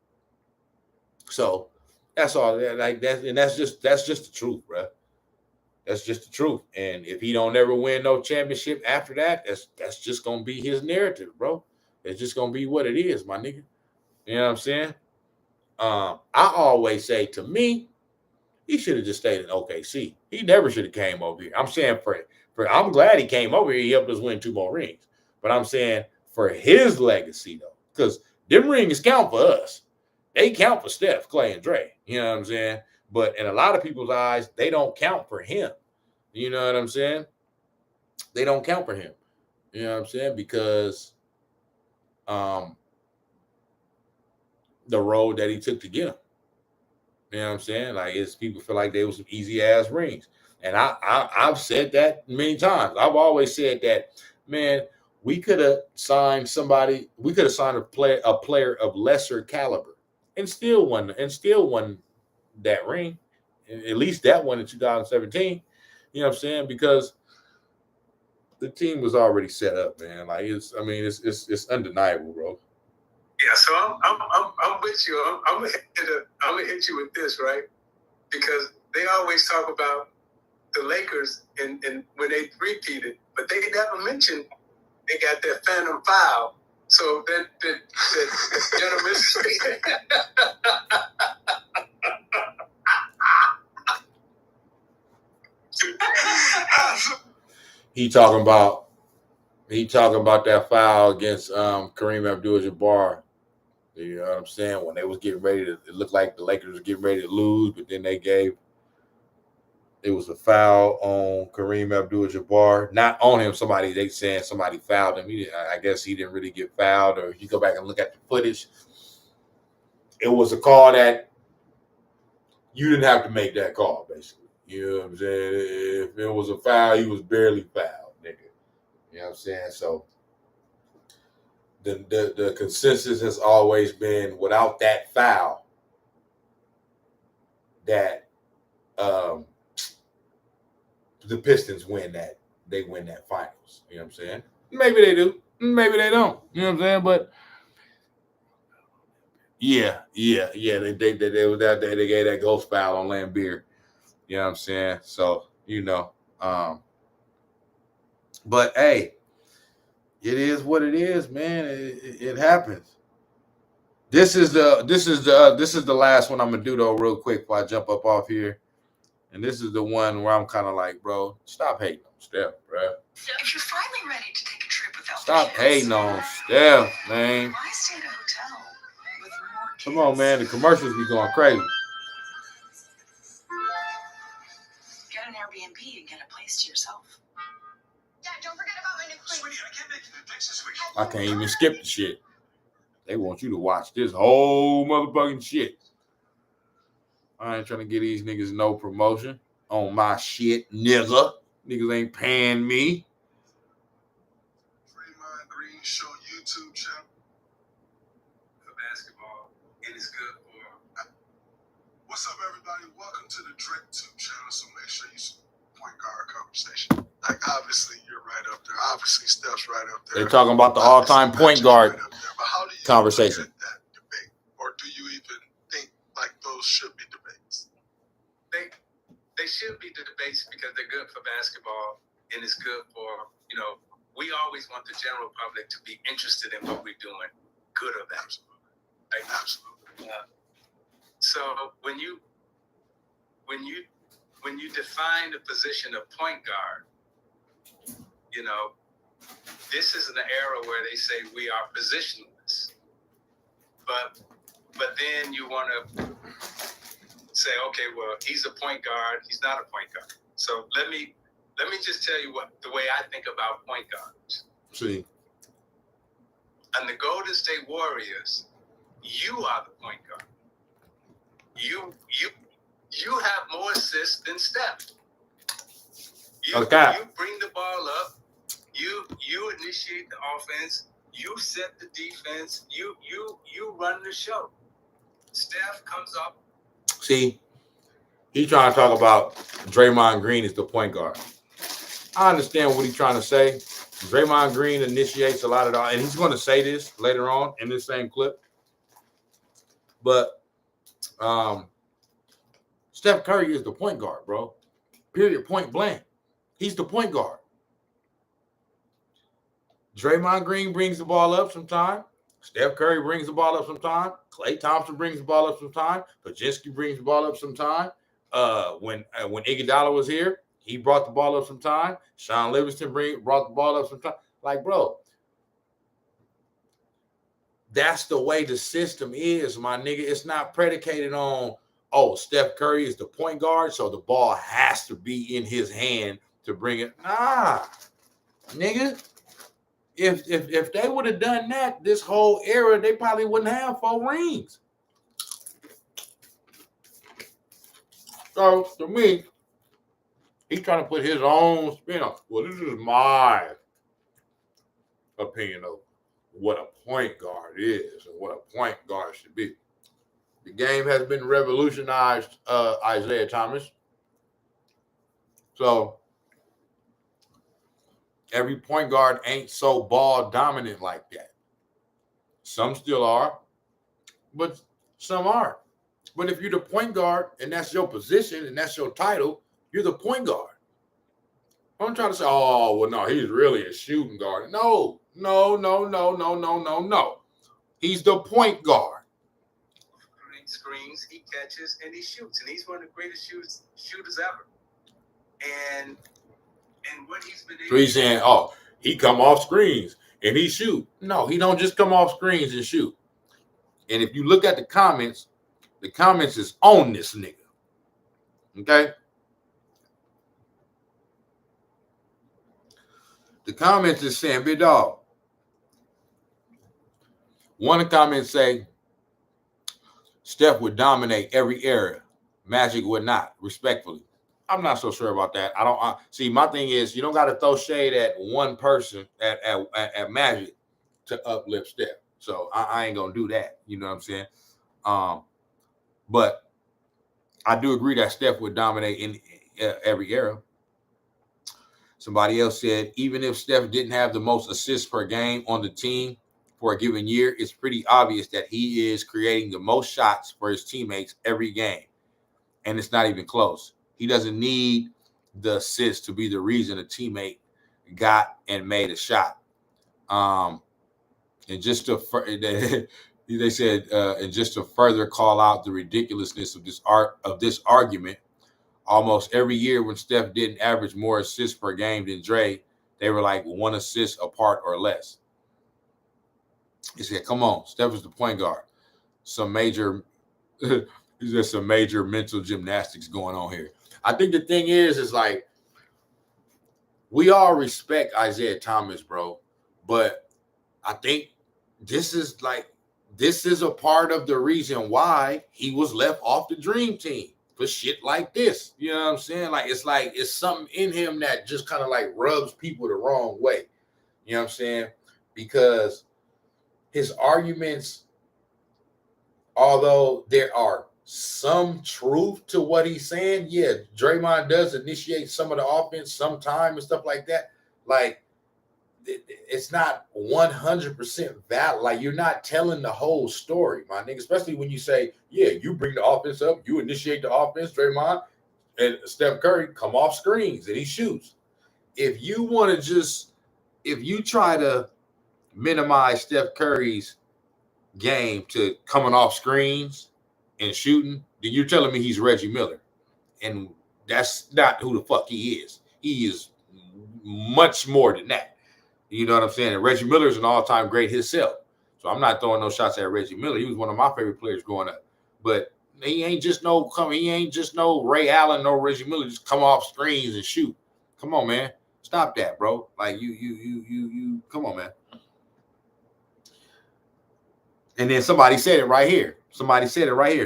So that's all. That's just the truth, bro. That's just the truth. And if he don't ever win no championship after that, that's just gonna be his narrative, bro. It's just gonna be what it is, my nigga. You know what I'm saying? I always say, to me, he should have just stayed in OKC. He never should have came over here. I'm saying I'm glad he came over here. He helped us win 2 more rings. But I'm saying for his legacy, though, because them rings count for us. They count for Steph, Clay, and Dre. You know what I'm saying? But in a lot of people's eyes, they don't count for him. You know what I'm saying? They don't count for him. You know what I'm saying? Because the road that he took to get him. You know what I'm saying? Like, people feel like they were some easy ass rings. And I've said that many times. I've always said that, man, we could have signed somebody, we could have signed a player of lesser caliber and still won that ring, at least that one in 2017. You know what I'm saying? Because the team was already set up, man. Like it's undeniable, bro. Yeah, so I'm with you. I'm gonna hit you with this, right? Because they always talk about the Lakers and when they three-peated, but they never mentioned they got that phantom foul. So that gentleman. He talking about that foul against Kareem Abdul-Jabbar. You know what I'm saying? When they was getting ready to, it looked like the Lakers was getting ready to lose, but then it was a foul on Kareem Abdul-Jabbar, not on him. They saying somebody fouled him. I guess he didn't really get fouled, or if you go back and look at the footage, it was a call that you didn't have to make that call, basically. You know what I'm saying? If it was a foul, he was barely fouled, nigga. You know what I'm saying? So the consensus has always been, without that foul, that the Pistons win that finals. You know what I'm saying? Maybe they do, maybe they don't. You know what I'm saying? But yeah. They was out there. They gave that ghost foul on Lambeer. You know what I'm saying? So but hey, it is what it is, man. It happens. This is the last one I'm gonna do though, real quick before I jump up off here. And this is the one where I'm kind of like, bro, stop hating on Steph, bro. If you're finally ready to take a trip without Stop hating on Steph, man. why stay at a hotel with more kids? Come on, man. The commercials be going crazy. Get an Airbnb and get a place to yourself. Dad, don't forget about my new clean. Sweetie, I can't make the picture, sweetie. I can't even skip the shit. They want you to watch this whole motherfucking shit. I ain't trying to get these niggas no promotion on my shit, nigga. Niggas ain't paying me. Draymond Green Show YouTube channel. For basketball, it is good for. What's up, everybody? Welcome to the Drake Tube channel. So make sure you support Point Guard Conversation. Like, obviously, you're right up there. Obviously, Steph's right up there. They talking about the all-time point guard Right up there. But how do you conversation. look at that debate? Or do you even think like those should be debates? They should be the debates because they're good for basketball and it's good for, we always want the general public to be interested in what we're doing, good or bad. Right? Absolutely. So when you define the position of point guard, this is an era where they say we are positionless. But then you want to say, okay, well, he's a point guard. He's not a point guard. So let me just tell you the way I think about point guards. See, And the Golden State Warriors, you are the point guard. You have more assists than Steph. You bring the ball up. You initiate the offense. You set the defense. You run the show. Steph comes up. See, he trying to talk about Draymond Green as the point guard. I understand what he's trying to say. Draymond Green initiates a lot of that, and he's going to say this later on in this same clip. But Steph Curry is the point guard, bro. Period, point blank. He's the point guard. Draymond Green brings the ball up sometime. Steph Curry brings the ball up sometime. Klay Thompson brings the ball up sometime. Pajinski brings the ball up sometime. When Iguodala was here, he brought the ball up sometime. Sean Livingston brought the ball up sometime. Like, bro, that's the way the system is, my nigga. It's not predicated on, Steph Curry is the point guard, so the ball has to be in his hand to bring it. Nah, nigga. If they would have done that this whole era, they probably wouldn't have 4 rings. So to me, he's trying to put his own spin on. Well, this is my opinion of what a point guard is and what a point guard should be. The game has been revolutionized, Isaiah Thomas. So every point guard ain't so ball dominant like that. Some still are, but some aren't. But if you're the point guard and that's your position and that's your title, you're the point guard. I'm trying to say, oh, well, no, he's really a shooting guard. No. He's the point guard. Screens, he catches, and he shoots. And he's one of the greatest shooters ever. And what he's been able So he's saying, oh, he come off screens and he shoot. No, he don't just come off screens and shoot. And if you look at the comments is on this nigga. Okay? The comments is saying, big dog. One of the comments say, Steph would dominate every area. Magic would not, respectfully. I'm not so sure about that. See, my thing is, you don't got to throw shade at one person at Magic to uplift Steph. So I ain't going to do that. You know what I'm saying? But I do agree that Steph would dominate in every era. Somebody else said, even if Steph didn't have the most assists per game on the team for a given year, it's pretty obvious that he is creating the most shots for his teammates every game. And it's not even close. He doesn't need the assist to be the reason a teammate got and made a shot. And just to they said, and just to further call out the ridiculousness of this argument, almost every year when Steph didn't average more assists per game than Dre, they were like one assist apart or less. He said, come on, Steph is the point guard. There's some major mental gymnastics going on here. I think the thing is like, we all respect Isaiah Thomas, bro, but I think this is a part of the reason why he was left off the dream team for shit like this. You know what I'm saying? It's something in him that just kind of like rubs people the wrong way. You know what I'm saying? Because his arguments, although there are some truth to what he's saying, yeah, Draymond does initiate some of the offense sometime and stuff like that. Like, it's not 100% valid. Like, you're not telling the whole story, my nigga, especially when you say, yeah, you bring the offense up, you initiate the offense, Draymond, and Steph Curry come off screens and he shoots. If you try to minimize Steph Curry's game to coming off screens and shooting, then you're telling me he's Reggie Miller. And that's not who the fuck he is. He is much more than that. You know what I'm saying? And Reggie Miller is an all-time great himself. So I'm not throwing no shots at Reggie Miller. He was one of my favorite players growing up. But he ain't just no Ray Allen, no Reggie Miller. Just come off screens and shoot. Come on, man. Stop that, bro. Like you come on, man. And then somebody said it right here.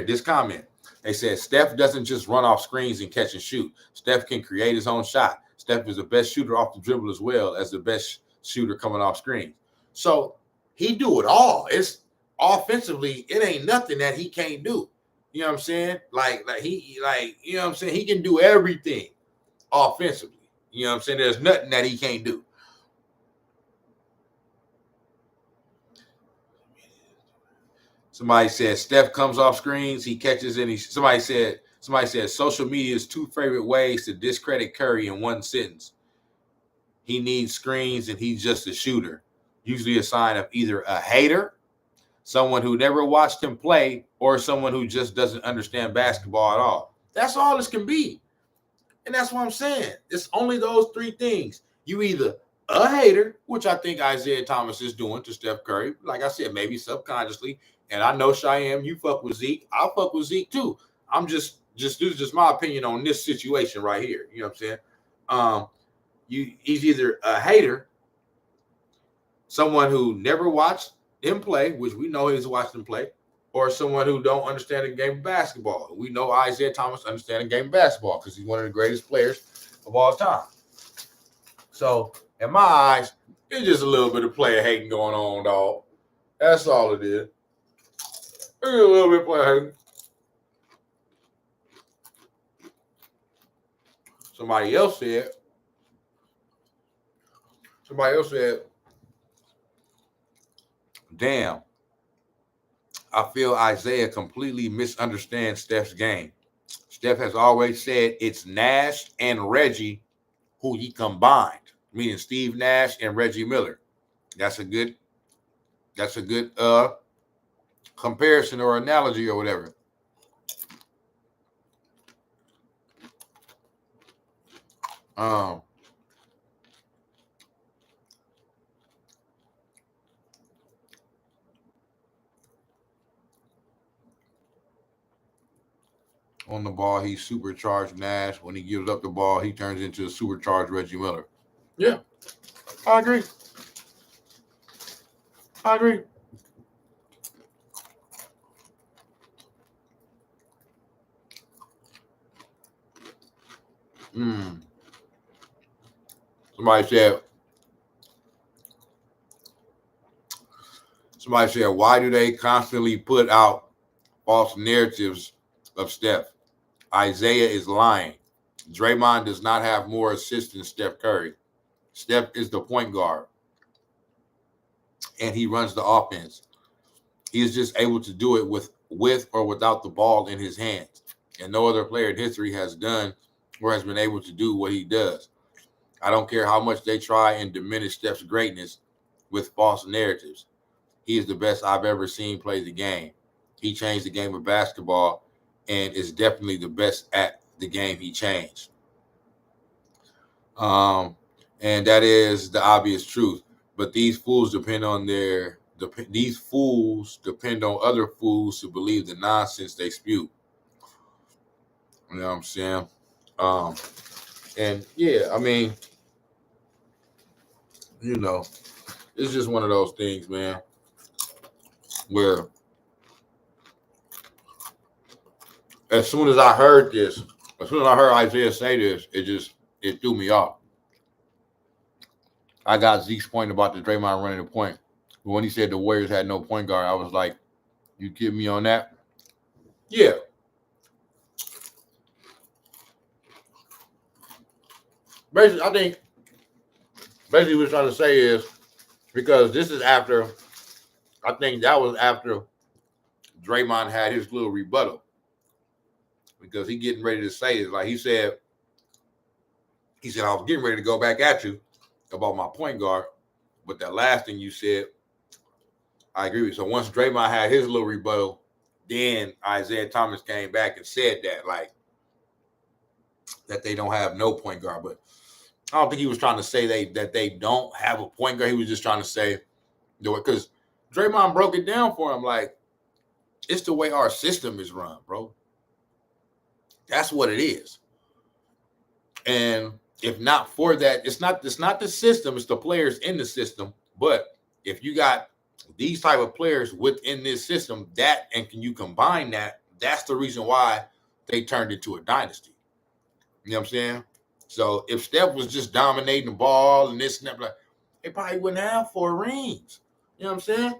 This comment. They said, Steph doesn't just run off screens and catch and shoot. Steph can create his own shot. Steph is the best shooter off the dribble as well as the best shooter coming off screen. So he do it all. It's offensively, it ain't nothing that he can't do. You know what I'm saying? You know what I'm saying? He can do everything offensively. You know what I'm saying? There's nothing that he can't do. Somebody said Steph comes off screens, he catches and somebody said social media's two favorite ways to discredit Curry in one sentence. He needs screens and he's just a shooter. Usually a sign of either a hater, someone who never watched him play, or someone who just doesn't understand basketball at all. That's all this can be. And that's what I'm saying. It's only those three things. You either a hater, which I think Isaiah Thomas is doing to Steph Curry. Like I said, maybe subconsciously. And I know Cheyenne, you fuck with Zeke. I'll fuck with Zeke too. I'm just this is just my opinion on this situation right here. You know what I'm saying? He's either a hater, someone who never watched him play, which we know he's watched him play, or someone who don't understand the game of basketball. We know Isaiah Thomas understands the game of basketball because he's one of the greatest players of all time. So in my eyes, it's just a little bit of player hating going on, dog. That's all it is. A little bit player hating. somebody else said, damn, I feel Isaiah completely misunderstands Steph's game. Steph has always said it's Nash and Reggie who he combined, meaning Steve Nash and Reggie Miller. That's a good comparison or analogy or whatever. On the ball, he's supercharged Nash. When he gives up the ball, he turns into a supercharged Reggie Miller. Yeah, I agree. Somebody said, why do they constantly put out false narratives of Steph? Isaiah is lying. Draymond does not have more assists than Steph Curry. Steph is the point guard, and he runs the offense. He is just able to do it with or without the ball in his hands. And no other player in history has done or has been able to do what he does. I don't care how much they try and diminish Steph's greatness with false narratives. He is the best I've ever seen play the game. He changed the game of basketball and is definitely the best at the game he changed. And that is the obvious truth. But these fools depend on other fools to believe the nonsense they spew. You know what I'm saying? And yeah, I mean, you know, it's just one of those things, man, where as soon as I heard Isaiah say this, it threw me off. I got Zeke's point about the Draymond running the point. But when he said the Warriors had no point guard, I was like, you kidding me on that? Yeah. Basically, I think what he's trying to say is, because this is after, I think that was after Draymond had his little rebuttal. Because he getting ready to say it. Like he said, I was getting ready to go back at you about my point guard. But that last thing you said, I agree with you. So once Draymond had his little rebuttal, then Isaiah Thomas came back and said that, like, that they don't have no point guard. But I don't think he was trying to say that they don't have a point guard. He was just trying to say, because Draymond broke it down for him, like, it's the way our system is run, bro. That's what it is. And if not for that, it's not the system, it's the players in the system. But if you got these type of players within this system, and can you combine that, that's the reason why they turned into a dynasty. You know what I'm saying? So if Steph was just dominating the ball and this and that, like, they probably wouldn't have 4 rings. You know what I'm saying?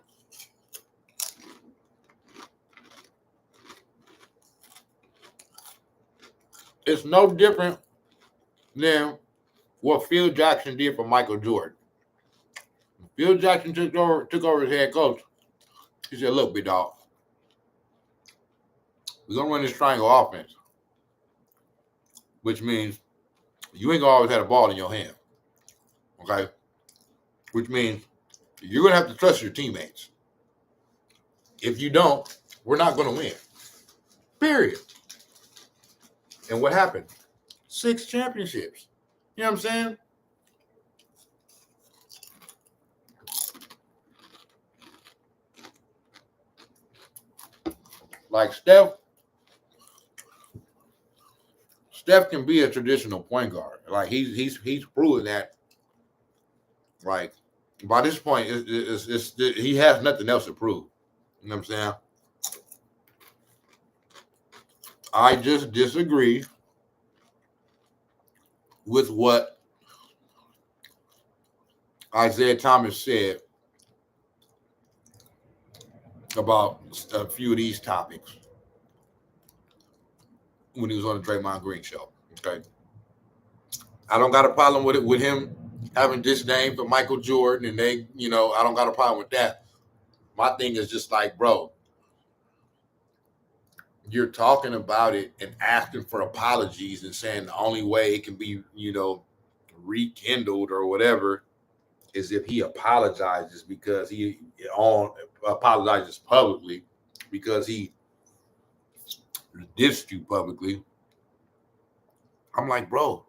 It's no different than what Phil Jackson did for Michael Jordan. When Phil Jackson took over as head coach, he said, look, big dog, we're going to run this triangle offense, which means you ain't going to always have the ball in your hand, okay? Which means you're going to have to trust your teammates. If you don't, we're not going to win, period. And what happened? 6 championships. You know what I'm saying? Like Steph can be a traditional point guard. Like he's proven that. Like by this point, he has nothing else to prove. You know what I'm saying? I just disagree with what Isaiah Thomas said about a few of these topics when he was on the Draymond Green show. Okay. I don't got a problem with it, with him having disdain for Michael Jordan, and they, I don't got a problem with that. My thing is just like, bro, you're talking about it and asking for apologies and saying the only way it can be, rekindled or whatever is if he apologizes because he apologizes publicly because he dissed you publicly. I'm like, bro,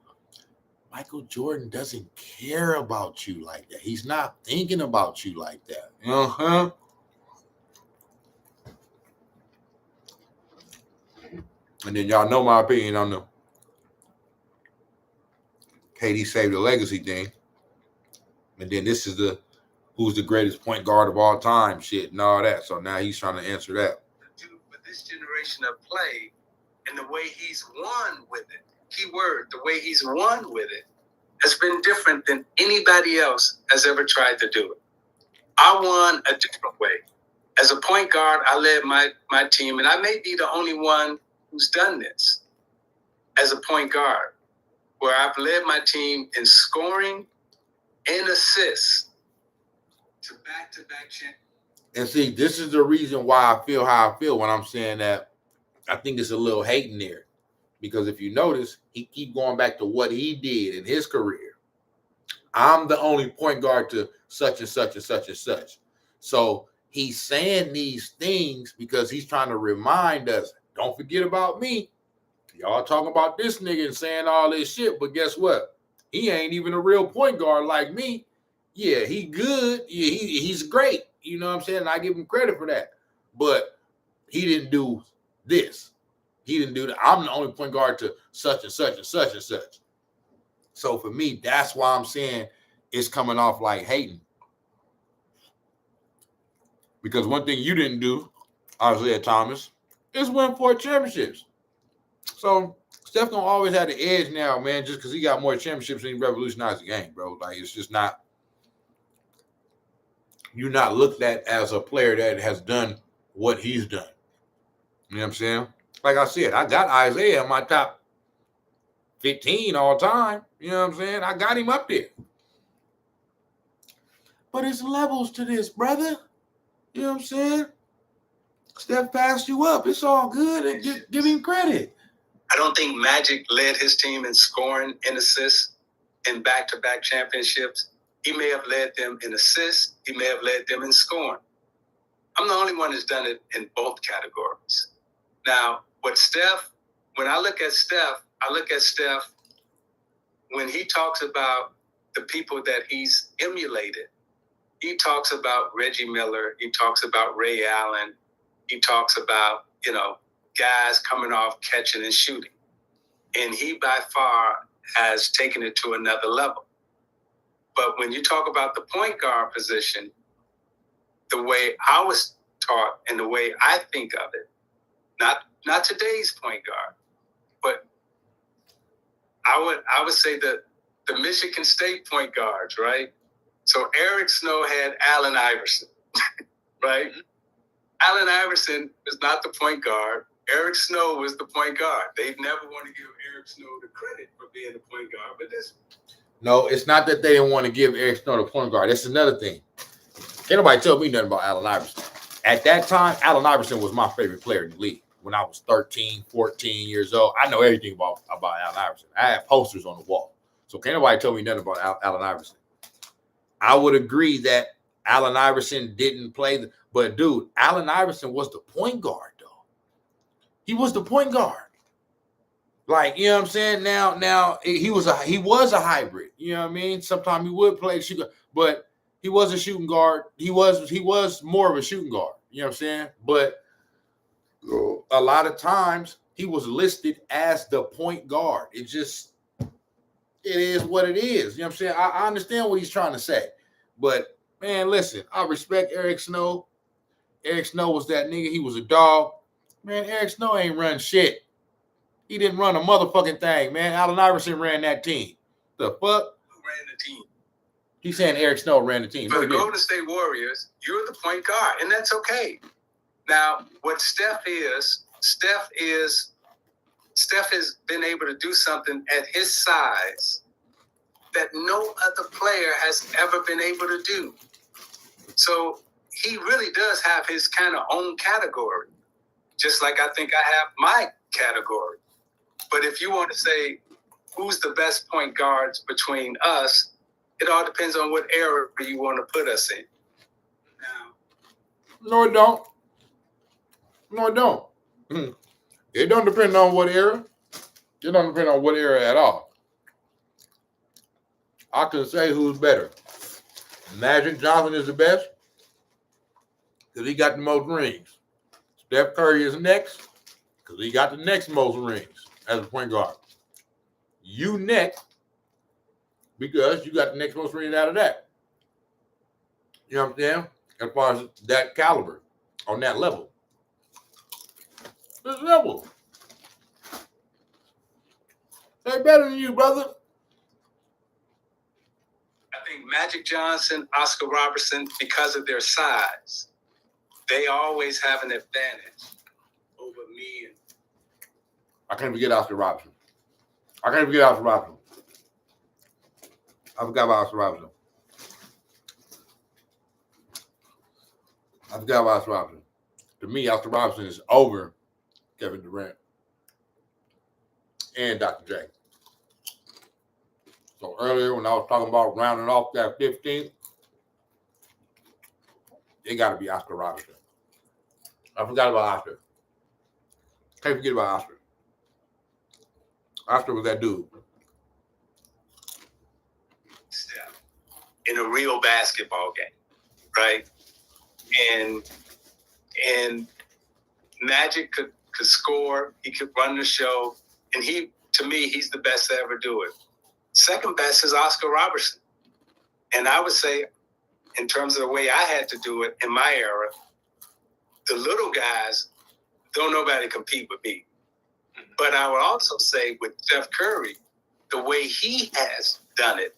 Michael Jordan doesn't care about you like that. He's not thinking about you like that. And then y'all know my opinion on the KD saved the legacy thing. And then this is the who's the greatest point guard of all time shit and all that. So now he's trying to answer that. Dude, with this generation of play and the way he's won with it, keyword, the way he's won with it has been different than anybody else has ever tried to do it. I won a different way. As a point guard, I led my team, and I may be the only one who's done this as a point guard, where I've led my team in scoring and assists to back-to-back champions. And see, this is the reason why I feel how I feel when I'm saying that I think it's a little hating there. Because if you notice, he keep going back to what he did in his career. I'm the only point guard to such and such and such and such. So he's saying these things because he's trying to remind us, don't forget about me. Y'all talking about this nigga and saying all this shit, but guess what? He ain't even a real point guard like me. Yeah, he good. Yeah, he's great. You know what I'm saying? And I give him credit for that. But he didn't do this. He didn't do that. I'm the only point guard to such and such and such and such. So for me, that's why I'm saying it's coming off like hating. Because one thing you didn't do, Isaiah Thomas, is win 4 championships. So Steph gonna always have the edge now, man, just because he got more championships and he revolutionized the game, bro. Like, it's just not, you're not looked at as a player that has done what he's done. You know what I'm saying? Like I said, I got Isaiah in my top 15 all time. You know what I'm saying? I got him up there. But it's levels to this, brother. You know what I'm saying? Steph passed you up. It's all good. And give him credit. I don't think Magic led his team in scoring and assists in back-to-back championships. He may have led them in assists. He may have led them in scoring. I'm the only one who's done it in both categories. Now, when I look at Steph when he talks about the people that he's emulated. He talks about Reggie Miller. He talks about Ray Allen. He talks about, guys coming off catching and shooting. And he by far has taken it to another level. But when you talk about the point guard position, the way I was taught and the way I think of it, not today's point guard, but I would say that the Michigan State point guards, right? So Eric Snow had Allen Iverson, right? Allen Iverson is not the point guard. Eric Snow was the point guard. They never want to give Eric Snow the credit for being the point guard, but this. No, it's not that they didn't want to give Eric Snow the point guard. That's another thing. Can't nobody tell me nothing about Allen Iverson. At that time, Allen Iverson was my favorite player in the league. When I was 13, 14 years old, I know everything about Allen Iverson. I have posters on the wall. So can't nobody tell me nothing about Allen Iverson. I would agree that Allen Iverson didn't play, but dude, Allen Iverson was the point guard, though. He was the point guard. Like, you know what I'm saying? Now he was a hybrid. You know what I mean? Sometimes he would play shooting, but he was a shooting guard. He was more of a shooting guard. You know what I'm saying? But a lot of times he was listed as the point guard. It is what it is. You know what I'm saying? I understand what he's trying to say. But, man, listen, I respect Eric Snow. Eric Snow was that nigga. He was a dog. Man, Eric Snow ain't run shit. He didn't run a motherfucking thing, man. Allen Iverson ran that team. The fuck? Who ran the team? He's saying Eric Snow ran the team. For the Golden State Warriors, you're the point guard, and that's okay. Now, what Steph has been able to do something at his size that no other player has ever been able to do. So he really does have his kind of own category, just like I think I have my category. But if you want to say who's the best point guards between us, it all depends on what era you want to put us in. No, it don't. No, it don't. It don't depend on what era. It don't depend on what era at all. I can say who's better. Magic Johnson is the best because he got the most rings. Steph Curry is next because he got the next most rings as a point guard. You next because you got the next most rings out of that. You know what I'm saying? As far as that caliber, on that level. This level. They're better than you, brother. I think Magic Johnson, Oscar Robertson, because of their size, they always have an advantage over me. I can't forget Oscar Robertson. I forgot about Oscar Robertson. To me, Oscar Robertson is over Kevin Durant and Dr. J. So earlier when I was talking about rounding off that 15th, it got to be Oscar Robertson. I forgot about Oscar. Can't forget about Oscar. Oscar was that dude. Steph, in a real basketball game, right? And Magic could score. He could run the show. And to me, he's the best to ever do it. Second best is Oscar Robertson. And I would say, in terms of the way I had to do it in my era, the little guys, don't nobody compete with me. But I would also say with Steph Curry, the way he has done it,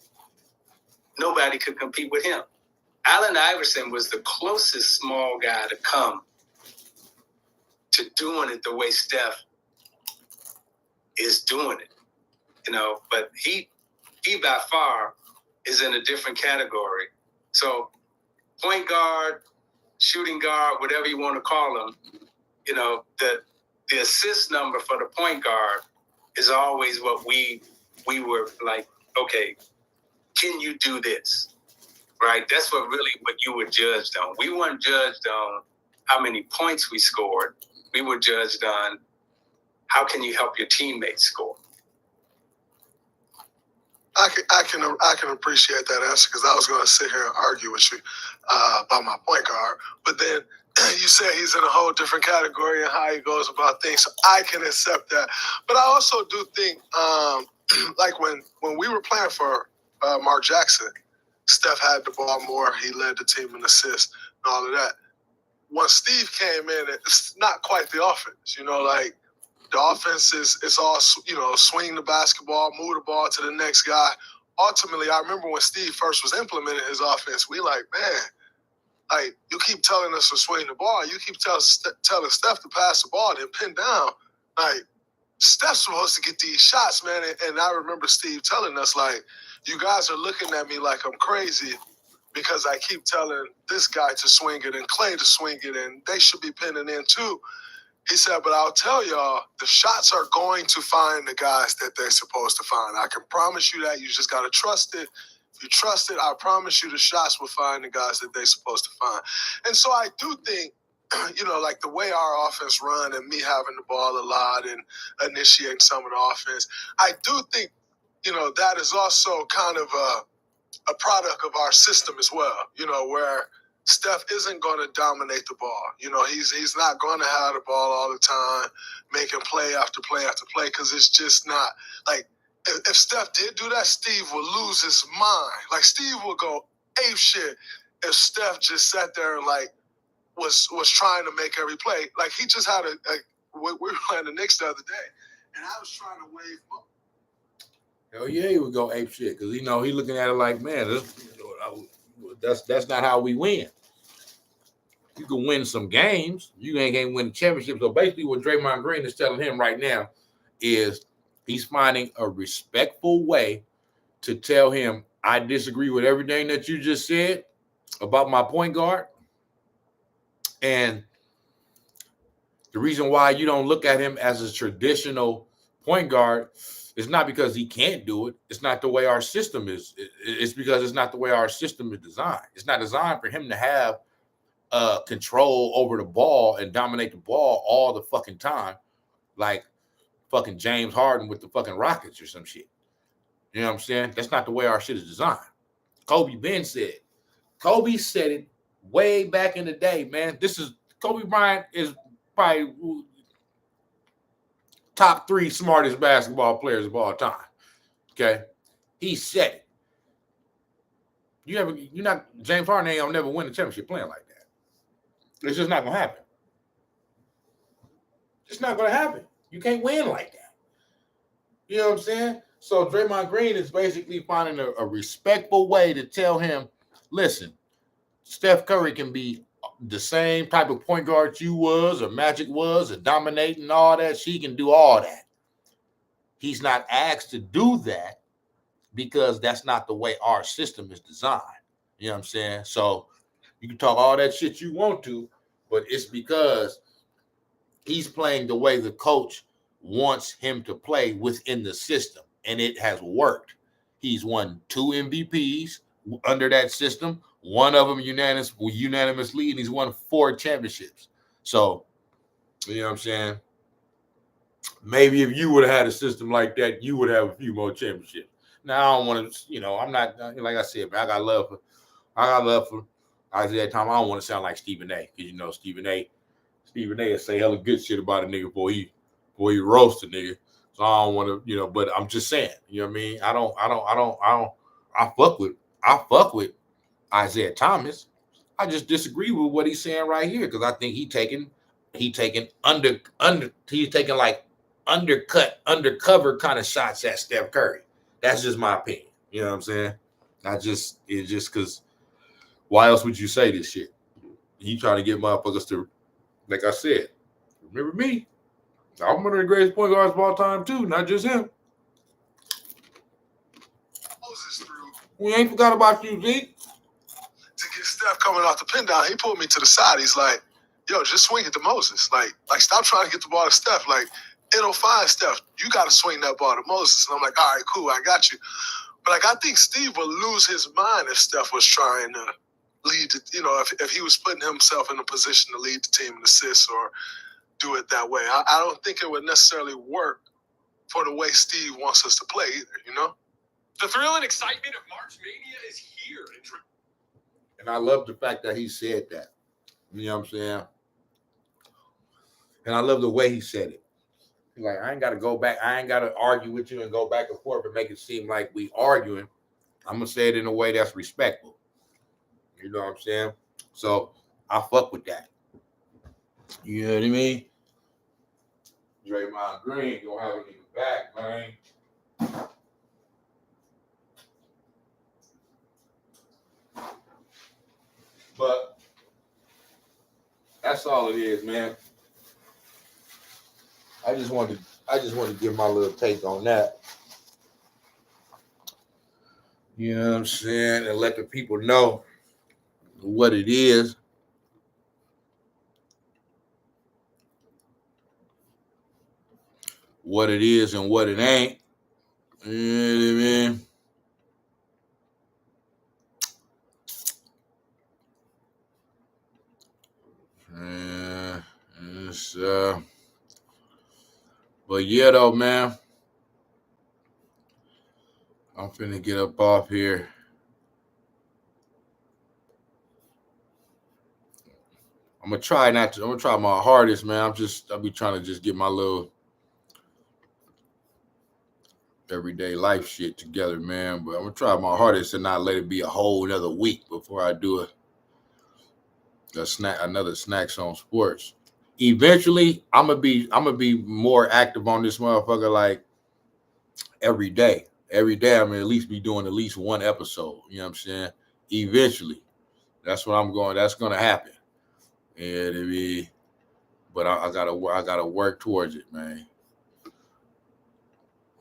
nobody could compete with him. Allen Iverson was the closest small guy to come to doing it the way Steph is doing it, but he by far is in a different category. So point guard, shooting guard, whatever you want to call him, the assist number for the point guard is always what we were like, okay, can you do this? Right? That's what you were judged on. We weren't judged on how many points we scored. We were judged on how can you help your teammates score. I can appreciate that answer because I was going to sit here and argue with you about my point guard, but then you said he's in a whole different category and how he goes about things, so I can accept that. But I also do think, like when we were playing for Mark Jackson, Steph had the ball more. He led the team in assists and all of that. When Steve came in, it's not quite the offense. Like the offense is all, swing the basketball, move the ball to the next guy. Ultimately, I remember when Steve first was implementing his offense, we like, man, like you keep telling us to swing the ball. You keep telling Steph to pass the ball, then pin down. Like Steph's supposed to get these shots, man. And I remember Steve telling us, like, you guys are looking at me like I'm crazy because I keep telling this guy to swing it and Clay to swing it, and they should be pinning in too. He said, but I'll tell y'all, the shots are going to find the guys that they're supposed to find. I can promise you that. You just got to trust it. If you trust it, I promise you the shots will find the guys that they're supposed to find. And so I do think, like the way our offense run and me having the ball a lot and initiating some of the offense, I do think, that is also kind of a product of our system as well, where Steph isn't going to dominate the ball. He's not going to have the ball all the time, making play after play after play, because it's just not like if Steph did do that, Steve would lose his mind. Like Steve would go ape shit if Steph just sat there and like was trying to make every play. Like he just had we were playing the Knicks the other day, and I was trying to wave him up. Hell yeah, he would go ape shit because he looking at it like, man, that's not how we win. You can win some games, you ain't win the championship. So basically, what Draymond Green is telling him right now is he's finding a respectful way to tell him, I disagree with everything that you just said about my point guard. And the reason why you don't look at him as a traditional point guard is not because he can't do it. It's not the way our system is. It's because it's not the way our system is designed. It's not designed for him to have control over the ball and dominate the ball all the fucking time, like fucking James Harden with the fucking Rockets or some shit. You know what I'm saying? That's not the way our shit is designed. Kobe said it way back in the day, man. Kobe Bryant is probably top 3 smartest basketball players of all time. Okay, he said it. James Harden ain't gonna never win a championship playing like that. It's just not gonna happen. It's not gonna happen. You can't win like that. You know what I'm saying? So Draymond Green is basically finding a respectful way to tell him, listen, Steph Curry can be the same type of point guard you was, or Magic was, or dominating all that. She can do all that. He's not asked to do that because that's not the way our system is designed. You know what I'm saying? So you can talk all that shit you want to, but it's because he's playing the way the coach wants him to play within the system, and it has worked. He's won 2 MVPs under that system. One of them unanimously, and he's won 4 championships. So, you know what I'm saying? Maybe if you would have had a system like that, you would have a few more championships. Now, I don't want to, I'm not, like I said, man, I got love for Isaiah Thomas. I don't want to sound like Stephen A. Because, Stephen A will say hella good shit about a nigga before he roast a nigga. So I don't want to, but I'm just saying, you know what I mean? I fuck with Isaiah Thomas. I just disagree with what he's saying right here because I think he's taking like undercover kind of shots at Steph Curry. That's just my opinion. You know what I'm saying? It's just because why else would you say this shit? You trying to get motherfuckers to, like I said, remember me? I'm one of the greatest point guards of all time too, not just him. We ain't forgot about you, Zeke. To get Steph coming off the pin down, he pulled me to the side. He's like, yo, just swing it to Moses. Like stop trying to get the ball to Steph. Like, it'll find Steph. You got to swing that ball to Moses. And I'm like, all right, cool, I got you. But, I think Steve would lose his mind if Steph was trying to lead, if he was putting himself in a position to lead the team in assists or do it that way. I don't think it would necessarily work for the way Steve wants us to play either, The thrill and excitement of March Mania is here. And I love the fact that he said that. You know what I'm saying? And I love the way he said it. He's like, I ain't got to go back. I ain't got to argue with you and go back and forth and make it seem like we arguing. I'm going to say it in a way that's respectful. You know what I'm saying? So I fuck with that. You know what I mean? Draymond Green gonna have a nigga back, man. But that's all it is, man. I just wanted to give my little take on that. You know what I'm saying? And let the people know what it is. What it is and what it ain't. You know what I mean? But yeah, though, man. I'm finna get up off here. I'm gonna try my hardest, man. I'll be trying to just get my little everyday life shit together, man. But I'm gonna try my hardest and not let it be a whole another week before I do another Snax on Sportz. Eventually, I'm gonna be more active on this motherfucker like every day. Every day, I'm gonna at least be doing at least one episode. You know what I'm saying? Eventually, that's what I'm going. That's gonna happen. And but I gotta work towards it, man.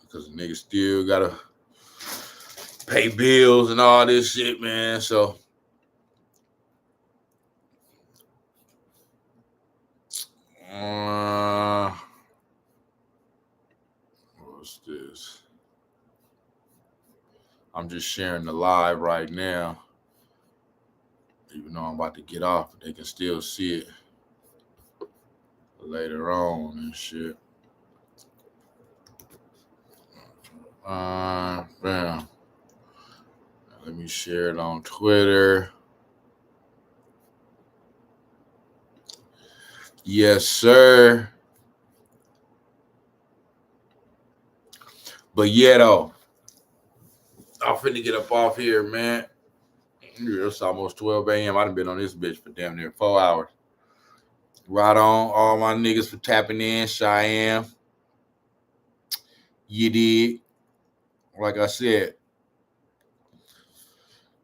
Because the nigga still gotta pay bills and all this shit, man. So what's this? I'm just sharing the live right now. Even though I'm about to get off, but they can still see it later on and shit. Bam. Let me share it on Twitter. Yes, sir. But yeah, though, I'm finna get up off here, man. It's almost 12 a.m. I done been on this bitch for damn near 4 hours. Right on. All my niggas for tapping in. Cheyenne. You did. Like I said,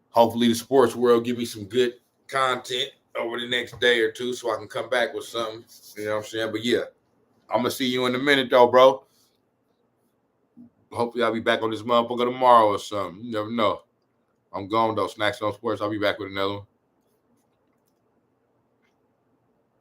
hopefully the sports world give me some good content over the next day or two so I can come back with something. You know what I'm saying? But yeah, I'm going to see you in a minute, though, bro. Hopefully I'll be back on this motherfucker tomorrow or something. You never know. I'm gone, though. Snax on Sports. I'll be back with another one.